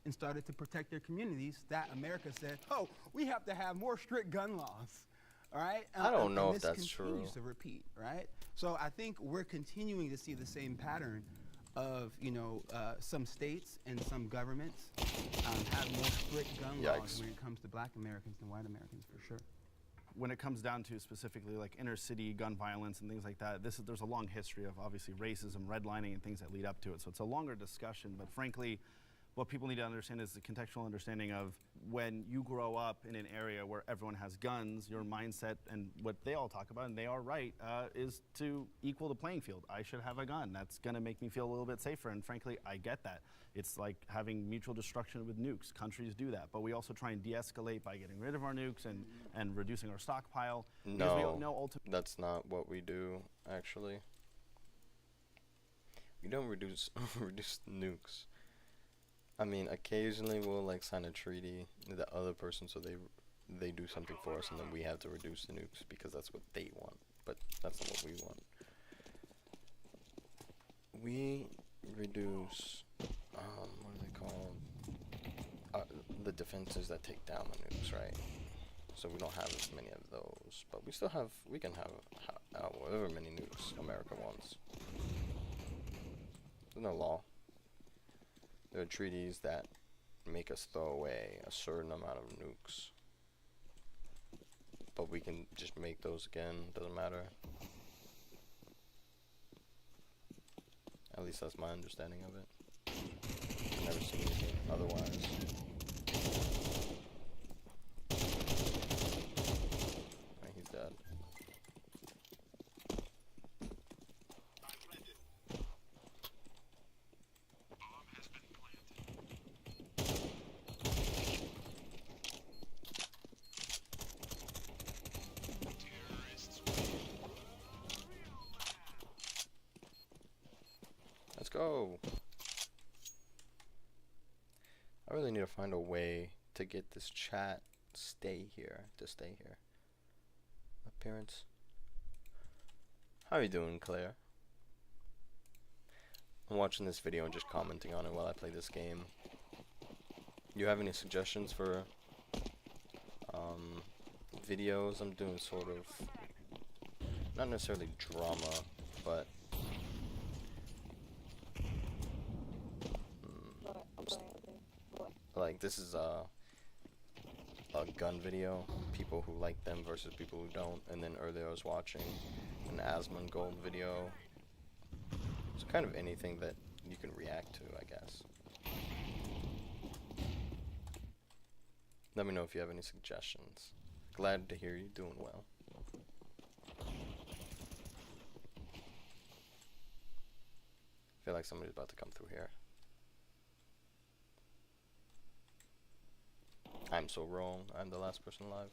and started to protect their communities that America said, oh, we have to have more strict gun laws. All right? I don't know if that's true. This continues to repeat, right? So I think we're continuing to see the same pattern of, you know, some states and some governments have more strict gun laws when it comes to black Americans than white Americans, for sure. When it comes down to specifically like inner city gun violence and things like that, there's a long history of obviously racism, redlining, and things that lead up to it. So it's a longer discussion, but frankly, what people need to understand is the contextual understanding of when you grow up in an area where everyone has guns, your mindset and what they all talk about, and they are right, is to equal the playing field. I should have a gun. That's gonna make me feel a little bit safer, and frankly, I get that. It's like having mutual destruction with nukes. Countries do that, but we also try and de-escalate by getting rid of our nukes and reducing our stockpile. No, that's not what we do, actually. We don't reduce nukes. I mean, occasionally we'll like sign a treaty with the other person so they do something for us and then we have to reduce the nukes because that's what they want. But that's not what we want. We reduce, what are they called? The defenses that take down the nukes, right? So we don't have as many of those, but we can have however many nukes America wants. There's no law. There are treaties that make us throw away a certain amount of nukes. But we can just make those again, doesn't matter. At least that's my understanding of it. I've never seen anything otherwise. Right, he's dead. Let's go. I really need to find a way to get this chat to stay here. Appearance. How are you doing, Claire? I'm watching this video and just commenting on it while I play this game. You have any suggestions for videos? I'm doing sort of not necessarily drama, but like this is a gun video, people who like them versus people who don't, and then earlier I was watching an Asmongold video. It's kind of anything that you can react to, I guess. Let me know if you have any suggestions. Glad to hear you doing well. I feel like somebody's about to come through here. I'm so wrong. I'm the last person alive.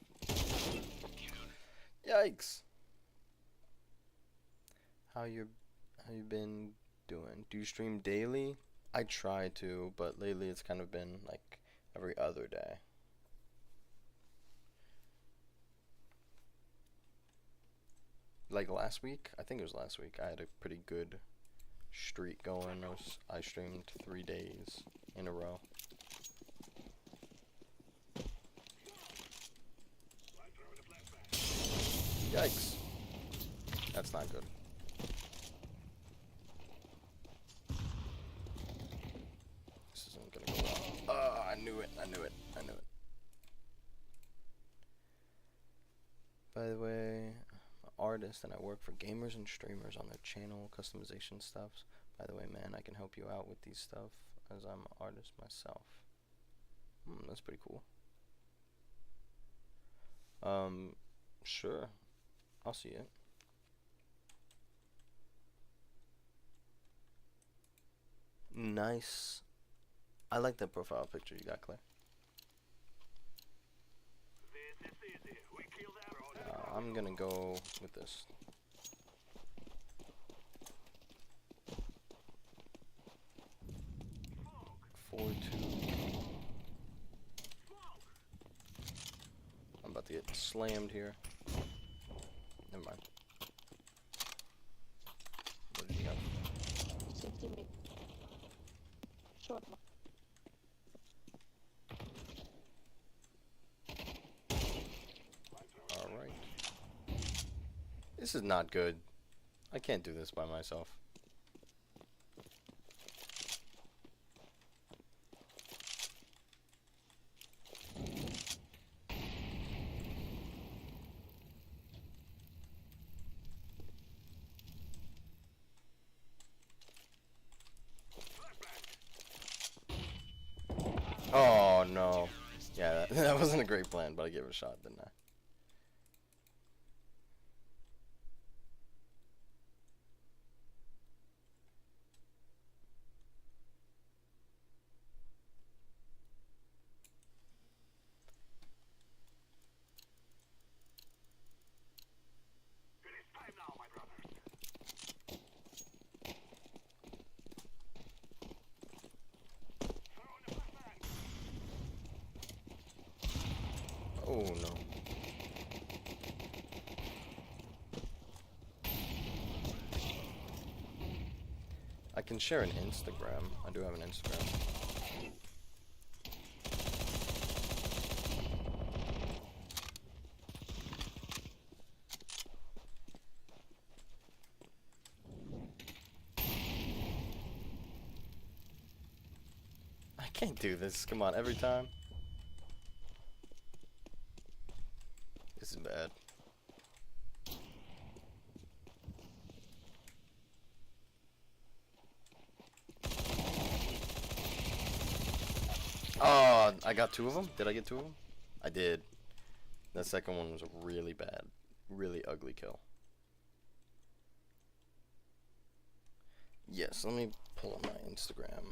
Yikes. How you been doing? Do you stream daily? I try to, but lately it's kind of been like every other day. Like last week, I think it was last week, I had a pretty good streak going. I streamed 3 days in a row. Yikes. That's not good. This isn't gonna go well. Oh, I knew it. By the way, I'm an artist and I work for gamers and streamers on their channel, customization stuff. By the way, man, I can help you out with these stuff as I'm an artist myself. That's pretty cool. Sure. I'll see it. Nice. I like that profile picture you got, Claire. I'm gonna go with this. I'm about to get slammed here. Never mind. What did you have? Short. Alright. This is not good. I can't do this by myself. Oh no. Yeah, that wasn't a great plan, but I gave it a shot, didn't I? Oh no. I can share an Instagram. I do have an Instagram. I can't do this. Come on, every time. This is bad. Oh, I got 2 of them? Did I get 2 of them? I did. That second one was a really bad, really ugly kill. Yes, let me pull up my Instagram.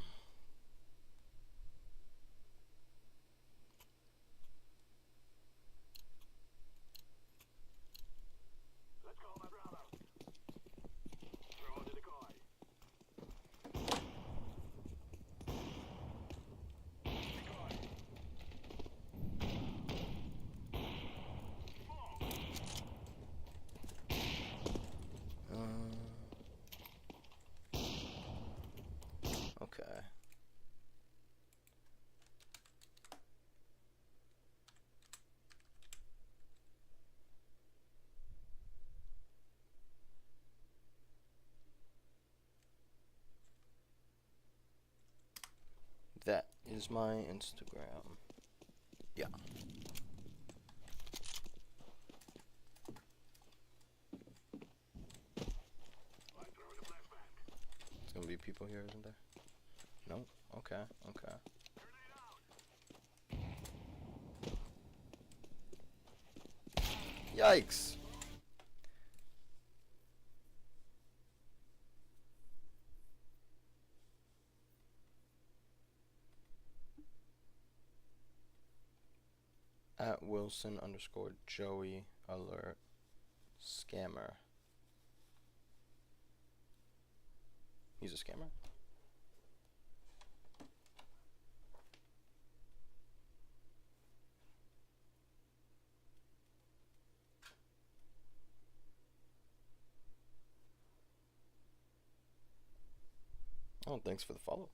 Okay. That is my Instagram. Yeah. people here, isn't there? No? Okay, okay. Yikes! At Wilson_Joey alert scammer. He's a scammer? Oh, thanks for the follow.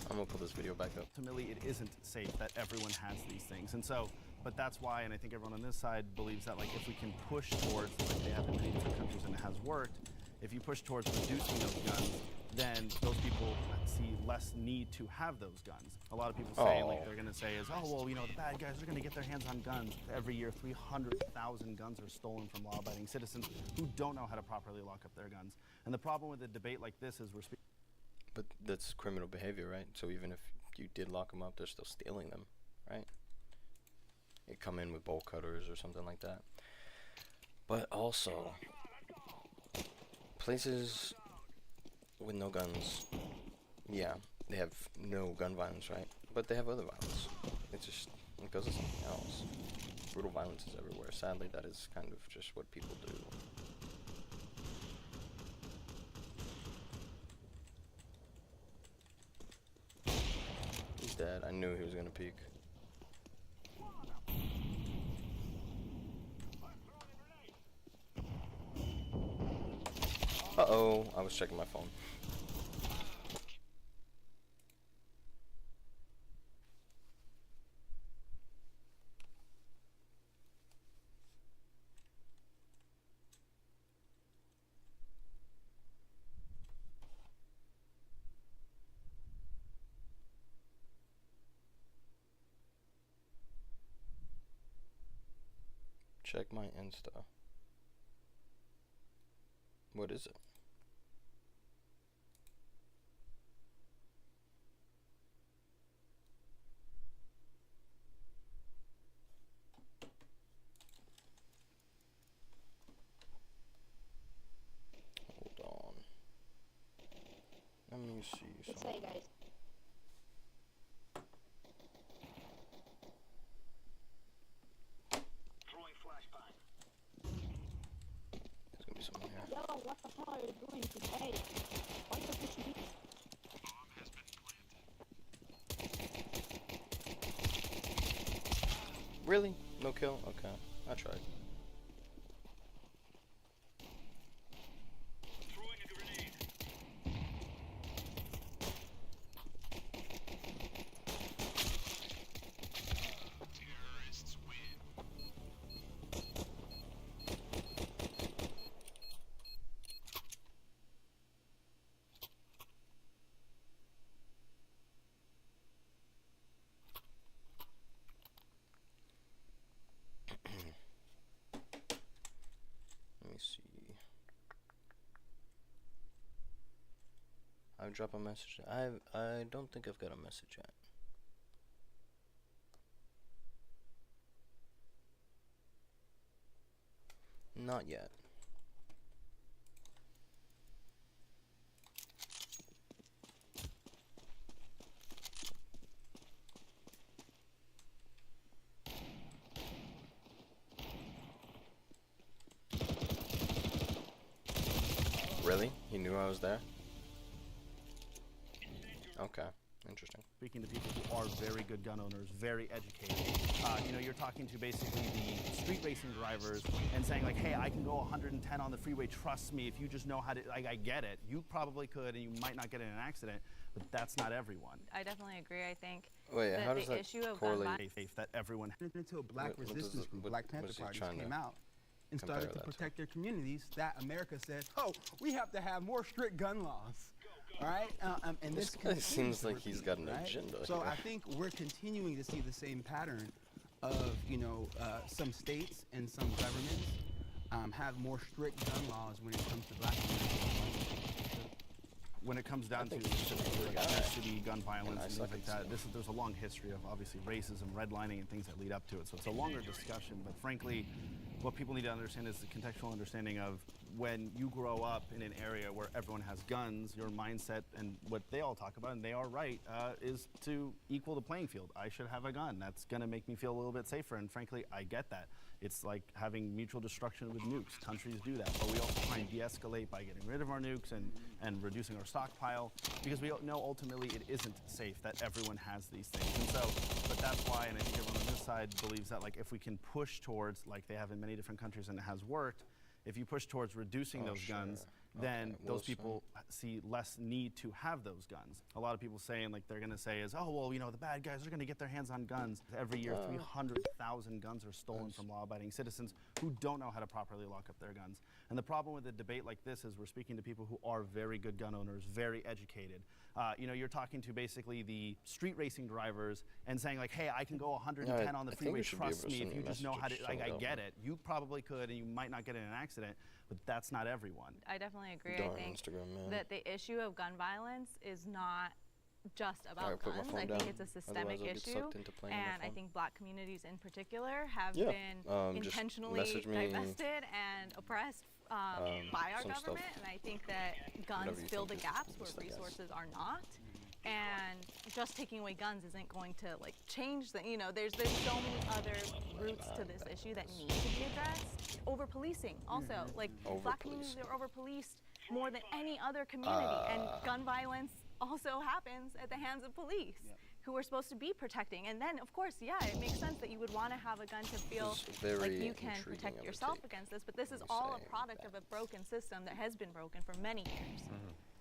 I'm gonna pull this video back up. Ultimately, it isn't safe that everyone has these things. And so, but that's why, and I think everyone on this side believes that, like, if we can push towards, like they have in many different countries and it has worked, if you push towards reducing those guns, then those people see less need to have those guns. A lot of people say, like, they're gonna say is, oh, well, you know, the bad guys are gonna get their hands on guns. Every year, 300,000 guns are stolen from law-abiding citizens who don't know how to properly lock up their guns. And the problem with a debate like this is we're speaking. But that's criminal behavior, right? So even if you did lock them up, they're still stealing them, right? They come in with bolt cutters or something like that. But also, places with no guns, yeah, they have no gun violence, right? But they have other violence. It goes to something else. Brutal violence is everywhere. Sadly, that is kind of just what people do. He's dead. I knew he was gonna peek. Uh-oh, I was checking my phone. Check my Insta. What is it? Hold on. Let me see something. Guys. There's gonna be someone here. Yo, what the hell are you doing today? Why you pushing me? Really? No kill? Okay, I tried. Let me see. I've dropped a message. I don't think I've got a message yet. Not yet. Really? He knew I was there? Okay. Interesting. Speaking to people who are very good gun owners, very educated. You know, you're talking to basically the street racing drivers and saying like, hey, I can go 110 on the freeway, trust me, if you just know how to, I get it. You probably could and you might not get in an accident, but that's not everyone. I definitely agree. I think Wait, that how does the that issue of correlate? gun violence That everyone until Black What does Resistance it- Group, what- Black what Panther is he Party trying came to out and compare started to that to? protect their communities, that America said, oh, we have to have more strict gun laws. All right, and This this guy continues seems to like he's repeat, got an right? agenda So here. I think we're continuing to see the same pattern of, you know, some states and some governments have more strict gun laws when it comes to Black communities. When it comes down to think he's just a good guy. city gun violence I and suck things at like that, there's a long history of obviously racism, redlining, and things that lead up to it. So it's a longer discussion, but frankly, what people need to understand is the contextual understanding of when you grow up in an area where everyone has guns, your mindset and what they all talk about, and they are right, is to equal the playing field. I should have a gun. That's going to make me feel a little bit safer, and frankly, I get that. It's like having mutual destruction with nukes. Countries do that, but we also try and de-escalate by getting rid of our nukes and reducing our stockpile, because we know ultimately it isn't safe that everyone has these things. And so, but that's why, and I think everyone on this side believes that, like, if we can push towards, like they have in many different countries and it has worked, if you push towards reducing those guns, then those people see less need to have those guns. A lot of people saying, like, they're going to say is, oh, well, you know, the bad guys are going to get their hands on guns. Every year, 300,000 guns are stolen from law-abiding citizens who don't know how to properly lock up their guns. And the problem with a debate like this is we're speaking to people who are very good gun owners, very educated. You know, you're talking to basically the street racing drivers and saying like, hey, I can go 110 on the freeway, trust me, if you just know how to, I get it. You probably could and you might not get in an accident, but that's not everyone. I definitely agree. Darn I think Instagram, man. that the issue of gun violence is not just about Alright, put my guns. phone I down, think it's a systemic otherwise I'll get issue, sucked into playing on my and I phone. think Black communities in particular have Yeah, been just intentionally message me, divested and oppressed by our some stuff. government, and I think that guns Whatever you fill the think is gaps the where best, I guess. resources are not. And just taking away guns isn't going to like change the, you know, there's so many other roots to this issue that need to be addressed. Over policing also, like Black communities are over policed more than any other community, and gun violence also happens at the hands of police who are supposed to be protecting. And then of course, yeah, it makes sense that you would want to have a gun to feel like you can protect yourself against this, but this is all a product of a broken system that has been broken for many years.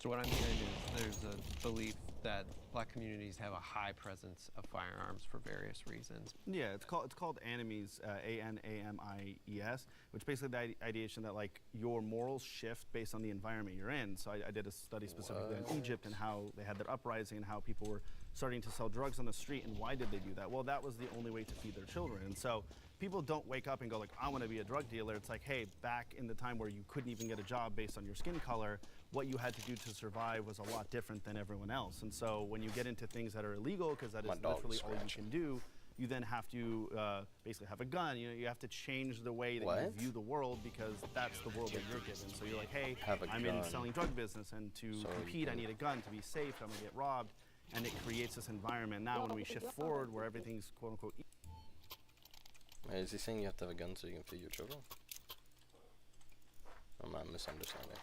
So what I'm hearing is there's a belief that Black communities have a high presence of firearms for various reasons. Yeah, it's called ANAMIES, ANAMIES, which basically the ideation that like your morals shift based on the environment you're in. So I did a study specifically on Egypt and how they had that uprising and how people were starting to sell drugs on the street, and why did they do that? Well, that was the only way to feed their children. And so people don't wake up and go like, I want to be a drug dealer. It's like, hey, back in the time where you couldn't even get a job based on your skin color, what you had to do to survive was a lot different than everyone else. And so when you get into things that are illegal, because that is literally all you can do, you then have to basically have a gun. You know, you have to change the way that you view the world, because that's the world that you're given. So you're like, hey, I'm in selling drug business, and to compete, I need a gun to be safe. I'm gonna get robbed, and it creates this environment. Now, when we shift forward, where everything's quote unquote. Wait, is he saying you have to have a gun so you can feed your children? Or am I misunderstanding?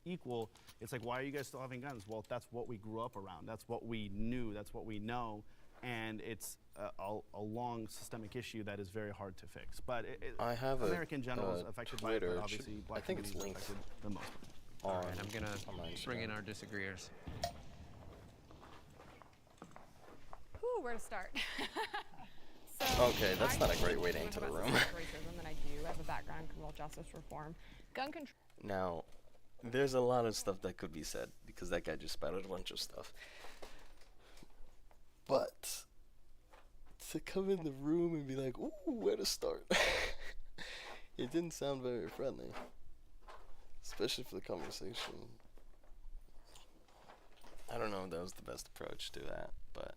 Equal, it's like, why are you guys still having guns? Well, that's what we grew up around. That's what we knew. That's what we know. And it's a long systemic issue that is very hard to fix. But I have American generals affected by it, Twitter. but obviously Black I think it's communities linked affected the most. All right, I'm gonna bring in our disagreeers. Whew, where to start? Okay, that's not a great way to enter the room. Racism than I do. I have a background in criminal justice reform. Gun control. Now, there's a lot of stuff that could be said, because that guy just spouted a bunch of stuff. But to come in the room and be like, ooh, where to start? It didn't sound very friendly. Especially for the conversation. I don't know if that was the best approach to that, but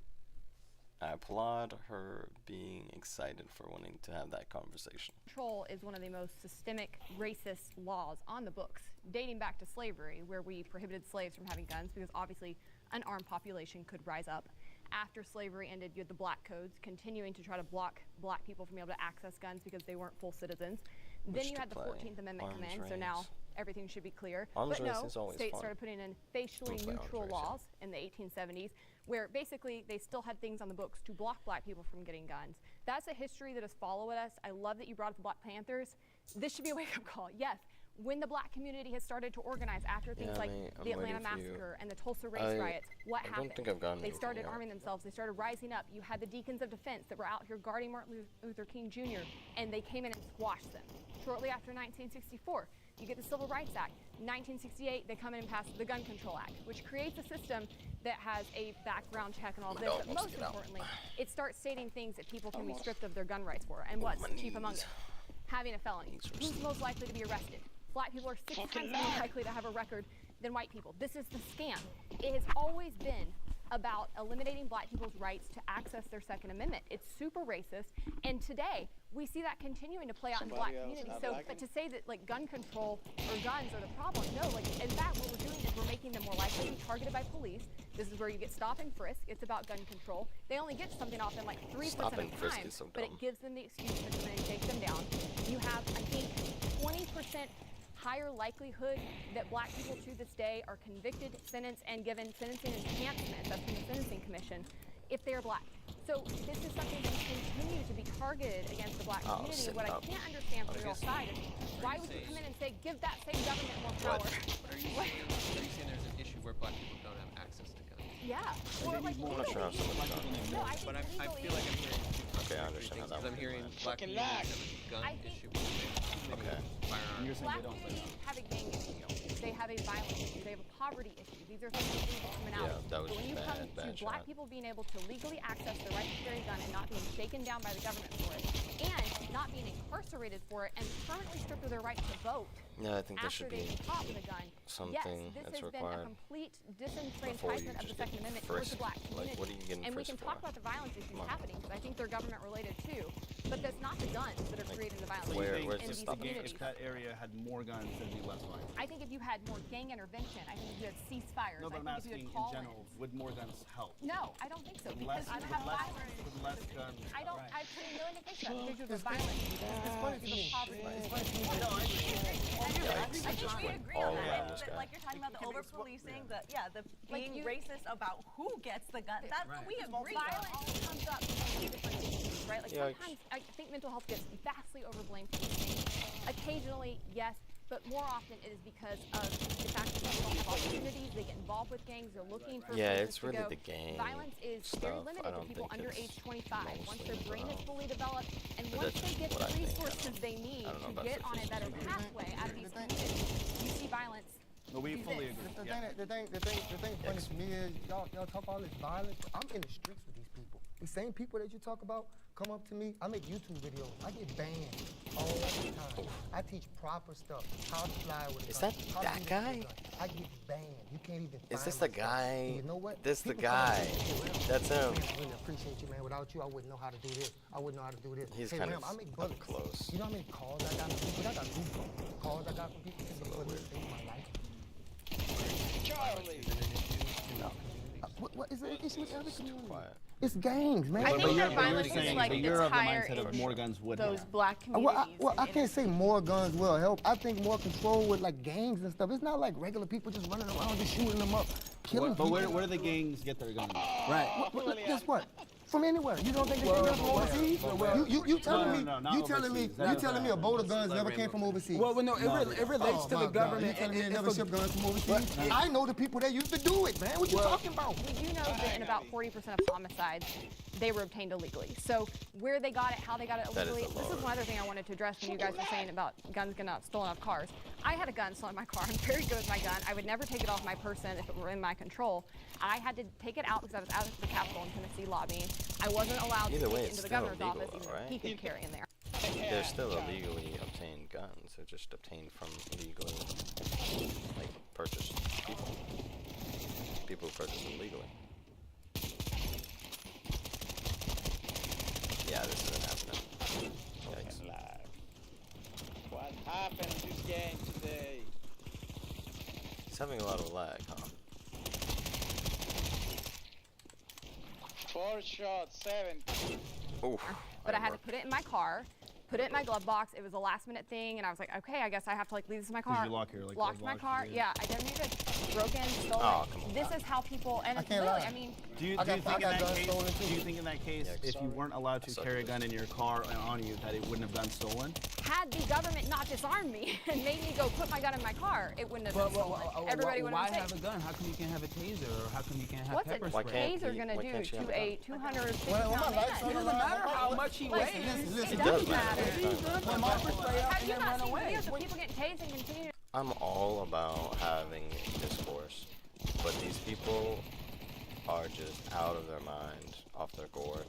I applaud her being excited for wanting to have that conversation. Control is one of the most systemic racist laws on the books, dating back to slavery, where we prohibited slaves from having guns because obviously an armed population could rise up. After slavery ended, you had the Black Codes continuing to try to block Black people from being able to access guns because they weren't full citizens. Then you had the 14th Amendment come in, so now everything should be clear. Arms But race no, is always states fun. started putting in facially Don't play arms neutral race, yeah. laws in the 1870s, where basically they still had things on the books to block black people from getting guns. That's a history that has followed us. I love that you brought up the Black Panthers. This should be a wake-up call. Yes, when the black community has started to organize after things Yeah, like mate, I'm the Atlanta waiting for you. Massacre and the Tulsa race I riots, what don't happened? think I've gotten They anything started yet. arming themselves. They started rising up. You had the Deacons of Defense that were out here guarding Martin Luther King Jr., and they came in and squashed them. Shortly after 1964, you get the Civil Rights Act. 1968, they come in and pass the Gun Control Act, which creates a system that has a background check and all this. But most importantly, it starts stating things that people can be stripped of their gun rights for. And what's chief among it? Having a felony. Who's most likely to be arrested? Black people are 6 times more likely to have a record than white people. This is the scam. It has always been about eliminating black people's rights to access their Second Amendment. It's super racist, and today we see that continuing to play out in the black community. So, but to say that like gun control or guns are the problem, no. Like in fact, what we're doing is we're making them more likely to be targeted by police. This is where you get stop and frisk. It's about gun control. They only get something off in like 3% Stop of and the frisk time, is so but dumb. it gives them the excuse to come in and take them down. You have, I think, 20% higher likelihood that black people to this day are convicted, sentenced, and given sentencing enhancements, that's from the Sentencing Commission, if they are black. So this is something that continue to be targeted against the black community. What I can't understand from your side is why would you come in and say, give that same government more power? But are you saying there's an issue where black people don't have access to guns? Yeah. Or like I'm not sure how someone's done it. No, I think But I legally- feel like I'm hearing Okay, I understand how that because I'm works. hearing black Fucking communities have a gun issue. Okay. Firearms. Black communities have a gang issue. They have a violence issue. They have a poverty issue. These are things that need criminality. Yeah, that was but when you bad, come bad to black shot. people being able to legally access the right to carry a gun and not being shaken down by the government for it, and not being incarcerated for it, and permanently stripped of their right to vote Yeah, I think there after should they've be been caught with a gun, something yes, this that's has been a required complete before you disenfranchisement of the just Second get Amendment towards the frisked. black community. Like, what are you getting and we can frisked talk for? about the violence issues Come on. happening, because I think they're government related too. But that's not the guns that are creating the violence Where's in the these stop? communities. If that area had more guns, there'd be less violence. I think if you had more gang intervention, I think if you had ceasefires, No, but I'm I think if asking you in had call general, would more guns help? No, I don't think so. With Because less, you with have less, violence. with less guns. I don't. Right. I put no indication that because of violence. It's funny to me. Poverty. It's funny to me. No, I agree. Yikes, I it think just we went agree all on in that. on this guy. Like you're talking about the over-policing, the Like being you- racist about who gets the gun. That we agree on. Violence comes up from many different issues, right? Like Yikes. sometimes I think mental health gets vastly overblamed for these things. Occasionally, yes, but more often it is because of the fact that people don't have opportunities. They get involved with gangs. They're looking for Yeah, places it's to really go. the gang Violence is very stuff. limited I to don't people think under it's age 25. Once their mostly brain is about- fully developed, and But once that's they get what the I think. I resources don't- they need I don't know to about get on a better statistics. pathway out of these communities, you see violence. No, we do fully this. agree. The Yeah. thing funny to me is y'all talk all this violence, but I'm in the streets with these people. The same people that you talk about come up to me. I make YouTube videos. I get banned all the time. I teach proper stuff. How to fly with a Is gun, that how to that use a guy? gun. I get banned. You can't even. Is find this my the stuff. guy? And you know what? This the People come up guy. to me and say, "Ram, That's him. man, I really appreciate you, man. Without you, I wouldn't know how to do this. I wouldn't know how to do this. He's hey, kind Ram, of I make up bullets. close. You know how many calls I got from people? I got goosebumps. Calls I got from people. It's a bullet saved my life. Charlie. What is the issue with every community? Quiet. It's gangs, man. I think you're- that but violence you're is saying- like but you're it's of the higher mindset of in more guns would those help. black Well, communities. I can't say more guns will help. I think more control with like gangs and stuff. It's not like regular people just running around just shooting them up, killing But people. where do the gangs get their guns? Right. Guess what? From anywhere. You don't think they came from overseas? You telling me? No, not You telling me? overseas. You telling me a boat of guns never came from overseas? Well, no, it relates Oh, to my the God. government. You telling me they and never it's shipped the- guns from overseas? I know the people that used to do it, man. What you talking about? We do know that in about 40% of homicides, they were obtained illegally. So where they got it, how they got it That is illegally, the this is lower. one other thing I wanted to address when you guys were saying about guns getting stolen off cars. I had a gun stolen in my car. I'm very good with my gun. I would never take it off my person if it were in my control. I had to take it out because I was out at the Capitol in Tennessee lobbying. I wasn't allowed Either to way, take it it's into the still governor's illegal, office, though, even though right? he could carry in there. They're still illegally obtained guns. They're just obtained from legally, like, purchased people. People who purchase them legally. Yeah, this isn't happening. Yikes. What happened in this game today? He's having a lot of lag, huh? 4 shots, 7. Oof. But I had to put it in my car, put it in my glove box. It was a last minute thing, and I was like, okay, I guess I have to like leave this in my car. Did you lock your like Locked my car. Yeah, I detonated it, broken, stolen. Oh, come on. This is how people, and I it's can't really, lie. I mean, Do you think in that case, if you weren't allowed to carry a gun in your car and on you, that it wouldn't have been stolen? had the government not disarmed me and made me go put my gun in my car, it wouldn't have been stolen. Everybody would have Why been have safe. a gun? How come you can't have a taser, or how come you can't have What's pepper a spray? taser gonna do to a 250 Well, pound my man? lights It doesn't matter how much he weighs. It does does matter. matter. When my spray up Have and you then not run seen away. videos of people getting tased and continue? I'm all about having discourse, but these people are just out of their mind, off their gourd.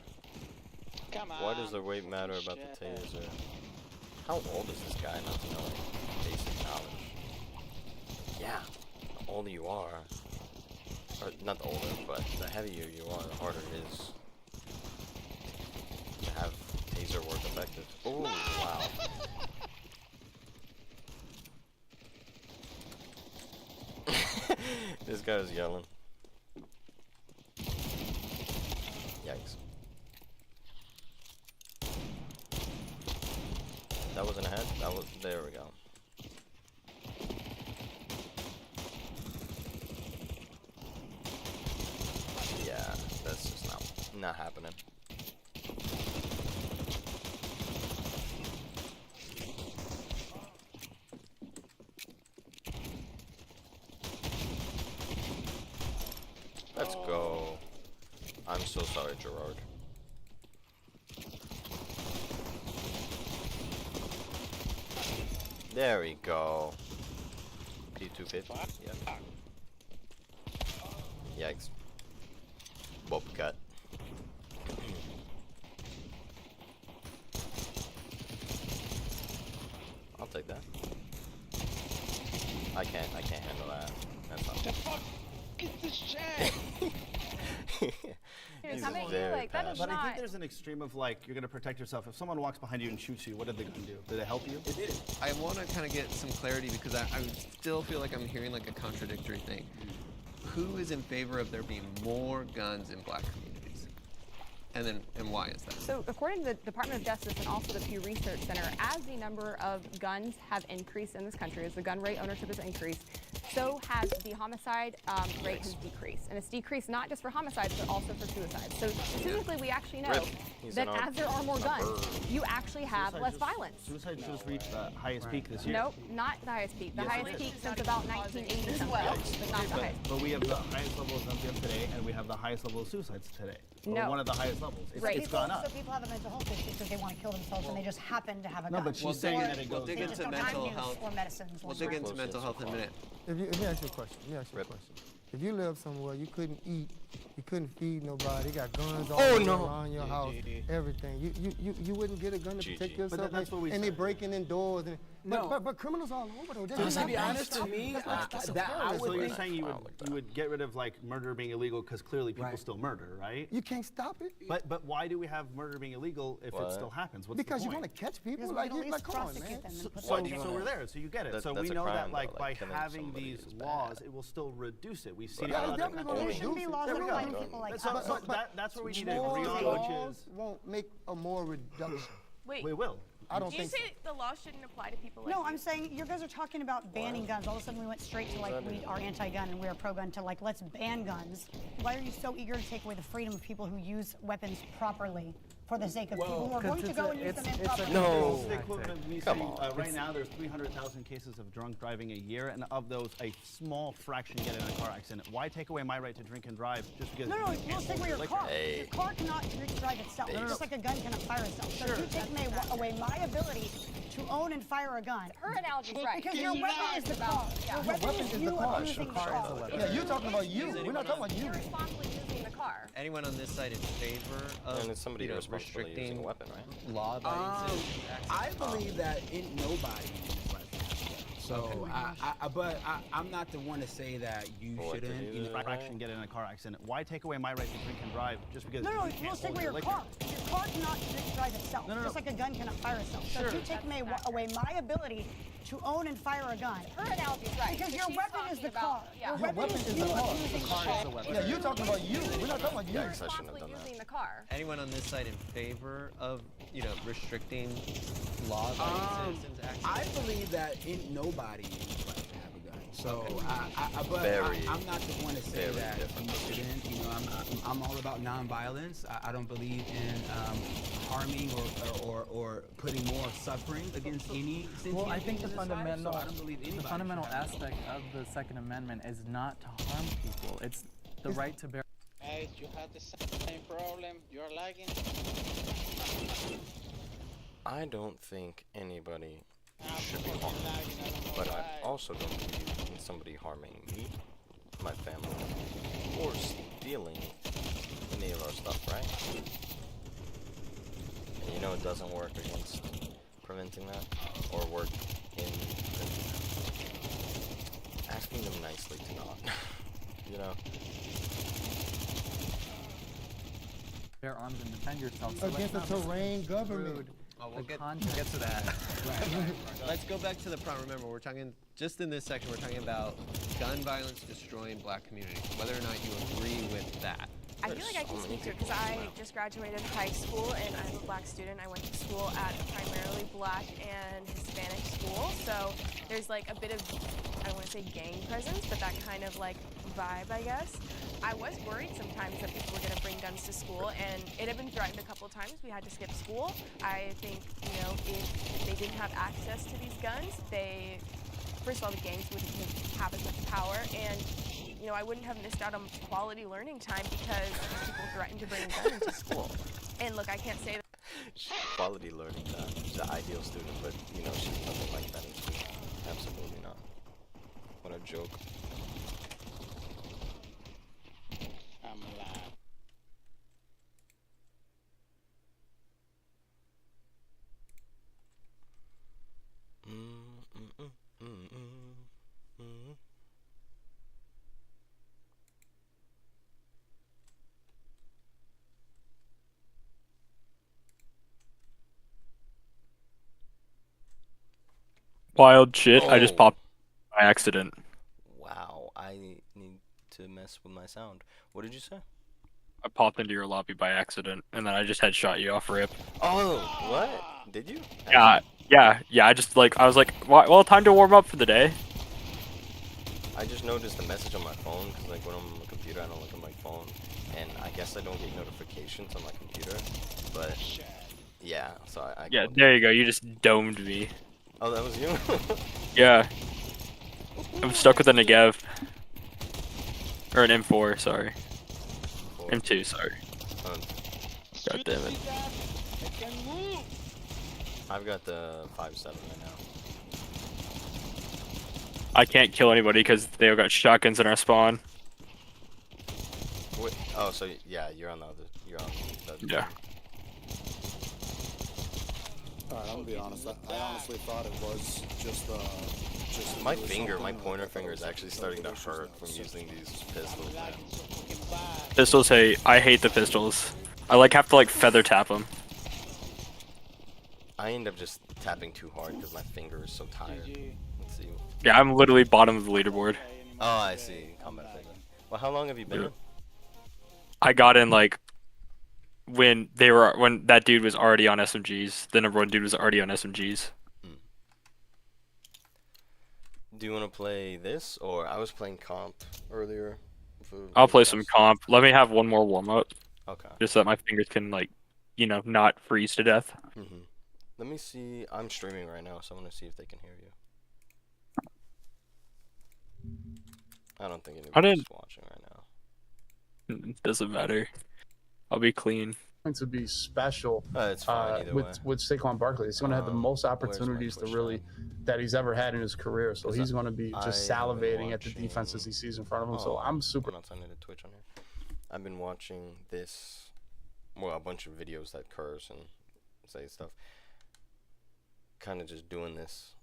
Come on. Why does the weight matter about the taser? How old is this guy not to know basic knowledge? Yeah, the older you are, or not the older, but the heavier you are, the harder it is to have taser work effective. Oh, wow. This guy was yelling. Yikes. That wasn't a head? That was, there we go. Yeah, that's just not happening. Let's go. I'm so sorry, Gerard. There we go. P250. Yeah. Yikes. Bob cut. I'll take that. I can't handle that. That's not. The fuck is this chat? He's How many very like that is But I think not. there's an extreme of like, you're gonna protect yourself. If someone walks behind you and shoots you, what did the gun do? Did it help you? It did. I want to kind of get some clarity because I still feel like I'm hearing like a contradictory thing. Who is in favor of there being more guns in black communities? And why is that? So according to the Department of Justice and also the Pew Research Center, as the number of guns have increased in this country, as the gun rate ownership has increased, so has the homicide rate has decreased. And it's decreased not just for homicides, but also for suicides. So specifically, we actually know that as there are more guns, you actually have less violence. Suicide just reached the highest peak this year. Nope, not the highest peak. The Yes, highest it peak is. since about 1980 something, but not the highest. But we have the highest level of guns we have today, and we have the highest level of suicides today. Or No. one of the highest levels. It's gone up. So people have a mental health issue because they want to kill themselves and they just happen to have a No, gun. but she's saying that it We'll goes dig down. into don't mental have news health. or medicines. We'll dig into mental health in a minute. Let me ask you a question. If you live somewhere you couldn't eat, you couldn't feed nobody, you got guns all around your house, everything, you wouldn't get a gun to protect yourself. But that's what we and they said. breaking in doors. And, but criminals all over though. To be honest, to me, I So would you're think saying you would get rid of like murder being illegal because clearly people still murder, right? You can't stop it. But why do we have murder being illegal if it still happens? What's Because the you point? want to catch people. Because we Like, can at least come on, man. prosecute them and put So, them in so jail. we're there, so you get it. So That's we a know crime, that like though, by like, killing having somebody these is laws, bad. it will still reduce it. We've seen Yeah, it in it's other definitely gonna countries. There shouldn't be laws that There we apply go. to people like So, us. so that's where we need to More agree on, laws which is won't make a more reduction. Wait, we will. I don't do you think say the law shouldn't apply to people like No, you? I'm saying you guys are talking about banning guns. All of a sudden we went straight to like we are anti-gun and we're pro-gun to like let's ban guns. Why are you so eager to take away the freedom of people who use weapons properly for the sake of people who are going to go and use them improperly? No. It's the equivalent of me Come saying, on. right now there's 300,000 cases of drunk driving a year, and of those, a small fraction get in a car accident. Why take away my right to drink and drive just because No, you you can't don't take away your liquor? car. Your car cannot drive itself, just like a gun cannot fire itself. So if you take away my ability to own and fire a gun, Her analogy's right. because your weapon is the car. Your weapon is you abusing the car. Yeah, you're talking about you. We're not talking about you. Irresponsibly using the car. Anyone on this side in favor of And it's somebody irresponsibly using a restricting weapon, right? law-abiding citizens' access I to believe that ain't nobody in this life. So, I'm not the one to say that you shouldn't. You know, fraction get in a car accident. Why take away my right to drink and drive just because No, you you can't don't take hold away your your liquor? car. Your car cannot drive itself, just like a gun cannot fire itself. So if you take away my ability to own and fire a gun, Her analogy's right. because your weapon is the about car. yeah. Your weapon is the you car. using The car is the weapon. Yeah, you're talking about you. We're not talking about you. Yikes, I shouldn't have done that. Using the car. Anyone on this side in favor of, restricting law-abiding citizens access? I believe that nobody is right to have a gun. So I'm not the one to say that you shouldn't. I'm all about nonviolence. I don't believe in harming or putting more suffering against any sentient Well, I think the being in this life, fundamental, so I don't believe the anybody fundamental should have a gun. aspect of the Second Amendment is not to harm people. It's the right to bear. Guys, you have the same problem. You're lagging. I don't think anybody should be harmed, but I also don't believe in somebody harming me, my family, or stealing any of our stuff, right? And it doesn't work against preventing that, or work in asking them nicely to not, Bear arms and defend yourself. So Against let's the not terrain mistake government. rude. Oh, The we'll get context. to that. Let's go back to the prompt. Remember, we're talking, just in this section, we're talking about gun violence destroying black communities, whether or not you agree with that. I feel like I can speak to it because I just graduated high school and I'm a black student. I went to school at a primarily black and Hispanic school, so there's like a bit of, I don't want to say gang presence, but that kind of like vibe, I guess. I was worried sometimes that people were going to bring guns to school, and it had been threatened a couple of times. We had to skip school. I think, if they didn't have access to these guns, first of all, the gangs wouldn't have as much power, and I wouldn't have missed out on quality learning time because people threatened to bring a gun into school. And look, I can't say that. Quality learning time. She's the ideal student, but she's nothing like that in school. Absolutely not. What a joke. I'm alive. Wild shit. I just Oh. popped by accident. Wow, I need to mess with my sound. What did you say? I popped into your lobby by accident, and then I just headshot you off rip. Oh, what? Did you? Yeah. I just I was like, well, time to warm up for the day. I just noticed the message on my phone because when I'm on the computer, I don't look at my phone, and I guess I don't get notifications on my computer. But yeah, so I Yeah, there you go. You just domed me. Oh, that was you? Yeah. I'm stuck with a Negev. Or an M4, sorry. M2, sorry. God damn it. I've got the 5.7 right now. I can't kill anybody because they all got shotguns in our spawn. Wait, oh, so yeah, you're on the other. You're on the other. Yeah. Alright, I'm gonna be honest. I honestly thought it was just my finger, my pointer finger is actually starting to hurt from using these pistols. Pistols, hey, I hate the pistols. I have to feather tap them. I end up just tapping too hard because my finger is so tired. Let's see. Yeah, I'm literally bottom of the leaderboard. Oh, I see. Combat figure. Well, how long have you been in? I got in when that dude was already on SMGs. The number one dude was already on SMGs. Do you want to play this, or I was playing comp earlier? I'll play some comp. Let me have one more warm up. Okay. Just so that my fingers can not freeze to death. Let me see. I'm streaming right now, so I want to see if they can hear you. I don't think anybody's watching right now. It doesn't matter. I'll be clean. Going to be special it's fine either way. with Saquon Barkley. He's going to have the most opportunities that he's ever had in his career. So he's going to be just salivating at the defenses he sees in front of him. So I'm super. I'm not signing to Twitch on here. I've been watching this, a bunch of videos that curse and say stuff. Kind of just doing this.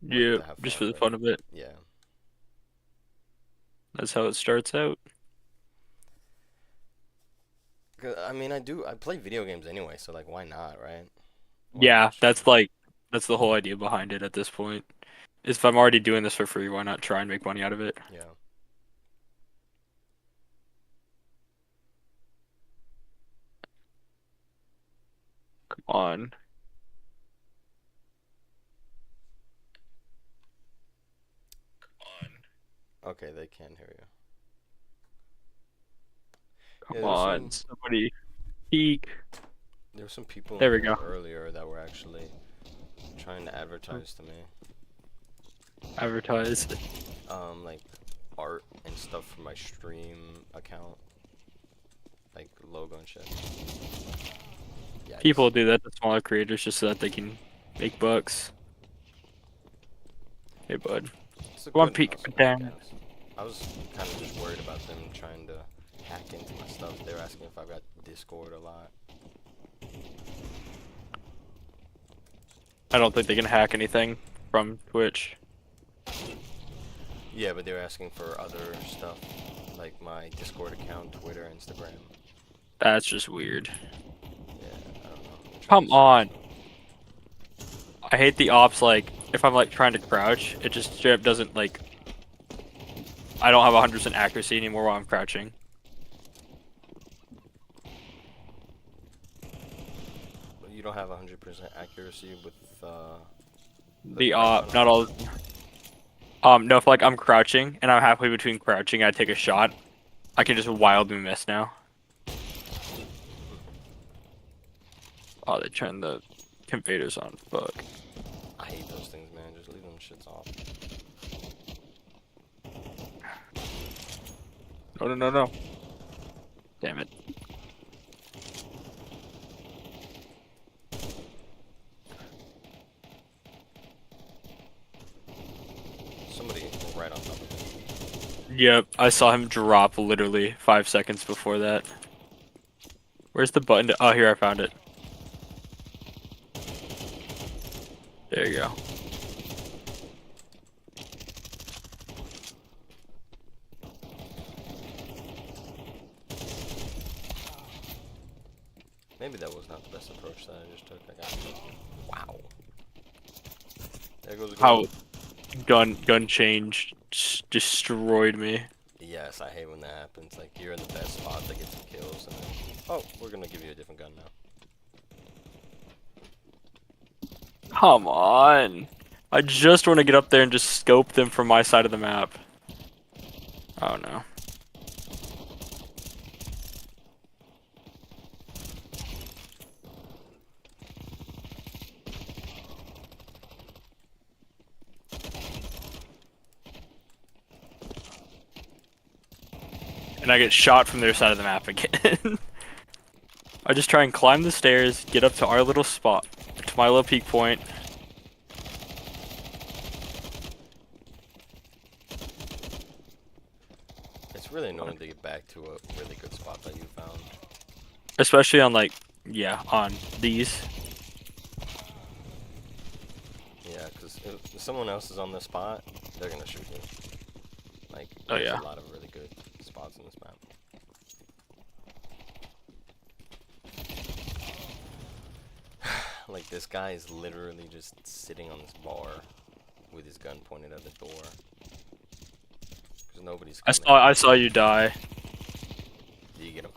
Yeah, just for the fun of it. Yeah. That's how it starts out. I mean, I play video games anyway, so why not, right? Yeah, that's the whole idea behind it at this point. if I'm already doing this for free, why not try and make money out of it? Yeah. Come on. Okay, they can hear you. Come on, somebody peek. There were some people There we in here go. earlier that were actually trying to advertise to me. Advertise. Like art and stuff for my stream account, like logo and shit. Yeah, People do that to smaller creators just so that they can make bucks. Hey, bud. it's a One good peek, hustle, I damn. guess. I was kind of just worried about them trying to hack into my stuff. They were asking if I got Discord a lot. I don't think they can hack anything from Twitch. Yeah, but they were asking for other stuff, like my Discord account, Twitter, Instagram. That's just weird. Yeah, I don't know. Come on. I hate the ops, like, if I'm, like, trying to crouch, it just straight up doesn't, like... I don't have 100% accuracy anymore while I'm crouching. You don't have 100% accuracy with, The op, not all... no, if, like, I'm crouching, and I'm halfway between crouching, I take a shot, I can just wildly miss now. Oh, they turned the invaders on. Fuck. I hate those things, man. Just leave them shits off. No, no, no, no. Damn it. Somebody right on top of it. Yep, I saw him drop literally 5 seconds before that. Where's the button? Oh, here, I found it. There you go. Maybe that was not the best approach that I just took. I got wow. There goes a How gun change destroyed me. Yes, I hate when that happens. Like, you're in the best spot to get some kills, and then, oh, we're gonna give you a different gun now. Come on. I just want to get up there and just scope them from my side of the map. Oh no. And I get shot from their side of the map again. I just try and climb the stairs, get up to our little spot, to my little peak point. It's really annoying to get back to a really good spot that you found. Especially on, like, yeah, on these. Yeah, because if someone else is on the spot, they're gonna shoot you. Like, Oh, there's yeah. a lot of really good spots in this map. Like, this guy is literally just sitting on this bar with his gun pointed at the door. Because nobody's coming. I saw you die. Did you get him?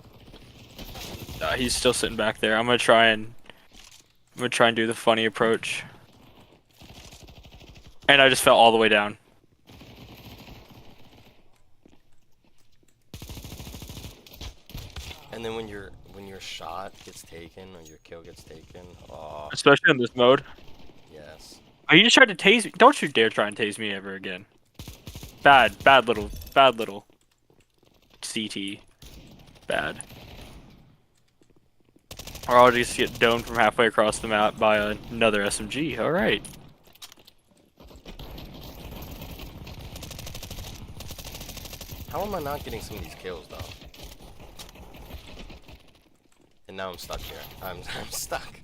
He's still sitting back there. I'm gonna try and do the funny approach. And I just fell all the way down. And then when your shot gets taken or your kill gets taken, oh Especially in this mode. yes. Oh, you just tried to tase me. Don't you dare try and tase me ever again. Bad little CT. Bad. Or I'll just get domed from halfway across the map by another SMG. Alright. How am I not getting some of these kills though? And now I'm stuck here. I'm stuck.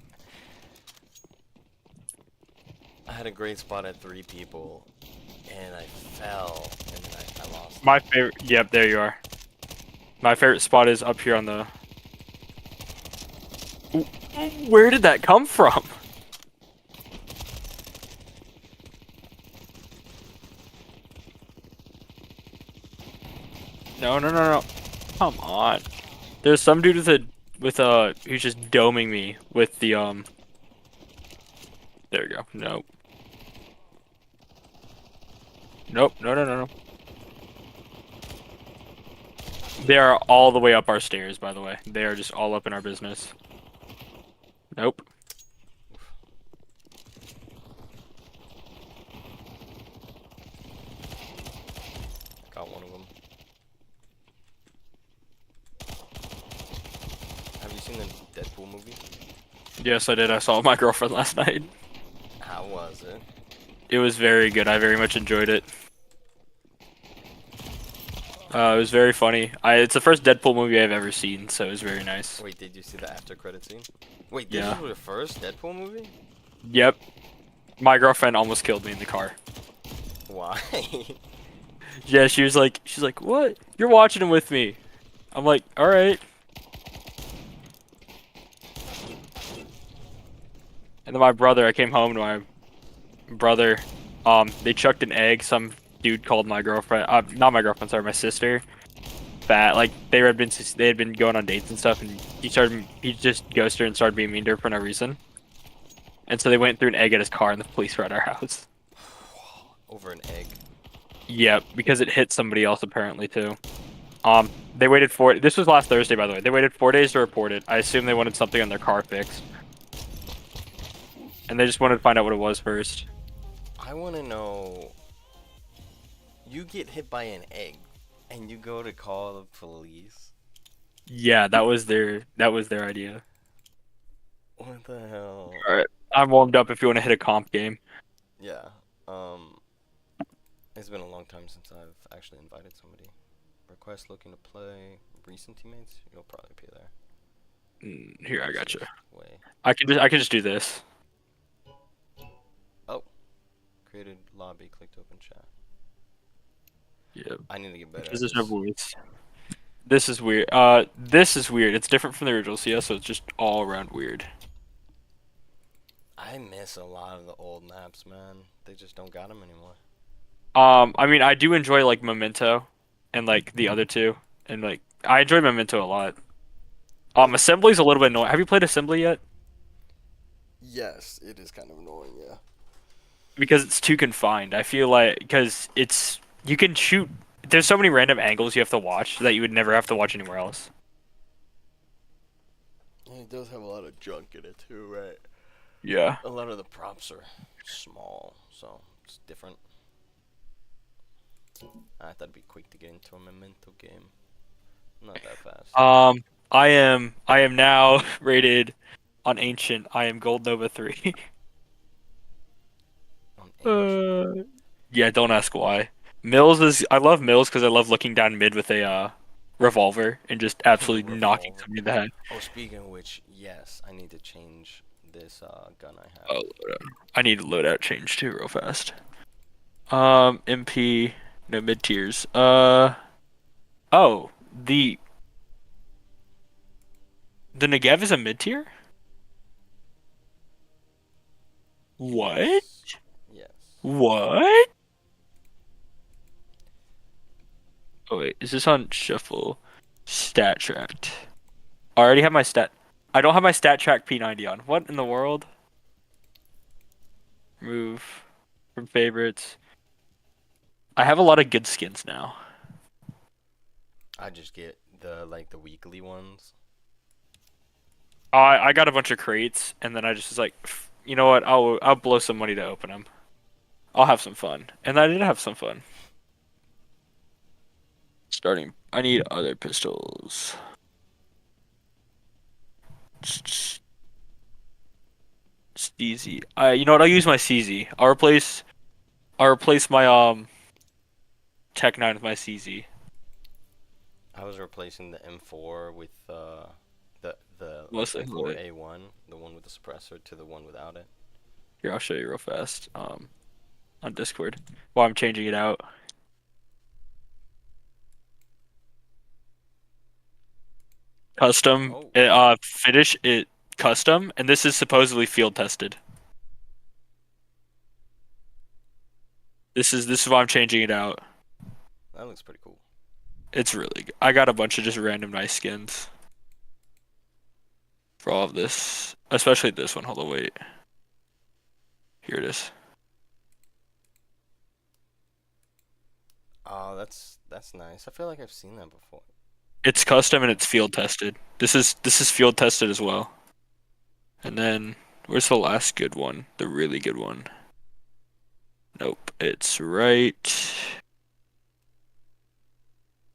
I had a great spot at 3 people, and I fell, and then I lost. My favorite. Yep, there you are. My favorite spot is up here on the. Where did that come from? No, no, no, no. Come on. There's some dude with who's just doming me with the There we go. Nope. Nope. No, no, no, no. They are all the way up our stairs, by the way. They are just all up in our business. Nope. Got one of them. Have you seen the Deadpool movie? Yes, I did. I saw it with my girlfriend last night. How was it? It was very good. I very much enjoyed it. It was very funny. It's the first Deadpool movie I've ever seen, so it was very nice. Wait, did you see the after credit scene? Wait, this Yeah. was your first Deadpool movie? Yep. My girlfriend almost killed me in the car. Why? Yeah, she's like, what? You're watching it with me. I'm like, all right. And then my brother, I came home to my brother. They chucked an egg. Some dude called my girlfriend, not my girlfriend, sorry, my sister, fat. Like they had been going on dates and stuff, and he just ghosted her and started being mean to her for no reason. And so they went through an egg at his car, and the police were at our house. Over an egg. Yep, because it hit somebody else apparently too. They waited this was last Thursday, by the way. They waited 4 days to report it. I assume they wanted something on their car fixed. And they just wanted to find out what it was first. I want to know. You get hit by an egg, and you go to call the police. Yeah, that was their idea. What the hell? All right, I'm warmed up. If you want to hit a comp game. Yeah. It's been a long time since I've actually invited somebody. Request looking to play. Recent teammates. You'll probably be there. Here, I got you. Way. I can just do this. Oh. Created lobby. Clicked open chat. Yep. I need to get better. This is no voice. This is weird. This is weird. It's different from the original CS, so it's just all around weird. I miss a lot of the old maps, man. They just don't got them anymore. I mean, I do enjoy like Memento, and like the other two, and like I enjoy Memento a lot. Assembly's a little bit annoying. Have you played Assembly yet? Yes, it is kind of annoying, yeah. Because it's too confined. I feel like because you can shoot. There's so many random angles you have to watch that you would never have to watch anywhere else. And it does have a lot of junk in it too, right? Yeah. A lot of the props are small, so it's different. I thought it'd be quick to get into a Memento game. Not that fast. I am now rated on Ancient. I am Gold Nova 3. Yeah, don't ask why. I love Mills because I love looking down mid with a revolver and just absolutely knocking somebody in the head. Oh, speaking of which, yes, I need to change this gun I have. Oh, I need to loadout change too real fast. MP, no mid tiers. Oh, the Negev is a mid tier? What? Yes. What? Oh wait, is this on shuffle? Stat tracked. I already have my stat. I don't have my stat track P90 on. What in the world? Remove from favorites. I have a lot of good skins now. I just get the weekly ones. I got a bunch of crates, and then I just was like, you know what? I'll blow some money to open them. I'll have some fun, and I did have some fun. Starting. I need other pistols. Steezy. You know what? I'll use my CZ. I'll replace my Tech 9 with my CZ. I was replacing the M4 with the Mostly M4A1, the one with the suppressor, to the one without it. Here, I'll show you real fast. On Discord while I'm changing it out. Custom. Finish it custom, and this is supposedly field tested. This is why I'm changing it out. That looks pretty cool. It's really good. I got a bunch of just random nice skins for all of this, especially this one. Hold on, wait. Here it is. Oh, that's nice. I feel like I've seen that before. It's custom and it's field tested. This is field tested as well. And then where's the last good one? The really good one. Nope, it's right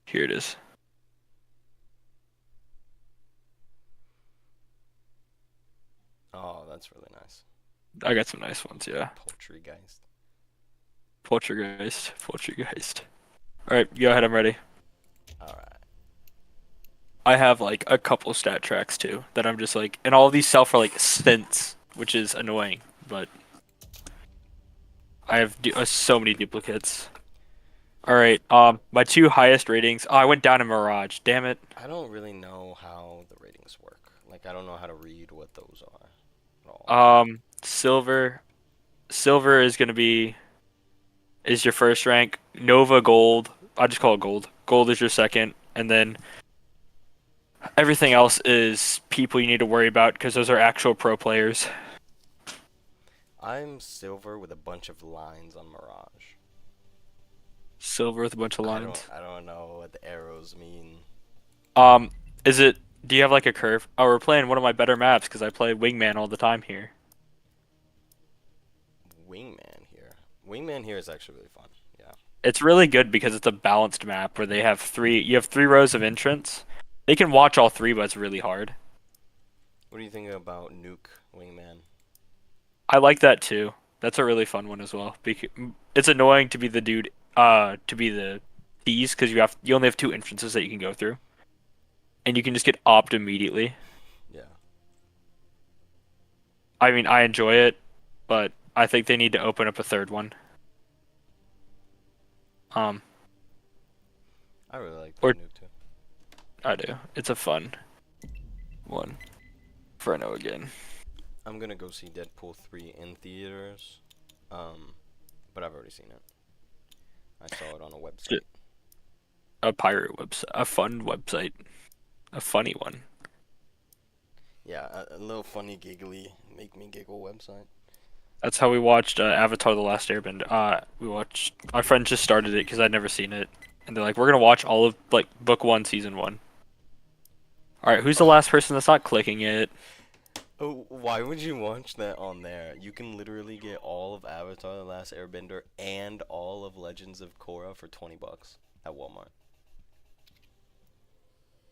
here. It is. Oh, that's really nice. I got some nice ones, yeah. Poltergeist. Poltergeist. All right, go ahead. I'm ready. All right. I have like a couple stat tracks too that I'm just like, and all of these sell for like cents, which is annoying, but I have so many duplicates. All right, my 2 highest ratings. Oh, I went down in Mirage. Damn it. I don't really know how the ratings work. Like, I don't know how to read what those are at all. Silver is gonna be your first rank. Nova gold. I'll just call it gold. Gold is your second, and then everything else is people you need to worry about because those are actual pro players. I'm silver with a bunch of lines on Mirage. Silver with a bunch of lines. I don't know what the arrows mean. Do you have like a curve? Oh, we're playing one of my better maps because I play Wingman all the time here. Wingman here is actually really fun. Yeah. It's really good because it's a balanced map where you have 3 rows of entrance. They can watch all 3, but it's really hard. What do you think about Nuke Wingman? I like that too. That's a really fun one as well. It's annoying to be the dude, to be the tease because you only have 2 entrances that you can go through, and you can just get opt immediately. Yeah. I mean, I enjoy it, but I think they need to open up a 3rd one. I really like Nuke too. I do. It's a fun one. For no again. I'm gonna go see Deadpool 3 in theaters, but I've already seen it. I saw it on a website. A pirate website. A fun website. A funny one. Yeah, a little funny, giggly, make me giggle website. That's how we watched Avatar: The Last Airbender. My friend just started it because I'd never seen it, and they're like, "We're gonna watch all of like Book 1, Season 1." All right, who's the last person that's not clicking it? Oh, why would you watch that on there? You can literally get all of Avatar: The Last Airbender and all of Legends of Korra for $20 at Walmart.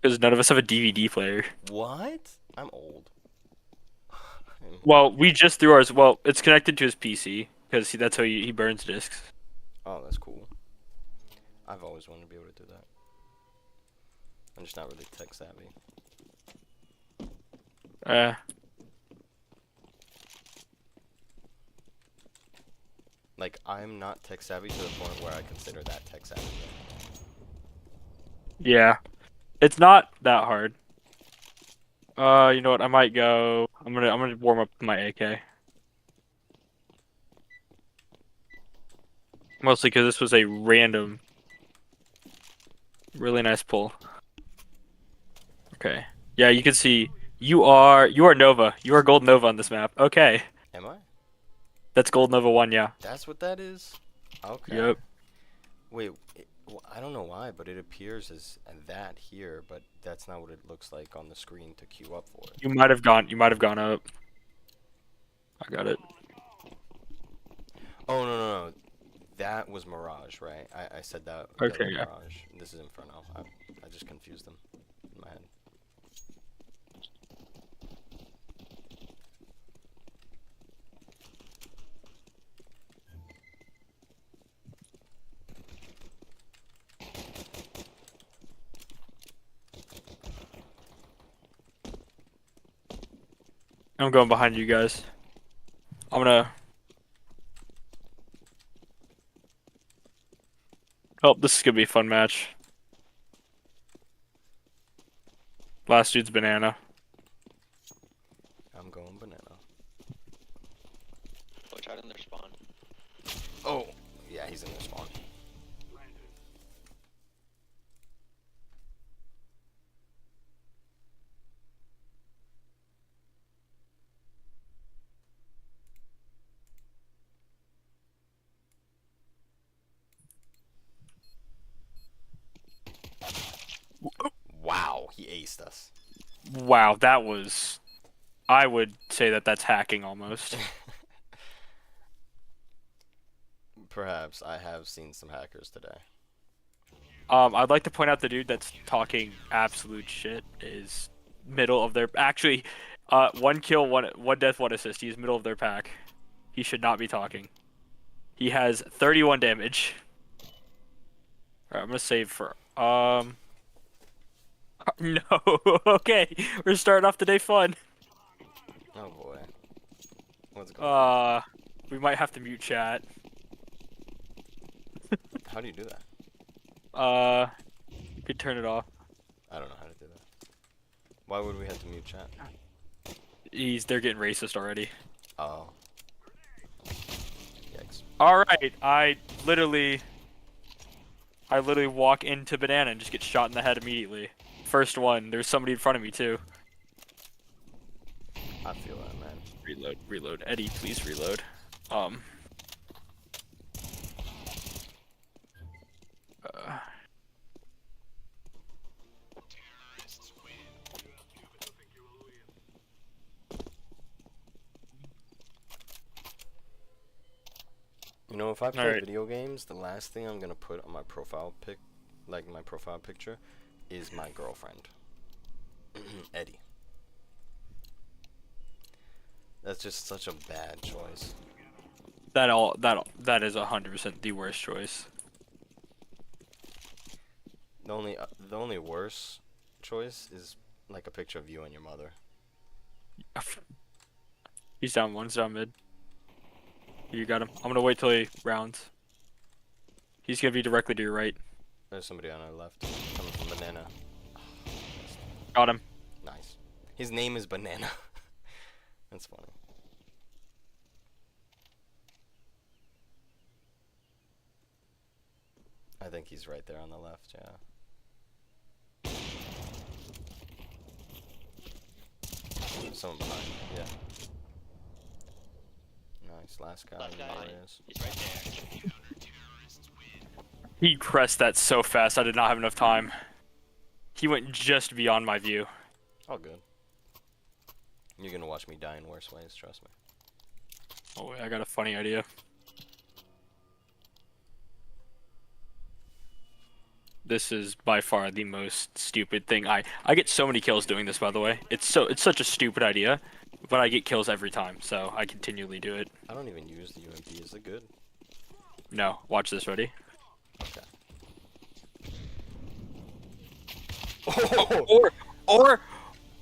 Because none of us have a DVD player. What? I'm old. Well, we just threw ours. Well, it's connected to his PC because that's how he burns discs. Oh, that's cool. I've always wanted to be able to do that. I'm just not really tech savvy. Like, I'm not tech savvy to the point where I consider that tech savvy. Yeah, it's not that hard. You know what? I might go. I'm gonna warm up my AK. Mostly because this was a random, really nice pull. Okay. Yeah, you can see you are Nova. You are Gold Nova on this map. Okay. Am I? That's Gold Nova 1, yeah. That's what that is? Okay. Yep. Wait, I don't know why, but it appears as that here, but that's not what it looks like on the screen to queue up for it. You might have gone up. I got it. Oh, no. That was Mirage, right? I said that. Okay, that was yeah. Mirage. This is Inferno. I just confused them in my head. I'm going behind you guys. I'm gonna. Oh, this is gonna be a fun match. Last dude's banana. I'm going banana. Watch out in their spawn. Oh, yeah, he's in their spawn. he aced us. Wow, that was. I would say that that's hacking almost. Perhaps I have seen some hackers today. I'd like to point out the dude that's talking absolute shit is middle of their. Actually, 1 kill, one death, 1 assist. He's middle of their pack. He should not be talking. He has 31 damage. Alright, I'm gonna save for no. Okay, we're starting off the day fun. Oh boy. What's going on? We might have to mute chat. How do you do that? You could turn it off. I don't know how to do that. Why would we have to mute chat? They're getting racist already. Oh. Yikes. Alright, I literally walk into banana and just get shot in the head immediately. First one, there's somebody in front of me too. I feel that, man. Reload. Eddie, please reload. You know, if I play Alright. video games, the last thing I'm gonna put on my profile my profile picture, is my girlfriend, Eddie. That's just such a bad choice. That is 100% the worst choice. The only worse choice is like a picture of you and your mother. He's down 1, he's down mid. You got him. I'm gonna wait till he rounds. He's gonna be directly to your right. There's somebody on our left, coming from banana. Got him. Nice. His name is Banana. That's funny. I think he's right there on the left, yeah. Someone behind me, yeah. Nice, last guy. Last guy, There he is. he's right there. He pressed that so fast, I did not have enough time. He went just beyond my view. All good. You're gonna watch me die in worse ways, trust me. Oh wait, I got a funny idea. This is by far the most stupid thing. I get so many kills doing this, by the way. It's such a stupid idea, but I get kills every time, so I continually do it. I don't even use the UMP. Is it good? No, watch this. Ready? Okay.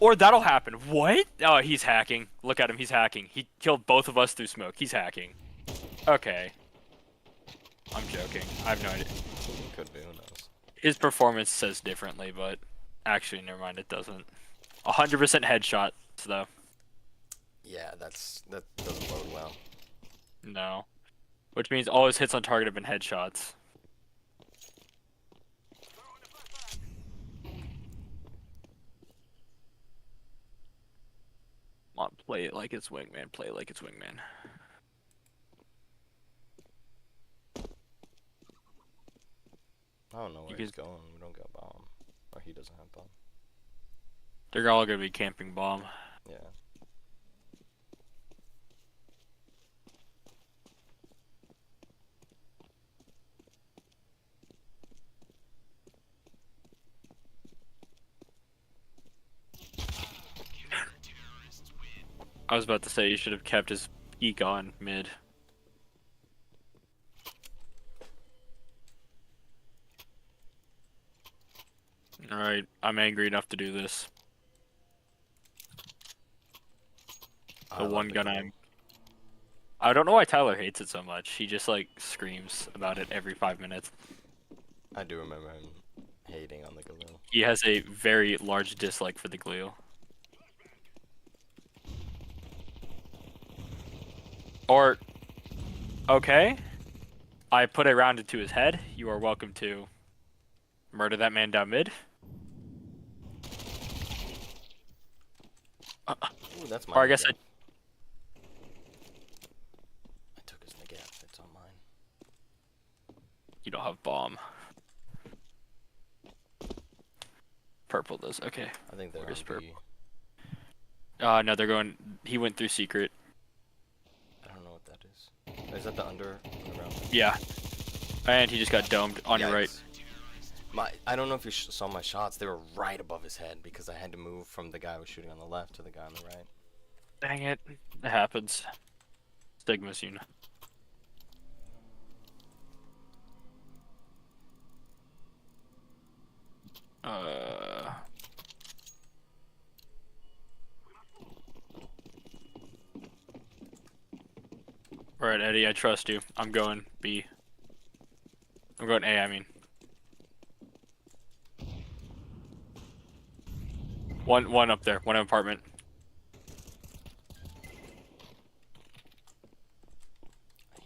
Or that'll happen. What? Oh, he's hacking. Look at him. He's hacking. He killed both of us through smoke. He's hacking. Okay. I'm joking. I have no idea. Could be. Who knows? His performance says differently, but actually, never mind. It doesn't. 100% headshots, though. Yeah, that doesn't bode well. No. Which means all his hits on target have been headshots. Come on, play it like it's wingman. Play it like it's wingman. I don't know where he's going. We don't got bomb. Or he doesn't have bomb. They're all gonna be camping bomb. Yeah. I was about to say you should have kept his geek on mid. Alright, I'm angry enough to do this. The one gun I don't know why Tyler hates it so much. He just like screams about it every 5 minutes. I do remember him hating on the Galil. He has a very large dislike for the Galil. Or, okay, I put a round into his head. You are welcome to murder that man down mid. Ooh, that's my Or I guess I took his Nagath. It's on mine. You don't have bomb. Purple does. Okay. I think they're Where's on purple? B. No, they're going. He went through secret. I don't know what that is. Is that the underground? Yeah. And he just got domed on your right. I don't know if you saw my shots. They were right above his head because I had to move from the guy who was shooting on the left to the guy on the right. Dang it. It happens. Stigmas, you know. Alright, Eddie, I trust you. I'm going B. I'm going A, I mean. One up there. One apartment.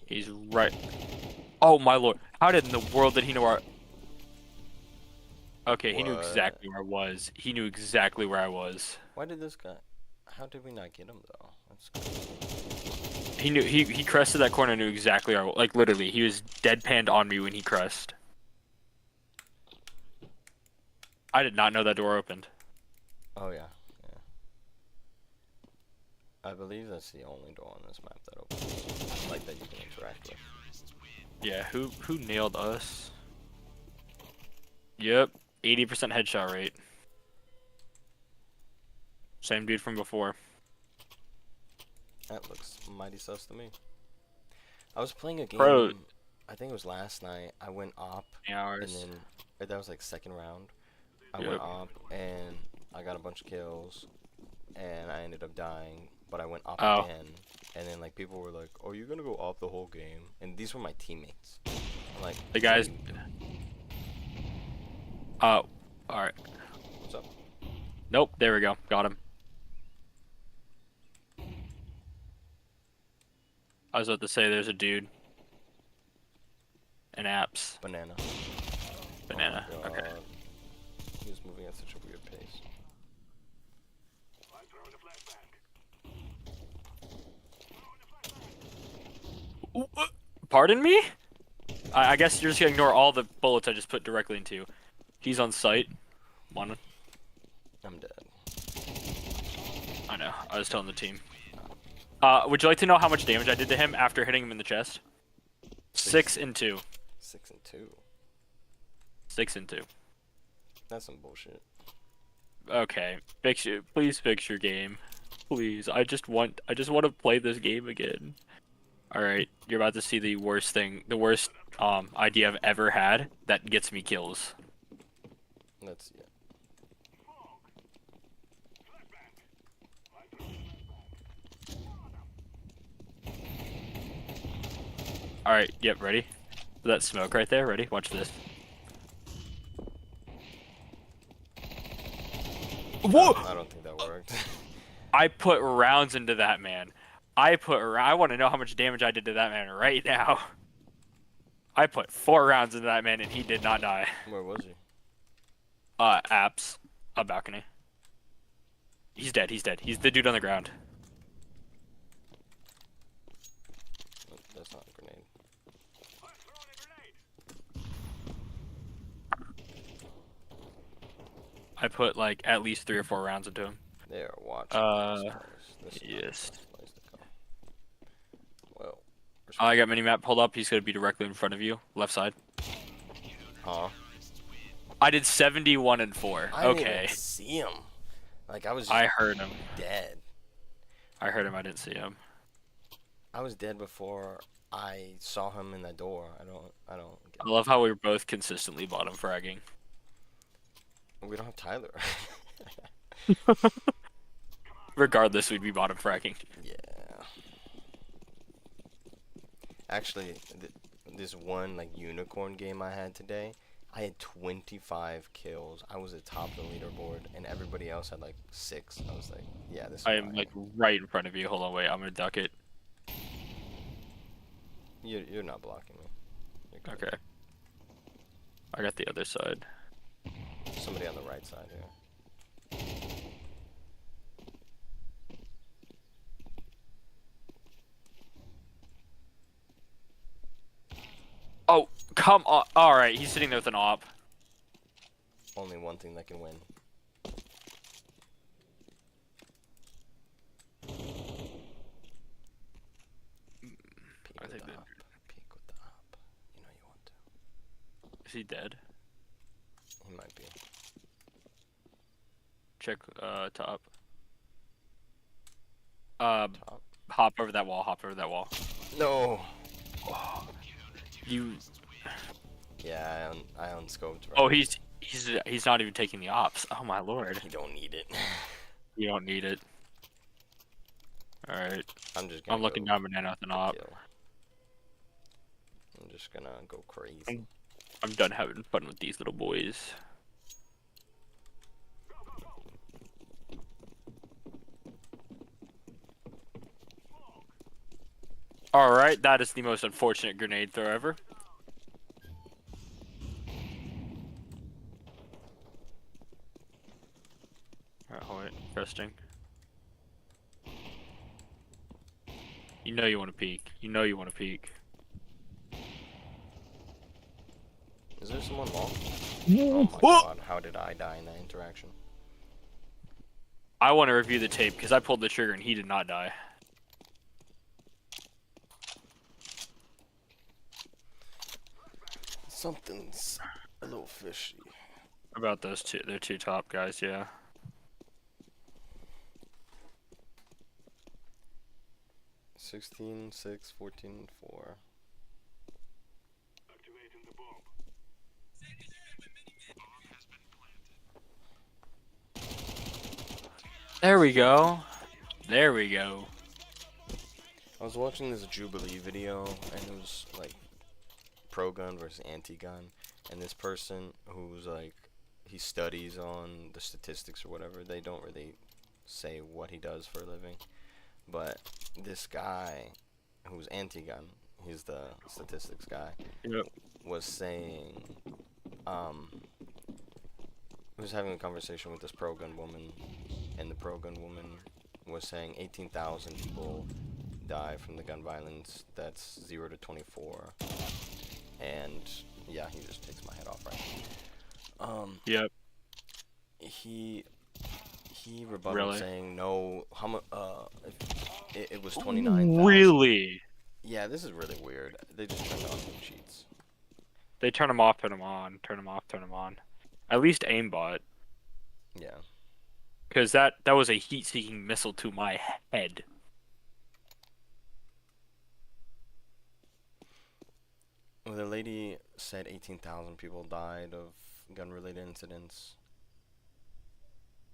He's right. Oh my lord. How did in the world did he know where... Okay, he knew What? exactly where I was. He knew exactly where I was. Why did this guy... How did we not get him, though? That's crazy. He knew... He crested that corner and knew exactly where I was. Like, literally, he was deadpanned on me when he crest. I did not know that door opened. Oh, yeah. Yeah. I believe that's the only door on this map that opens. Like, that you can interact with. Yeah, who nailed us? Yep, 80% headshot rate. Same dude from before. That looks mighty sus to me. I was playing a game, Bro. I think it was last night. I went op, Hours. and then or that was like second round. I Yep. went op, and I got a bunch of kills, and I ended up dying. But I went op Oh. again, and then like people were like, "Oh, you're gonna go op the whole game?" And these were my teammates. I'm like, The guys. Oh, alright. What's up? Nope, there we go. Got him. I was about to say there's a dude. An apps. Banana. Banana. Oh my Okay. God. He was moving at such a weird pace. Pardon me? I guess you're just gonna ignore all the bullets I just put directly into you. He's on site. One. I'm dead. I know. I was telling the team. Would you like to know how much damage I did to him after hitting him in the chest? 6 and 2. 6 and 2. 6 and 2. That's some bullshit. Okay. Please fix your game. Please. I just want to play this game again. Alright, you're about to see the worst idea I've ever had that gets me kills. Let's see it. Alright, yep, ready? That smoke right there, ready? Watch this. Whoa! I don't think that worked. I put rounds into that man. I want to know how much damage I did to that man right now. I put 4 rounds into that man and he did not die. Where was he? Apps. A balcony. He's dead, he's dead. He's the dude on the ground. That's not a grenade. I put like at least 3 or 4 rounds into him. They are watching. This is not yes. the place to go. Well, I got minimap pulled up. He's gonna be directly in front of you, left side. Huh? I did 71 and 4. I didn't Okay. even see him. Like I was. I heard him. Dead. I heard him. I didn't see him. I was dead before I saw him in that door. I don't. I love how we were both consistently bottom fragging. We don't have Tyler. Regardless, we'd be bottom fragging. Yeah. Actually, this one like unicorn game I had today, I had 25 kills. I was at top of the leaderboard, and everybody else had like 6. I was like, yeah, this is I am fine. like right in front of you. Hold on, wait. I'm gonna duck it. You're not blocking me. You're good. Okay. I got the other side. Somebody on the right side here. Oh, come on. Alright, he's sitting there with an op. Only one thing that can win. Is he dead? He might be. Check top. Hop over that wall. Hop over that wall. No. You. Yeah, I unscoped. Right. Oh, he's not even taking the ops. Oh my lord. You don't need it. You don't need it. All right. I'm looking down banana with an op. I'm just gonna go crazy. I'm done having fun with these little boys. Alright, that is the most unfortunate grenade throw ever. Alright, hold it. Interesting. You know you want to peek. You know you want to peek. Is there someone long? Oh my god, how did I die in that interaction? I want to review the tape because I pulled the trigger and he did not die. Something's a little fishy. About those two, they're two top guys, yeah. $16, 6, 14, 4. There we go. There we go. I was watching this Jubilee video, and it was like pro-gun versus anti-gun, and this person who's like, he studies on the statistics or whatever, they don't really say what he does for a living, but this guy who's anti-gun, he's the statistics guy, was saying, he was having a conversation with this pro-gun woman, and the pro-gun woman was saying 18,000 people die from the gun violence. That's 0 to 24. And yeah, he just takes my head off right. Yep. He rebutted Really? saying no. How much? It was 29,000. Really? Yeah, this is really weird. They just turned on the cheats. They turn them off, turn them on, turn them off, turn them on. At least aimbot. Yeah. Because that was a heat-seeking missile to my head. Well, the lady said 18,000 people died of gun-related incidents,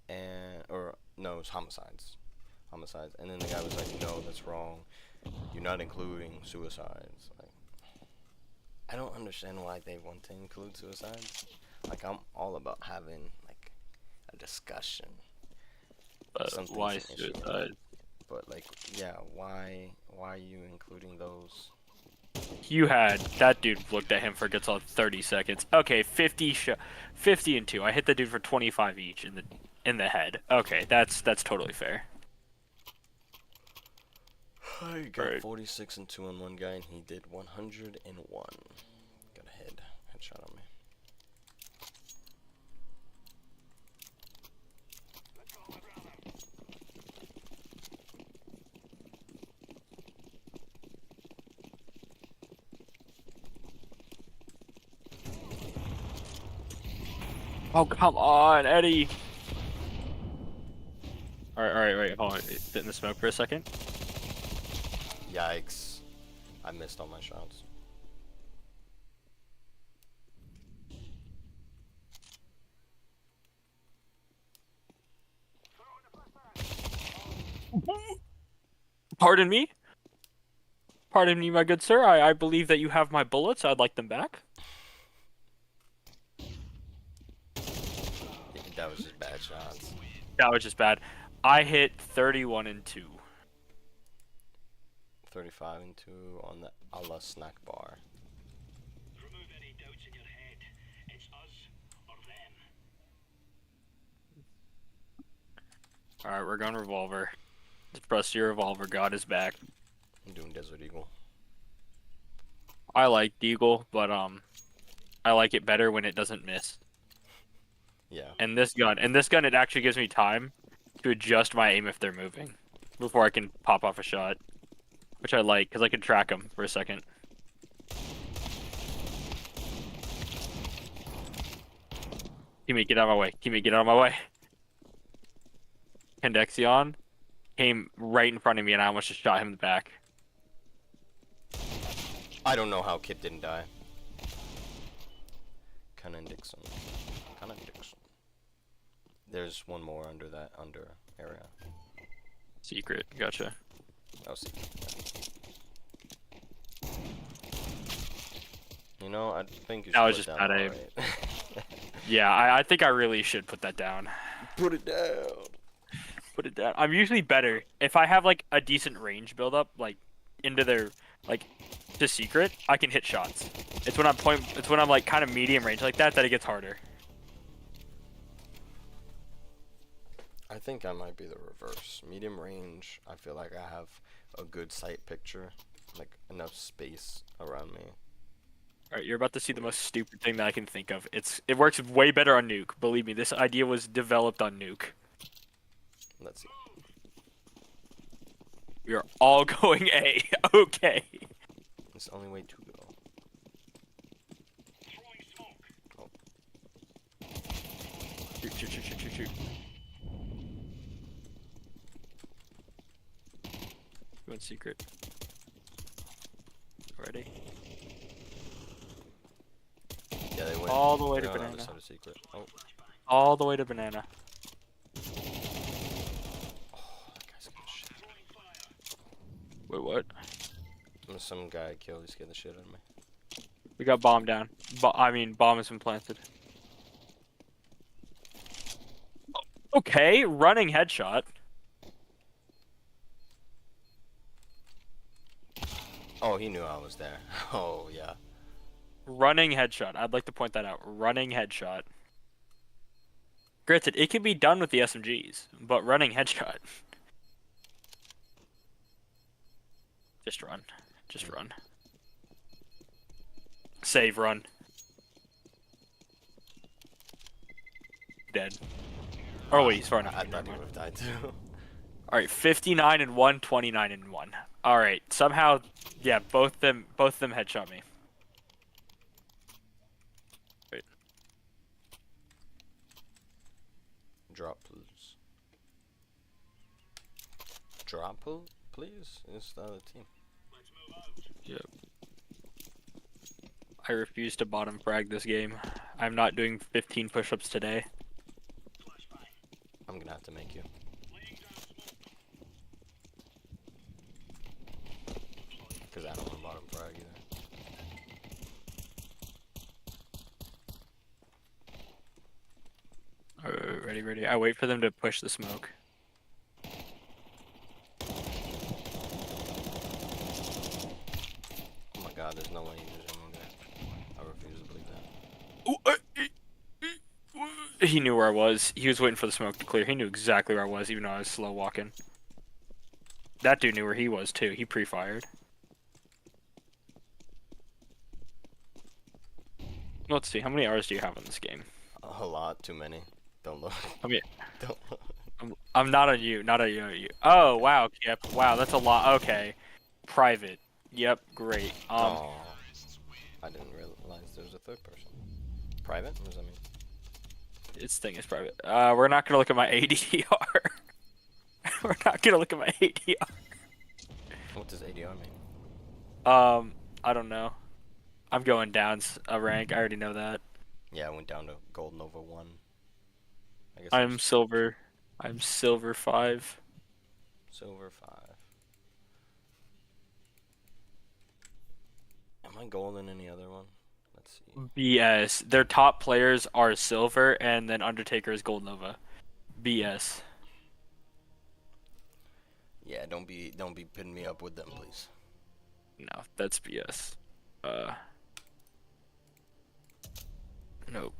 and no, it was homicides, and then the guy was like, "No, that's wrong. You're not including suicides." Like, I don't understand why they want to include suicides. Like, I'm all about having like a discussion. Something's Why an issue. suicide? But like, yeah, why are you including those? You had that dude looked at him for gets on 30 seconds. Okay, 50 and 2. I hit the dude for 25 each in the head. Okay, that's totally fair. I got 46 and 2 on one guy, and he did 101. Got a headshot on me. Oh, come on, Eddie. Alright, wait, hold on. Sit in the smoke for a second. Yikes. I missed all my shots. Pardon me? Pardon me, my good sir. I believe that you have my bullets. I'd like them back. That was just bad shots. That was just bad. I hit 31 and 2. 35 and 2 on the Allah snack bar. Alright, we're going revolver. Press your revolver. God is back. I'm doing Desert Eagle. I like Deagle, but I like it better when it doesn't miss. Yeah. And this gun, it actually gives me time to adjust my aim if they're moving before I can pop off a shot, which I like because I can track them for a second. Teammate, get out of my way. Teammate, get out of my way. Kendexion came right in front of me, and I almost just shot him in the back. I don't know how Kip didn't die. Conan Dixon. There's one more under that area. Secret, gotcha. Oh, secret. Yeah. You know, I think you should That was put just down bad aim. alright. Yeah, I think I really should put that down. Put it down. Put it down. I'm usually better if I have like a decent range build up, like into their like to secret. I can hit shots. It's when I'm like kind of medium range like that it gets harder. I think I might be the reverse. Medium range, I feel like I have a good sight picture, like enough space around me. Alright, you're about to see the most stupid thing that I can think of. It works way better on Nuke. Believe me, this idea was developed on Nuke. Let's see. We are all going A. Okay. It's the only way to go. Oh. Shoot. Going secret. Ready? Yeah, they went all the way to they're on the other banana. side of secret. Oh. All the way to banana. Wait, what? Some guy killed. He scared the shit out of me. We got bomb down. Bomb has been planted. Okay, running headshot. Oh, he knew I was there. Oh, yeah. Running headshot. I'd like to point that out. Running headshot. Granted, it can be done with the SMGs, but running headshot. Just run. Just run. Save, run. Dead. Oh wait, he's far enough. I thought he would have died too. Alright, 59 and 1, 29 and 1. Alright, somehow, yeah, both of them headshot me. Wait. Drop, please. Drop, please? It's the other team. Yep. I refuse to bottom frag this game. I'm not doing 15 push-ups today. I'm gonna have to make you. Because I don't want to bottom frag either. Alright, ready. I wait for them to push the smoke. Oh my god, there's no way he was aiming there. I refuse to believe that. He knew where I was. He was waiting for the smoke to clear. He knew exactly where I was, even though I was slow walking. That dude knew where he was too. He pre-fired. Let's see. How many hours do you have in this game? A lot, too many. Don't look. I mean, Don't look. I'm not on you. Not on you. Oh wow, Kip. Wow, that's a lot. Okay, private. Yep, great. Oh, I didn't realize there was a third person. Private? What does that mean? This thing is private. We're not gonna look at my ADR. We're not gonna look at my ADR. What does ADR mean? I don't know. I'm going down a rank. I already know that. Yeah, I went down to Gold Nova 1. I guess I'm silver. I'm silver 5. Silver 5. Am I gold in any other one? Let's see. BS. Their top players are silver, and then Undertaker is gold nova. BS. Yeah, don't be pitting me up with them, please. No, that's BS. Nope.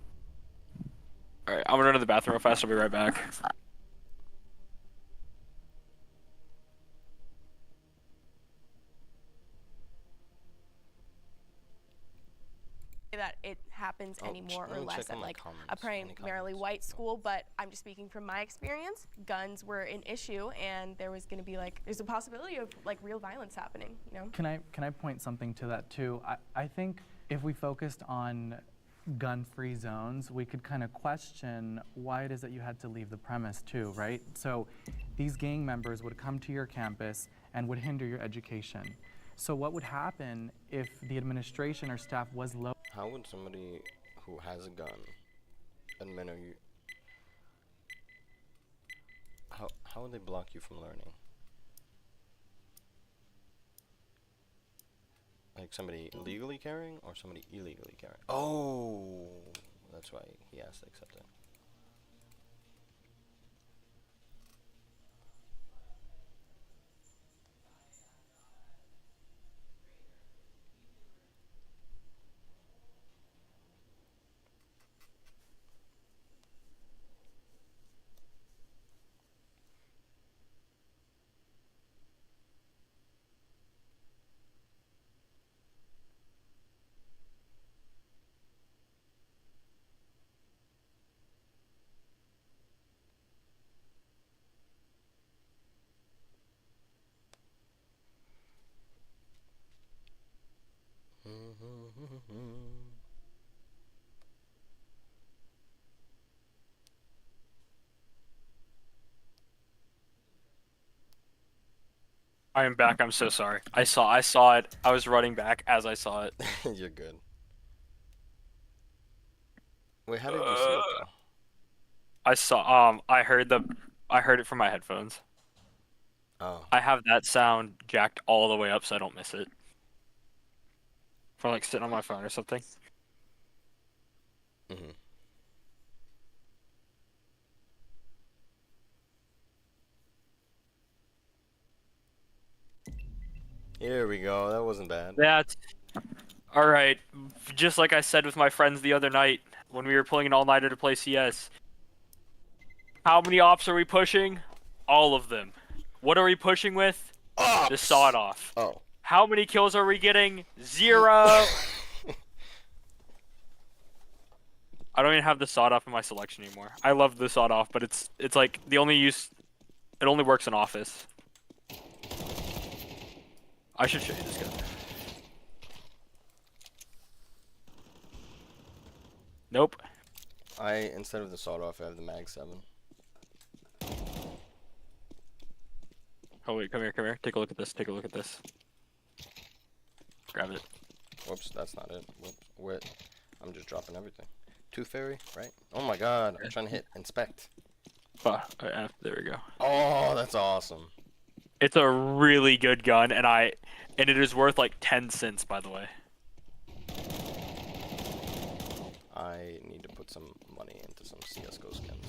Alright, I'm gonna run to the bathroom real fast. I'll be right back. That it happens any more let or me less check at on my like comments. a primarily white school, but I'm just speaking from my experience. Guns were an issue, and there was going to be there's a possibility of like real violence happening. You know? Can I point something to that too? I think if we focused on gun-free zones, we could kind of question why it is that you had to leave the premise too, right? So these gang members would come to your campus and would hinder your education. So what would happen if the administration or staff was low? How would somebody who has a gun admit you? How would they block you from learning? Like somebody legally carrying or somebody illegally carrying? Oh, that's why he has to accept it. I am back. I'm so sorry. I saw it. I was running back as I saw it. You're good. Wait, how did you see it though? I saw. I heard it from my headphones. Oh. I have that sound jacked all the way up so I don't miss it. From like sitting on my phone or something. Mhm. Here we go. That wasn't bad. That's all right. Just like I said with my friends the other night when we were pulling an all-nighter to play CS. How many ops are we pushing? All of them. What are we pushing with? Ops! The sawed-off. Oh. How many kills are we getting? 0. I don't even have the sawed-off in my selection anymore. I love the sawed-off, but it's like the only use. It only works in office. I should show you this gun. Nope. Instead of the sawed-off, I have the Mag 7. Oh wait, come here. Take a look at this. Grab it. Whoops, that's not it. Whoops. Wait. I'm just dropping everything. Tooth Fairy, right? Oh my god, I'm trying to hit inspect. There we go. Oh, that's awesome. It's a really good gun, and it is worth like 10 cents, by the way. I need to put some money into some CSGO skins.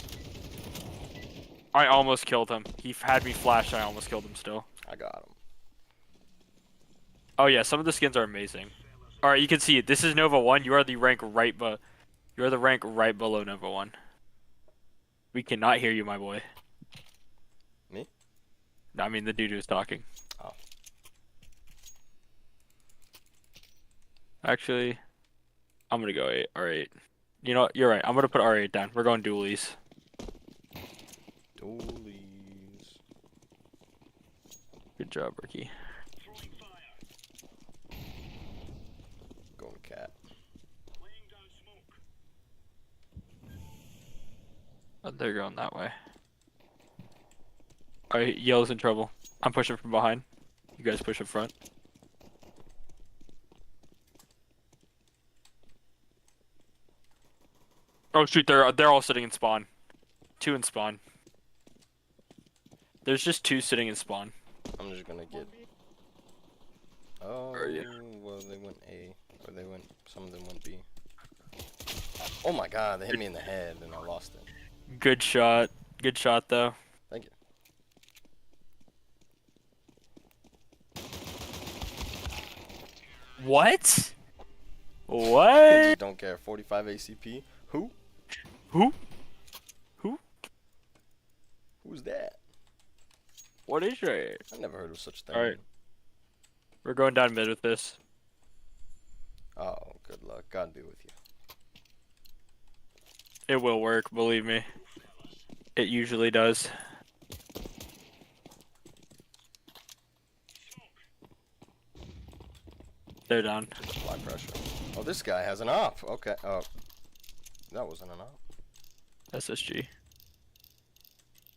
I almost killed him. He had me flashed, I almost killed him still. I got him. Oh yeah, some of the skins are amazing. Alright, you can see it. This is Nova 1. You are the rank right below Nova 1. We cannot hear you, my boy. Me? No, I mean the dude who's talking. Oh. Actually, I'm gonna go R8. You know what? You're right. I'm gonna put R8 down. We're going dualies. Dualies. Good job, Ricky. Going cat. Oh, they're going that way. Alright, Yellow's in trouble. I'm pushing from behind. You guys push up front. Oh shoot, they're all sitting in spawn. 2 in spawn. There's just 2 sitting in spawn. I'm just gonna get. Oh, well they went A, or some of them went B. Oh my god, they hit me in the head and I lost it. Good shot. Good shot though. Thank you. What? What? Don't care. 45 ACP. Who? Who? Who's that? What is it? I never heard of such a thing. Alright. We're going down mid with this. Oh, good luck. God be with you. It will work, believe me. It usually does. They're down. Apply pressure. Oh, this guy has an op. Okay. Oh, That wasn't an op. SSG.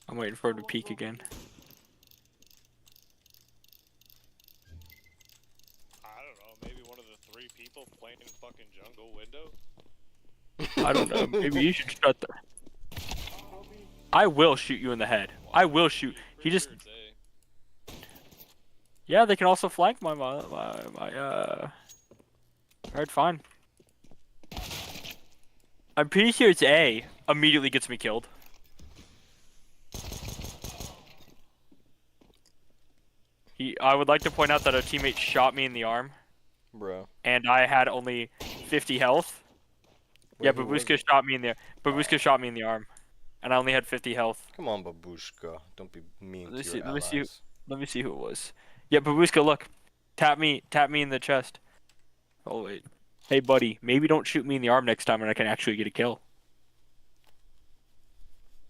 I'm waiting for him to peek again. I don't know, maybe one of the 3 people playing in fucking jungle window? I don't know. Maybe you should shut the. I will shoot you in the head. I will shoot. He just. Yeah, they can also flank my. Alright, fine. I'm pretty sure it's A. Immediately gets me killed. I would like to point out that a teammate shot me in the arm. Bro. And I had only 50 health. Wait, Yeah, who was Babushka shot me in the shot me in the arm, and I only had 50 health. Come on, Babushka. Don't be mean to your Let me see. allies. Let me see who it was. Yeah, Babushka, look. Tap me in the chest. Oh wait. Hey buddy, maybe don't shoot me in the arm next time, and I can actually get a kill.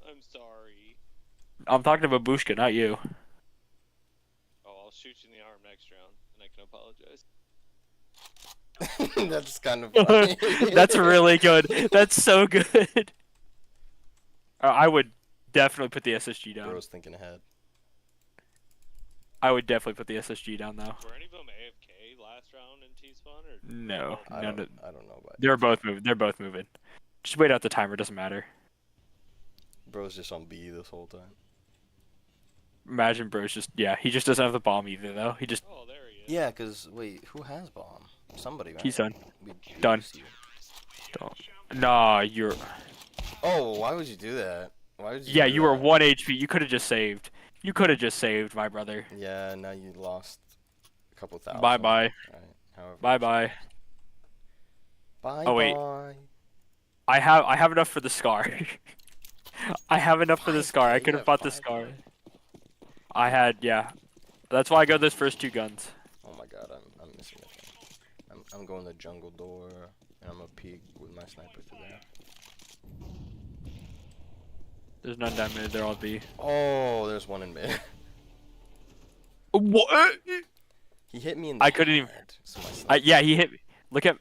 I'm sorry. I'm talking to Babushka, not you. Oh, I'll shoot you in the arm next round, and I can apologize. That's kind of funny. That's really good. That's so good. I would definitely put the SSG down. Bro's thinking ahead. I would definitely put the SSG down though. Were any of them AFK last round in T-spawn, or? No, I don't know about They're both moving. They're both moving. Just wait out the timer. Doesn't matter. Bro's just on B this whole time. Imagine Bro's just he just doesn't have the bomb either though. He just Oh, there he is. Yeah, cause wait, who has bomb? Somebody, right? He's done. We Done. use you. Don't. Nah, you're. Oh, why would you do that? Why would you? Yeah, do you were that? 1 HP. You could have just saved. You could have just saved, my brother. Yeah, now you lost a couple thousand. Bye bye. Right, however Bye much. bye. Bye Oh wait. bye. I have enough for the scar. I have enough for the scar. I could have bought the scar. I had That's why I got those first 2 guns. Oh my god, I'm missing it. I'm going the jungle door, and I'm gonna peek with my sniper through there. There's none down mid. They're all B. Oh, there's one in mid. What? He hit me in the I couldn't even. head, so my sniper- Yeah, he hit me. Look at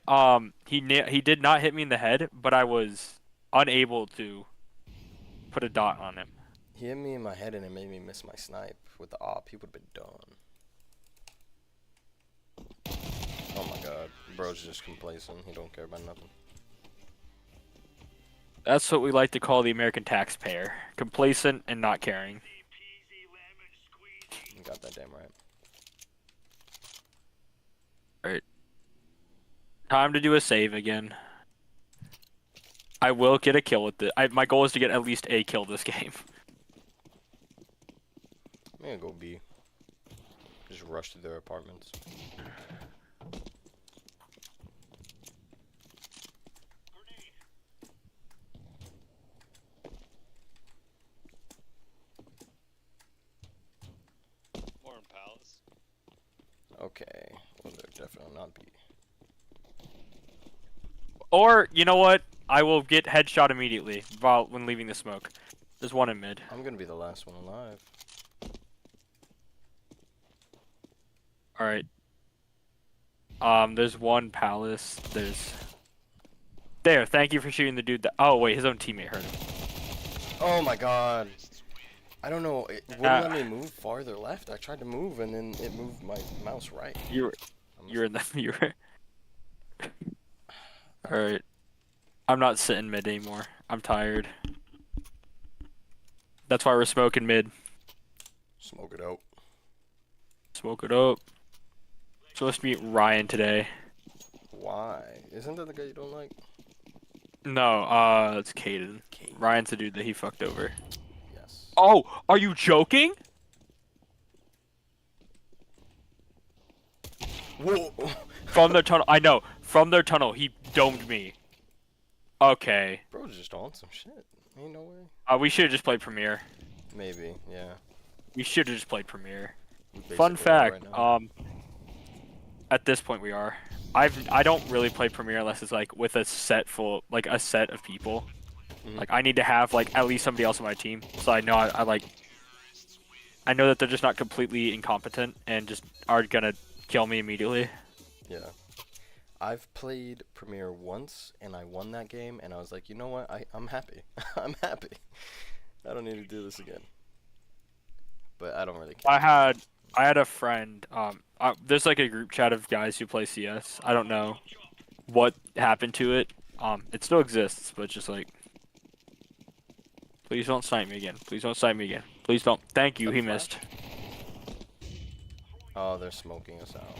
he did not hit me in the head, but I was unable to put a dot on him. He hit me in my head and it made me miss my snipe. With the op, he would have been done. Oh my god, bro's just complacent. He don't care about nothing. That's what we like to call the American taxpayer. Complacent and not caring. You got that damn right. Alright. Time to do a save again. I will get a kill with this. My goal is to get at least a kill this game. I'm gonna go B. Just rush to their apartments. More in Palace. Okay. Well, they're definitely not B. Or, you know what? I will get headshot immediately when leaving the smoke. There's one in mid. I'm gonna be the last one alive. Alright. There's one Palace. There, thank you for shooting the dude that. Oh, wait, his own teammate hurt him. Oh my god. I don't know. It wouldn't let me move farther left. I tried to move and then it moved my mouse right. You're in the. You're. Alright. I'm not sitting mid anymore. I'm tired. That's why we're smoking mid. Smoke it out. Smoke it up. Supposed to meet Ryan today. Why? Isn't that the guy you don't like? No, it's Caden. Ryan's the dude that he fucked over. Yes. Oh, are you joking? Whoa. From their tunnel. I know. From their tunnel, he domed me. Okay. Bro's just on some shit. Ain't no way. We should have just played Premiere. Maybe, yeah. We should have just played Premiere. We Fun basically are fact. right now. At this point we are. I don't really play Premiere unless it's like with a set of people. Mhm. Like I need to have like at least somebody else on my team, so I know I know that they're just not completely incompetent and just are gonna kill me immediately. Yeah. I've played Premiere once and I won that game, and I was like, you know what? I'm happy. I'm happy. I don't need to do this again. But I don't really care. I had a friend. There's like a group chat of guys who play CS. I don't know what happened to it. It still exists, but just like, please don't snipe me again. Please don't snipe me again. Please don't. Thank you. He missed. Oh, they're smoking us out.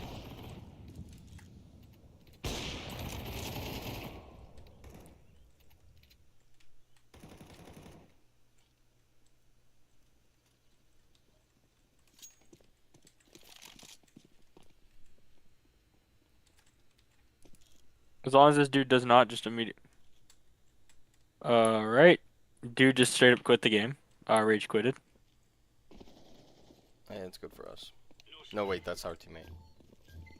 As long as this dude does not just immediately. Right. Dude just straight up quit the game. Rage quitted. Yeah, it's good for us. No, wait, that's our teammate.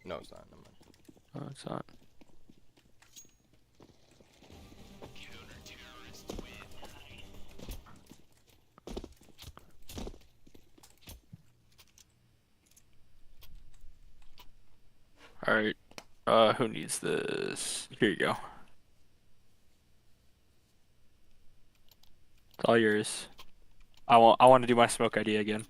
No, it's not. Never mind. Oh, it's not. Alright. Who needs this? Here you go. It's all yours. I want to do my smoke idea again.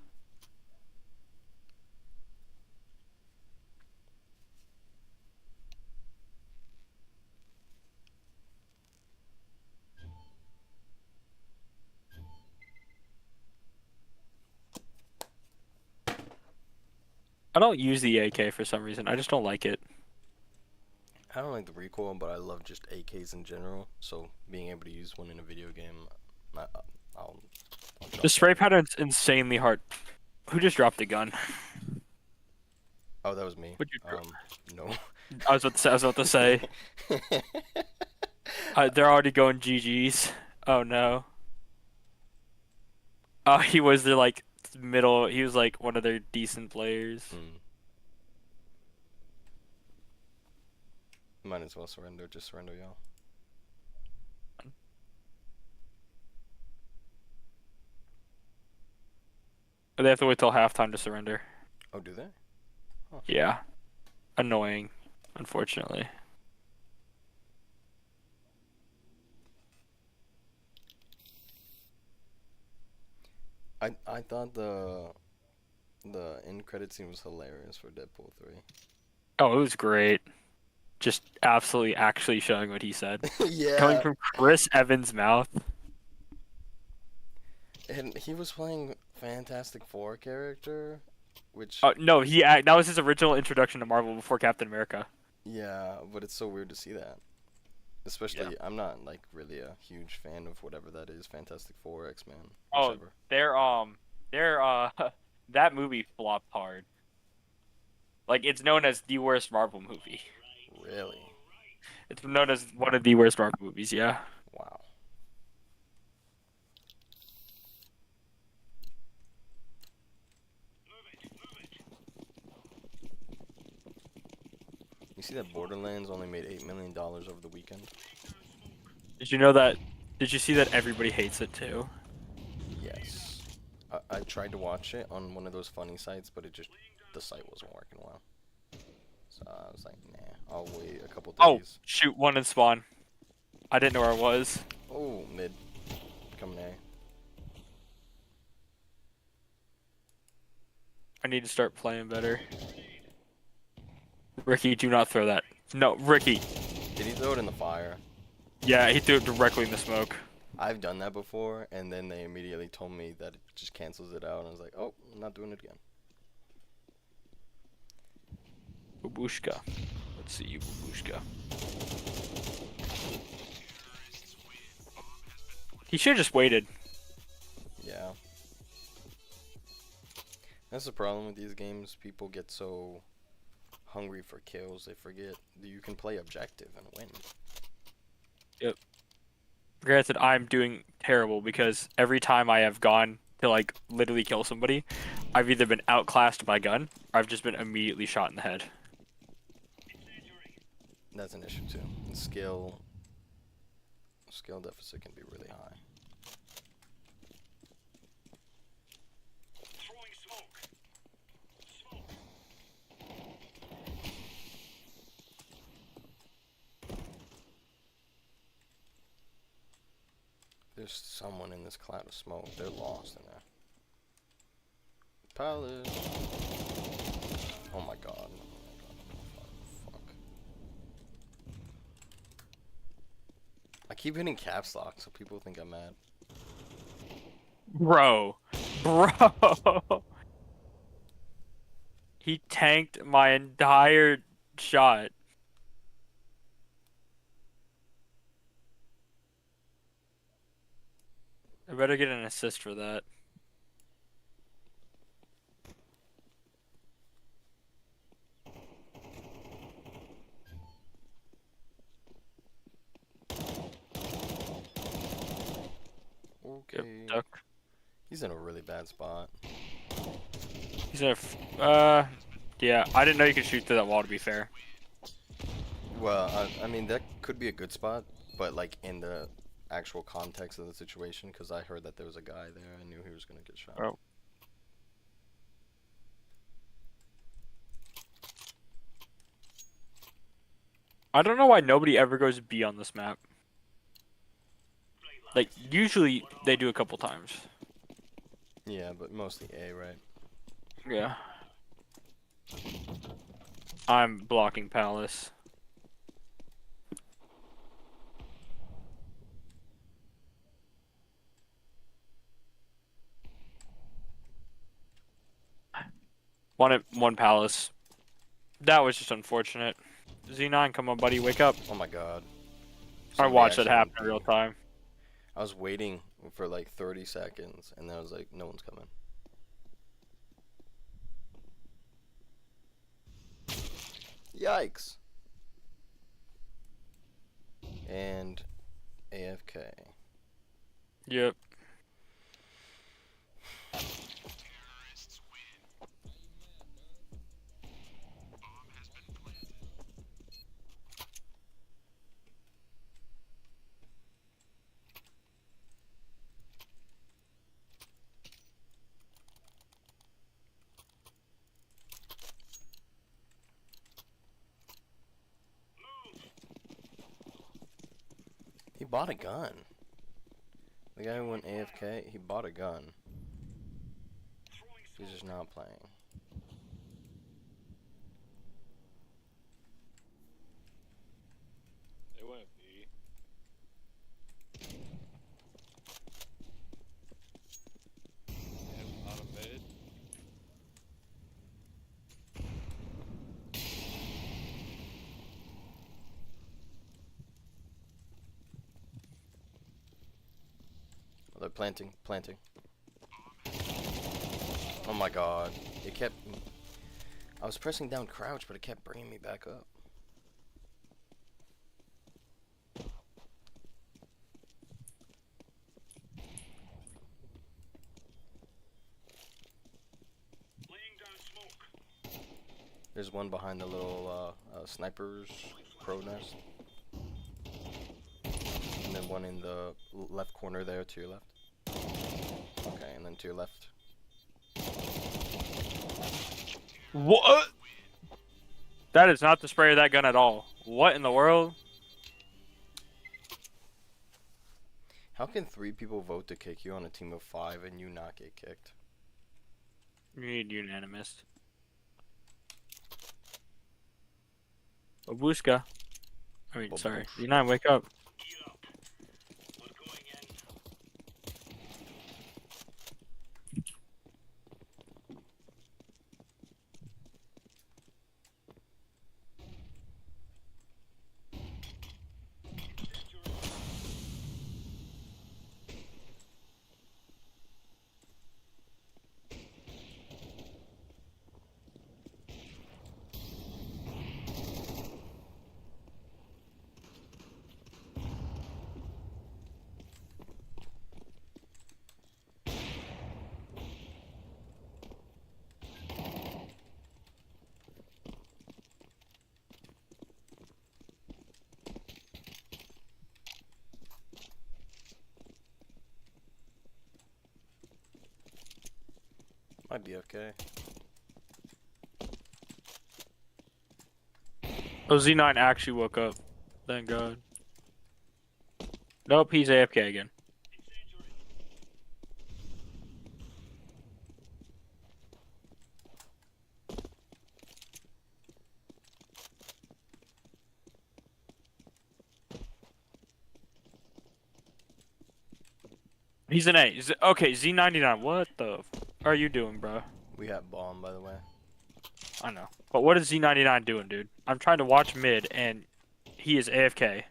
I don't use the AK for some reason. I just don't like it. I don't like the recoil, but I love just AKs in general. So being able to use one in a video game, I'll The spray pattern's insanely hard. Who just dropped the gun? Oh, that was me. No. I was about to say. They're already going GGs. Oh no. Oh, he was their like middle. He was like one of their decent players. Might as well surrender. Just surrender, y'all. They have to wait till halftime to surrender. Oh, do they? Oh. Yeah. Annoying, unfortunately. I thought the end credit scene was hilarious for Deadpool 3. Oh, it was great. Just absolutely actually showing what he said. Yeah. Coming from Chris Evans' mouth. And he was playing Fantastic Four character, which... No, that was his original introduction to Marvel before Captain America. Yeah, but it's so weird to see that. Especially, I'm not, like, really a huge fan of whatever that is, Fantastic Four, X-Men, whichever. That movie flopped hard. Like, it's known as the worst Marvel movie. Really? It's known as one of the worst Marvel movies, yeah. Wow. You see that Borderlands only made $8 million over the weekend? Did you know that? Did you see that everybody hates it too? Yes. I tried to watch it on one of those funny sites, but the site wasn't working well. So I was like, nah, I'll wait a couple days. Oh, shoot, one in spawn. I didn't know where it was. Oh, mid. Coming A. I need to start playing better. Ricky, do not throw that. No, Ricky. Did he throw it in the fire? Yeah, he threw it directly in the smoke. I've done that before, and then they immediately told me that it just cancels it out, and I was like, oh, I'm not doing it again. Babushka. Let's see you, Babushka. He should have just waited. Yeah. That's the problem with these games. People get so hungry for kills, they forget that you can play objective and win. Yep. Granted, I'm doing terrible because every time I have gone to like literally kill somebody, I've either been outclassed by gun or I've just been immediately shot in the head. That's an issue too. And skill deficit can be really high. There's someone in this cloud of smoke. They're lost in there. Palace. Oh my god. Fuck. I keep hitting caps lock so people think I'm mad. Bro. He tanked my entire shot. I better get an assist for that. Okay. Yep, duck. He's in a really bad spot. He's in yeah, I didn't know you could shoot through that wall, to be fair. Well, I mean, that could be a good spot, but like in the actual context of the situation, because I heard that there was a guy there, I knew he was going to get shot. Oh. I don't know why nobody ever goes B on this map. Like, usually they do a couple times. Yeah, but mostly A, right? Yeah. I'm blocking Palace. One Palace. That was just unfortunate. Z9, come on, buddy, wake up. Oh my god. I watched that happen in real time. I was waiting for like 30 seconds, and then I was like, no one's coming. Yikes. And AFK. Yep. He bought a gun. The guy who went AFK, he bought a gun. He's just not playing. They went B. And out of mid. They're planting. Oh my god. It kept... I was pressing down crouch, but it kept bringing me back up. There's one behind the little sniper's pro nest. And then one in the left corner there to your left. Okay, and then to your left. What? That is not the spray of that gun at all. What in the world? How can 3 people vote to kick you on a team of 5 and you not get kicked? You need unanimous. Babushka. I mean, sorry. Z9, wake up. Might be okay. Oh, Z9 actually woke up. Thank God. Nope, he's AFK again. He's an A. Okay, Z99. What the are you doing, bro? We have bomb, by the way. I know. But what is Z99 doing, dude? I'm trying to watch mid, and he is AFK.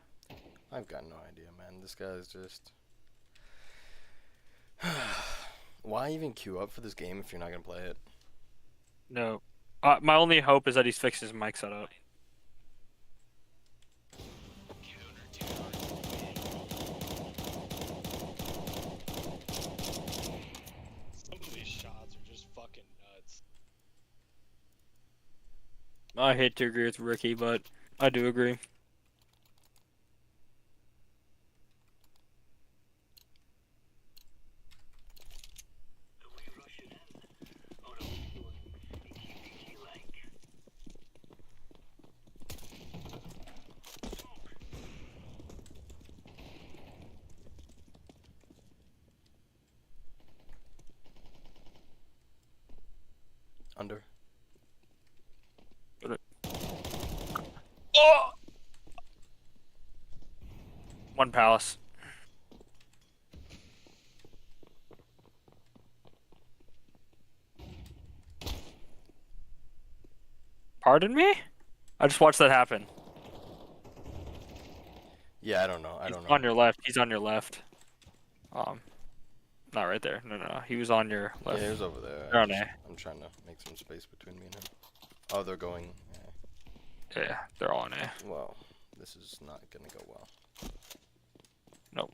I've got no idea, man. This guy is just... Why even queue up for this game if you're not going to play it? No. My only hope is that he's fixed his mic setup. Some of these shots are just fucking nuts. I hate to agree with Ricky, but I do agree. Under. Oh! One palace. Pardon me? I just watched that happen. Yeah, I don't know. I don't know. On your left. He's on your left. Not right there. No. He was on your left. Yeah, he was over there. They're on A. I'm trying to make some space between me and him. Oh, they're going... Yeah, they're all on A. Well, this is not going to go well. Nope.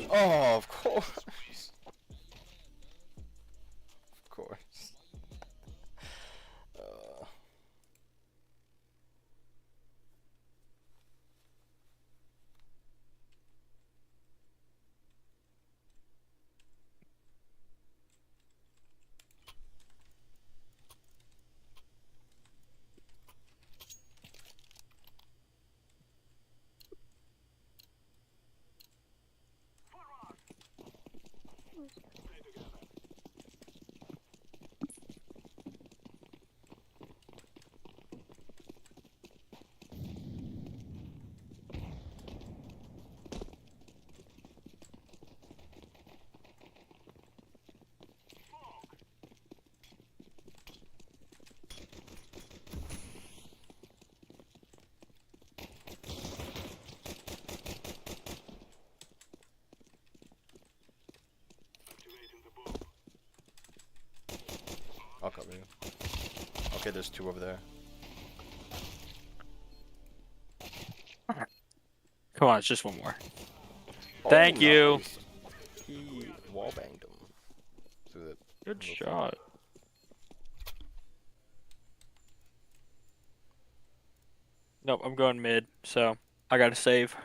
Oh, of course. Of course. I'll cover you. Okay, there's two over there. Come on, it's just one more. Thank you. Nice. He wallbanged him. Through the Good shot. Nope, I'm going mid, so I gotta save.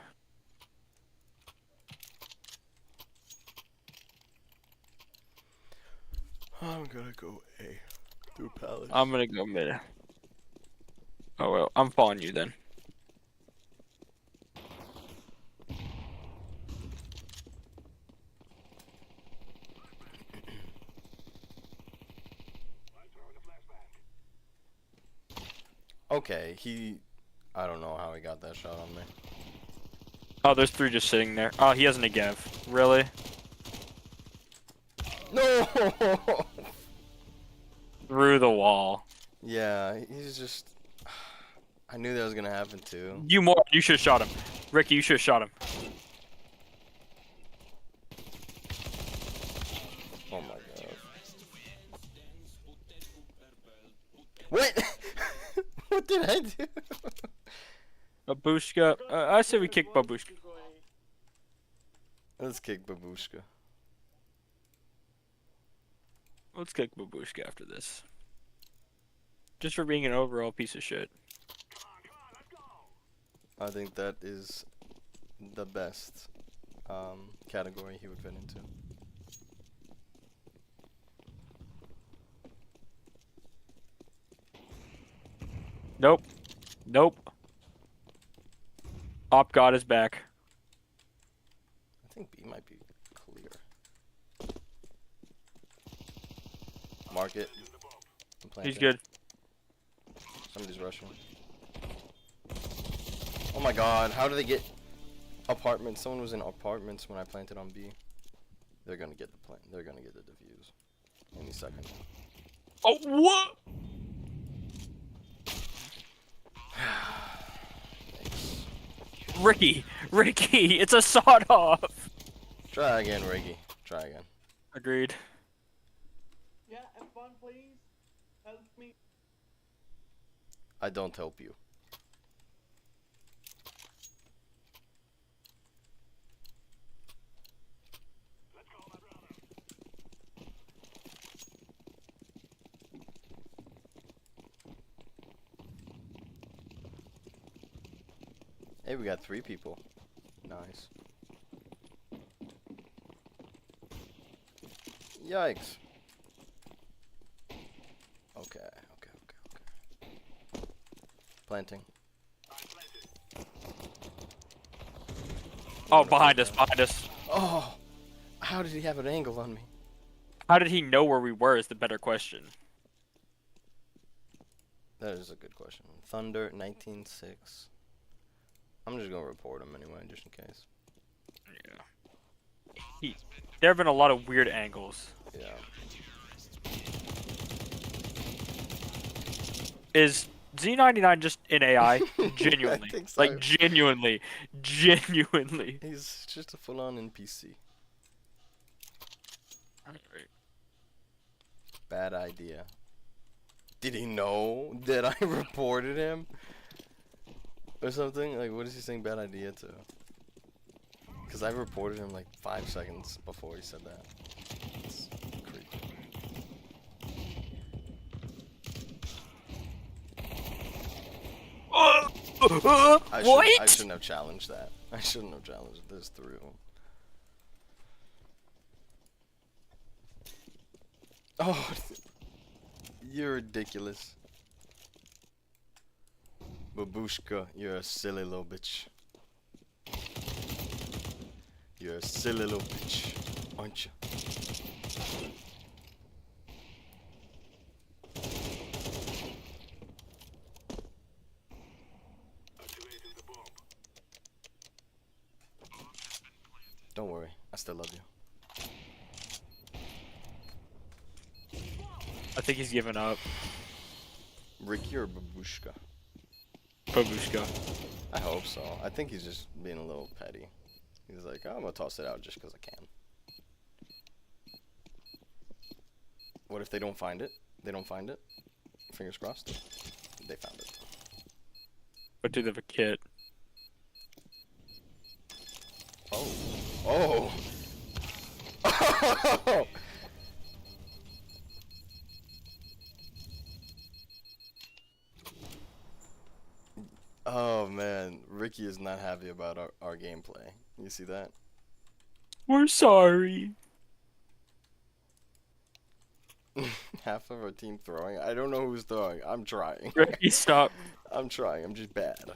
I'm gonna go A. Through palace. I'm gonna go mid. Oh well, I'm following you then. Okay, I don't know how he got that shot on me. Oh, there's three just sitting there. Oh, he has a Negev. Really? No! Through the wall. Yeah, he's just... I knew that was gonna happen too. You should have shot him. Ricky, you should have shot him. Oh my god. What? What did I do? Babushka. I say we kick Babushka. Let's kick Babushka. Let's kick Babushka after this. Just for being an overall piece of shit. I think that is the best category he would fit into. Nope. Nope. Op God is back. I think B might be clear. Mark it. He's good. Somebody's rushing. Oh my god, how do they get apartments? Someone was in apartments when I planted on B. They're gonna get the plant. They're gonna get the defuse any second. Oh, what? Ricky, it's a sawed off. Try again, Ricky. Try again. Agreed. Yeah, F1, please. Help me. I don't help you. Hey, we got 3 people. Nice. Yikes. Okay. Planting. Oh, behind us. Oh! How did he have an angle on me? How did he know where we were is the better question. That is a good question. Thunder 19-6. I'm just gonna report him anyway, just in case. Yeah. There have been a lot of weird angles. Yeah. Is Z99 just an AI? Genuinely. I think so. Like, genuinely. He's just a full-on NPC. Alright. Bad idea. Did he know that I reported him? Or something? Like, what is he saying bad idea to? Because I reported him like 5 seconds before he said that. It's creepy. I shouldn't have challenged that. I shouldn't have challenged it. There's 3 of them. Oh, you're ridiculous. Babushka, you're a silly little bitch. You're a silly little bitch, aren't you? Don't worry, I still love you. I think he's given up. Ricky or Babushka? Babushka. I hope so. I think he's just being a little petty. He's like, oh, I'm gonna toss it out just because I can. What if they don't find it? They don't find it? Fingers crossed. They found it. But do they have a kit? Oh. Oh! Oh! Oh man, Ricky is not happy about our gameplay. You see that? We're sorry. Half of our team throwing. I don't know who's throwing. I'm trying. Ricky, stop. I'm trying. I'm just bad.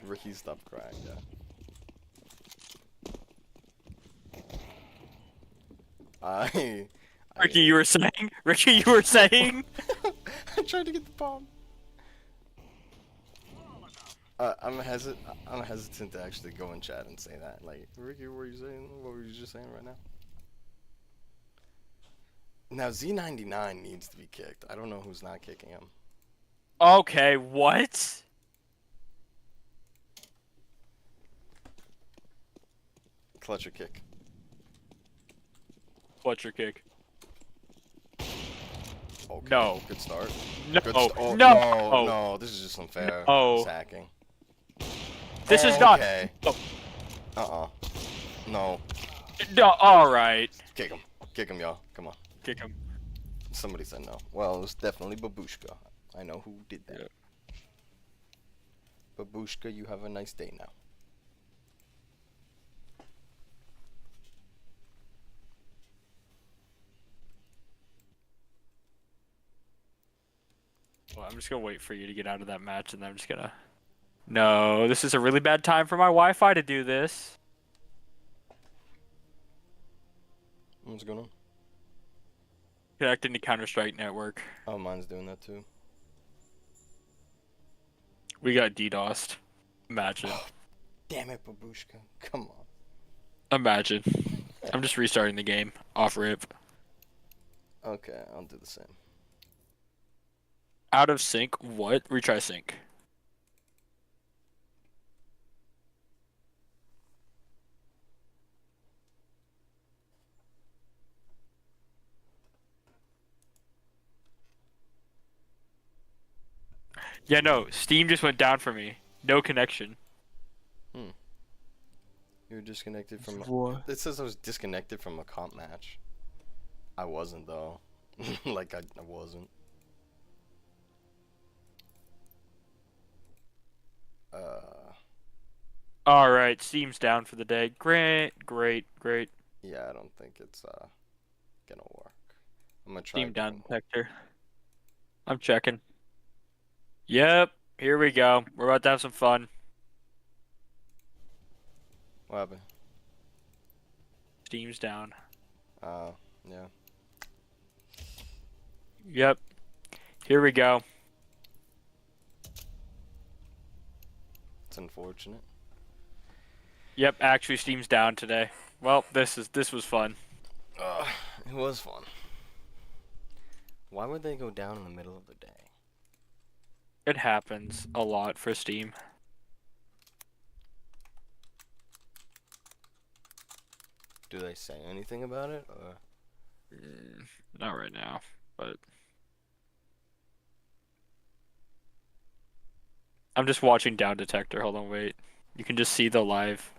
Ricky, stop crying. Yeah. Ricky, you were saying? Ricky, you were saying? I tried to get the bomb. I'm hesitant to actually go in chat and say that. Like, Ricky, what were you saying? What were you just saying right now? Now, Z99 needs to be kicked. I don't know who's not kicking him. Okay, what? Clutch or kick? Clutch or kick? Okay, no. Good start. No. Good No. No. This is just unfair. No. It's hacking. This is not. Okay. No. No. Alright. Kick him. Kick him, y'all. Come on. Kick him. Somebody said no. Well, it was definitely Babushka. I know who did that. Yeah. Babushka, you have a nice day now. Well, I'm just gonna wait for you to get out of that match, and then I'm just gonna... No, this is a really bad time for my Wi-Fi to do this. What's going on? Connecting to Counter-Strike network. Oh, mine's doing that too. We got DDoSed. Imagine. Damn it, Babushka. Come on. Imagine. I'm just restarting the game. Off rip. Okay, I'll do the same. Out of sync? What? Retry sync. Yeah, no. Steam just went down for me. No connection. You were disconnected from. What? It says I was disconnected from a comp match. I wasn't though. Like I wasn't. All right, Steam's down for the day. Great. Yeah, I don't think it's gonna work. I'm gonna try. Steam down detector. I'm checking. Yep, here we go. We're about to have some fun. What happened? Steam's down. Yeah. Yep. Here we go. It's unfortunate. Yep, actually Steam's down today. Well, this was fun. It was fun. Why would they go down in the middle of the day? It happens a lot for Steam. Do they say anything about it, or? Not right now, but I'm just watching Down Detector. Hold on, wait. You can just see the live.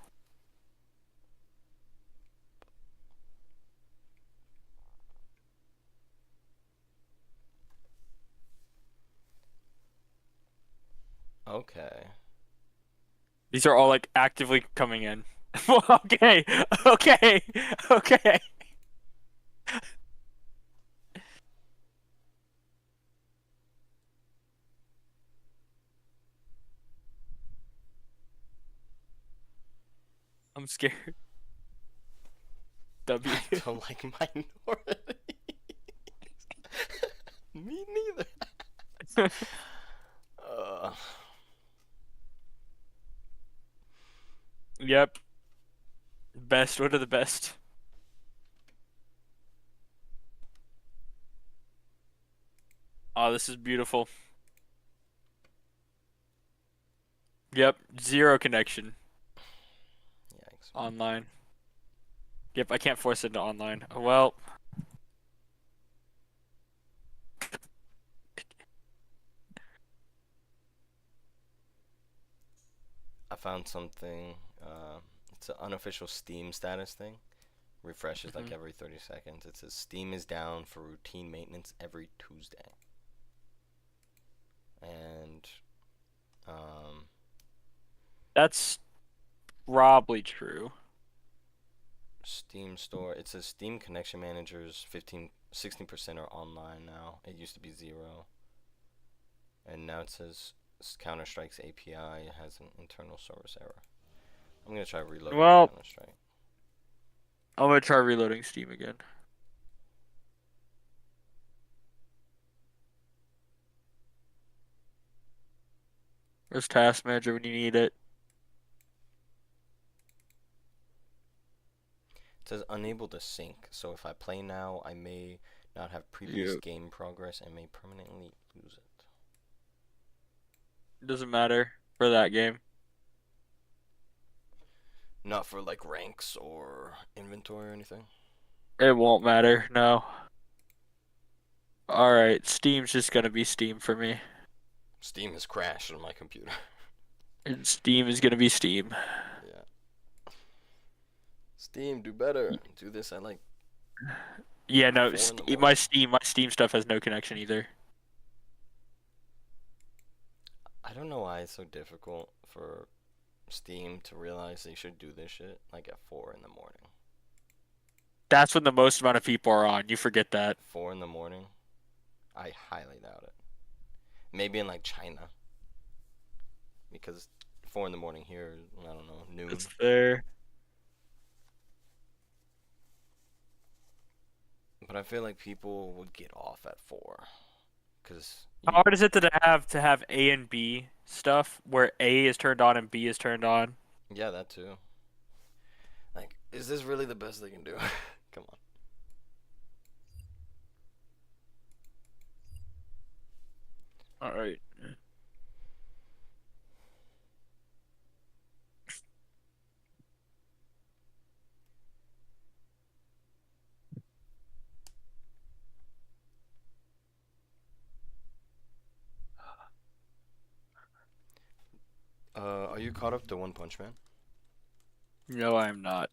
Okay. These are all like actively coming in. Okay. I'm scared. W. I don't like minorities. Me neither. Yep. Best. What are the best? Oh, this is beautiful. Yep. Zero connection. Yikes. Online. Yep, I can't force it into online. Well. I found something. It's an unofficial Steam status thing. Refreshes like every 30 seconds. It says Steam is down for routine maintenance every Tuesday. And that's probably true. Steam store. It says Steam connection managers 16% are online now. It used to be 0. And now it says Counter-Strike's API has an internal service error. I'm gonna try reloading Counter-Strike. I'm gonna try reloading Steam again. Where's Task Manager when you need it? It says unable to sync. So if I play now, I may not have previous game progress and may permanently lose it. It doesn't matter for that game. Not for like ranks or inventory or anything? It won't matter, no. Alright, Steam's just gonna be Steam for me. Steam has crashed on my computer. And Steam is gonna be Steam. Yeah. Steam, do better. Do this at like... Yeah, no, my Steam stuff has no connection either. I don't know why it's so difficult for Steam to realize they should do this shit like at 4 in the morning. That's when the most amount of people are on. You forget that. 4 in the morning? I highly doubt it. Maybe in like China. Because 4 in the morning here, I don't know, noon. It's fair. But I feel like people would get off at 4. Because How hard is it to have A and B stuff where A is turned on and B is turned on? yeah, that too. Like, is this really the best they can do? Come on. All right. Are you caught up to One Punch Man? No, I am not.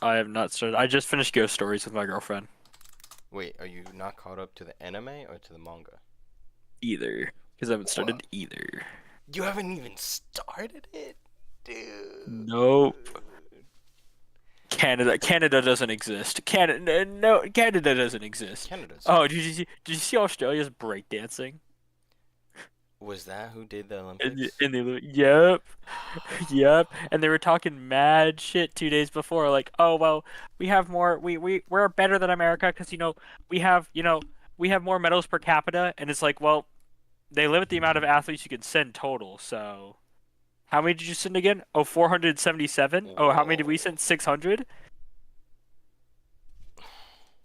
I have not started. I just finished Ghost Stories with my girlfriend. Wait, are you not caught up to the anime or to the manga? Either, because I haven't started either. You haven't even started it, dude. Nope. Canada doesn't exist. Canada doesn't exist. Canada's. Oh, did you see Australia's breakdancing? Was that who did the Olympics? Yep, yep. And they were talking mad shit 2 days before, like, oh well, we have more. We're better than America because we have more medals per capita, and it's like, well, they limit the amount of athletes you can send total. So, how many did you send again? Oh, 477. Oh, how many did we send? 600.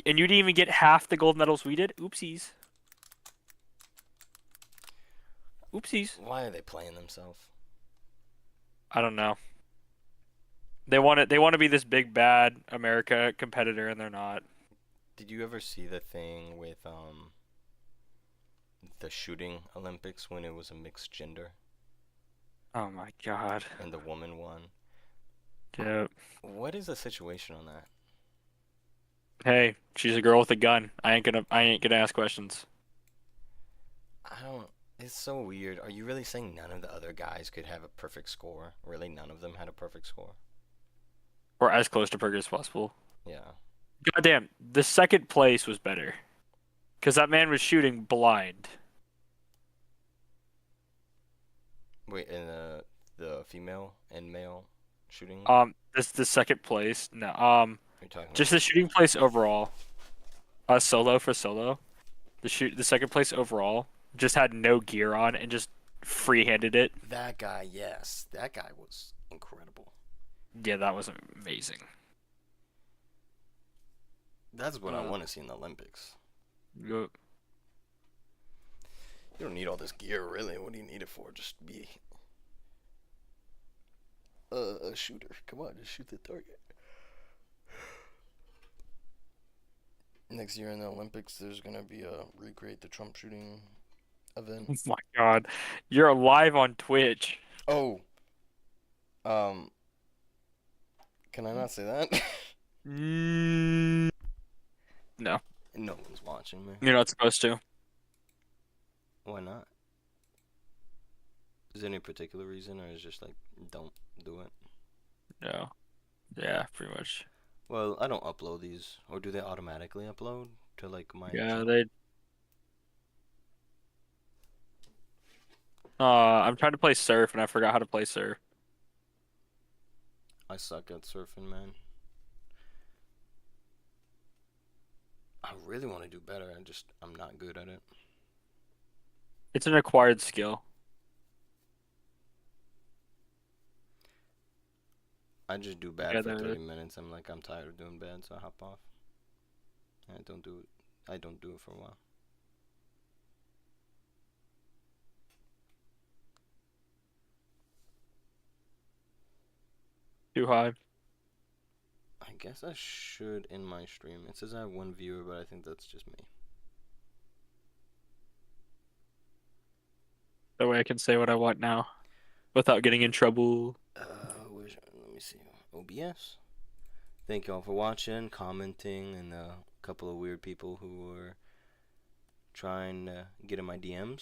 And you didn't even get half the gold medals we did. Oopsies. Oopsies. Why are they playing themselves? I don't know. They want to be this big bad America competitor, and they're not. Did you ever see the thing with the shooting Olympics when it was a mixed gender? Oh my god. And the woman won. Yep. What is the situation on that? Hey, she's a girl with a gun. I ain't gonna ask questions. It's so weird. Are you really saying none of the other guys could have a perfect score? Really, none of them had a perfect score? Or as close to perfect as possible. Yeah. Goddamn, the second place was better. Because that man was shooting blind. Wait, and the female and male shooting? This the second place. No, You're talking just about the shooting place overall. Solo for solo. The second place overall just had no gear on and just free-handed it. that guy, yes. That guy was incredible. Yeah, that was amazing. That's what I want to see in the Olympics. Yep. You don't need all this gear, really. What do you need it for? Just be a shooter. Come on, just shoot the target. Next year in the Olympics, there's going to be a recreate the Trump shooting event. Oh my god. You're live on Twitch. Oh. Can I not say that? No. No one's watching me. You're not supposed to. Why not? Is there any particular reason, or is it just like, don't do it? No. Yeah, pretty much. Well, I don't upload these, or do they automatically upload to like my? Yeah, they. I'm trying to play surf and I forgot how to play surf. I suck at surfing, man. I really want to do better. I'm not good at it. It's an acquired skill. I just do bad Yeah, for there 30 is. minutes. I'm tired of doing bad, so I hop off. I don't do it. I don't do it for a while. Too high. I guess I should in my stream. It says I have 1 viewer, but I think that's just me. That way I can say what I want now, without getting in trouble. Let me see. OBS. Thank y'all for watching, commenting, and a couple of weird people who were trying to get in my DMs.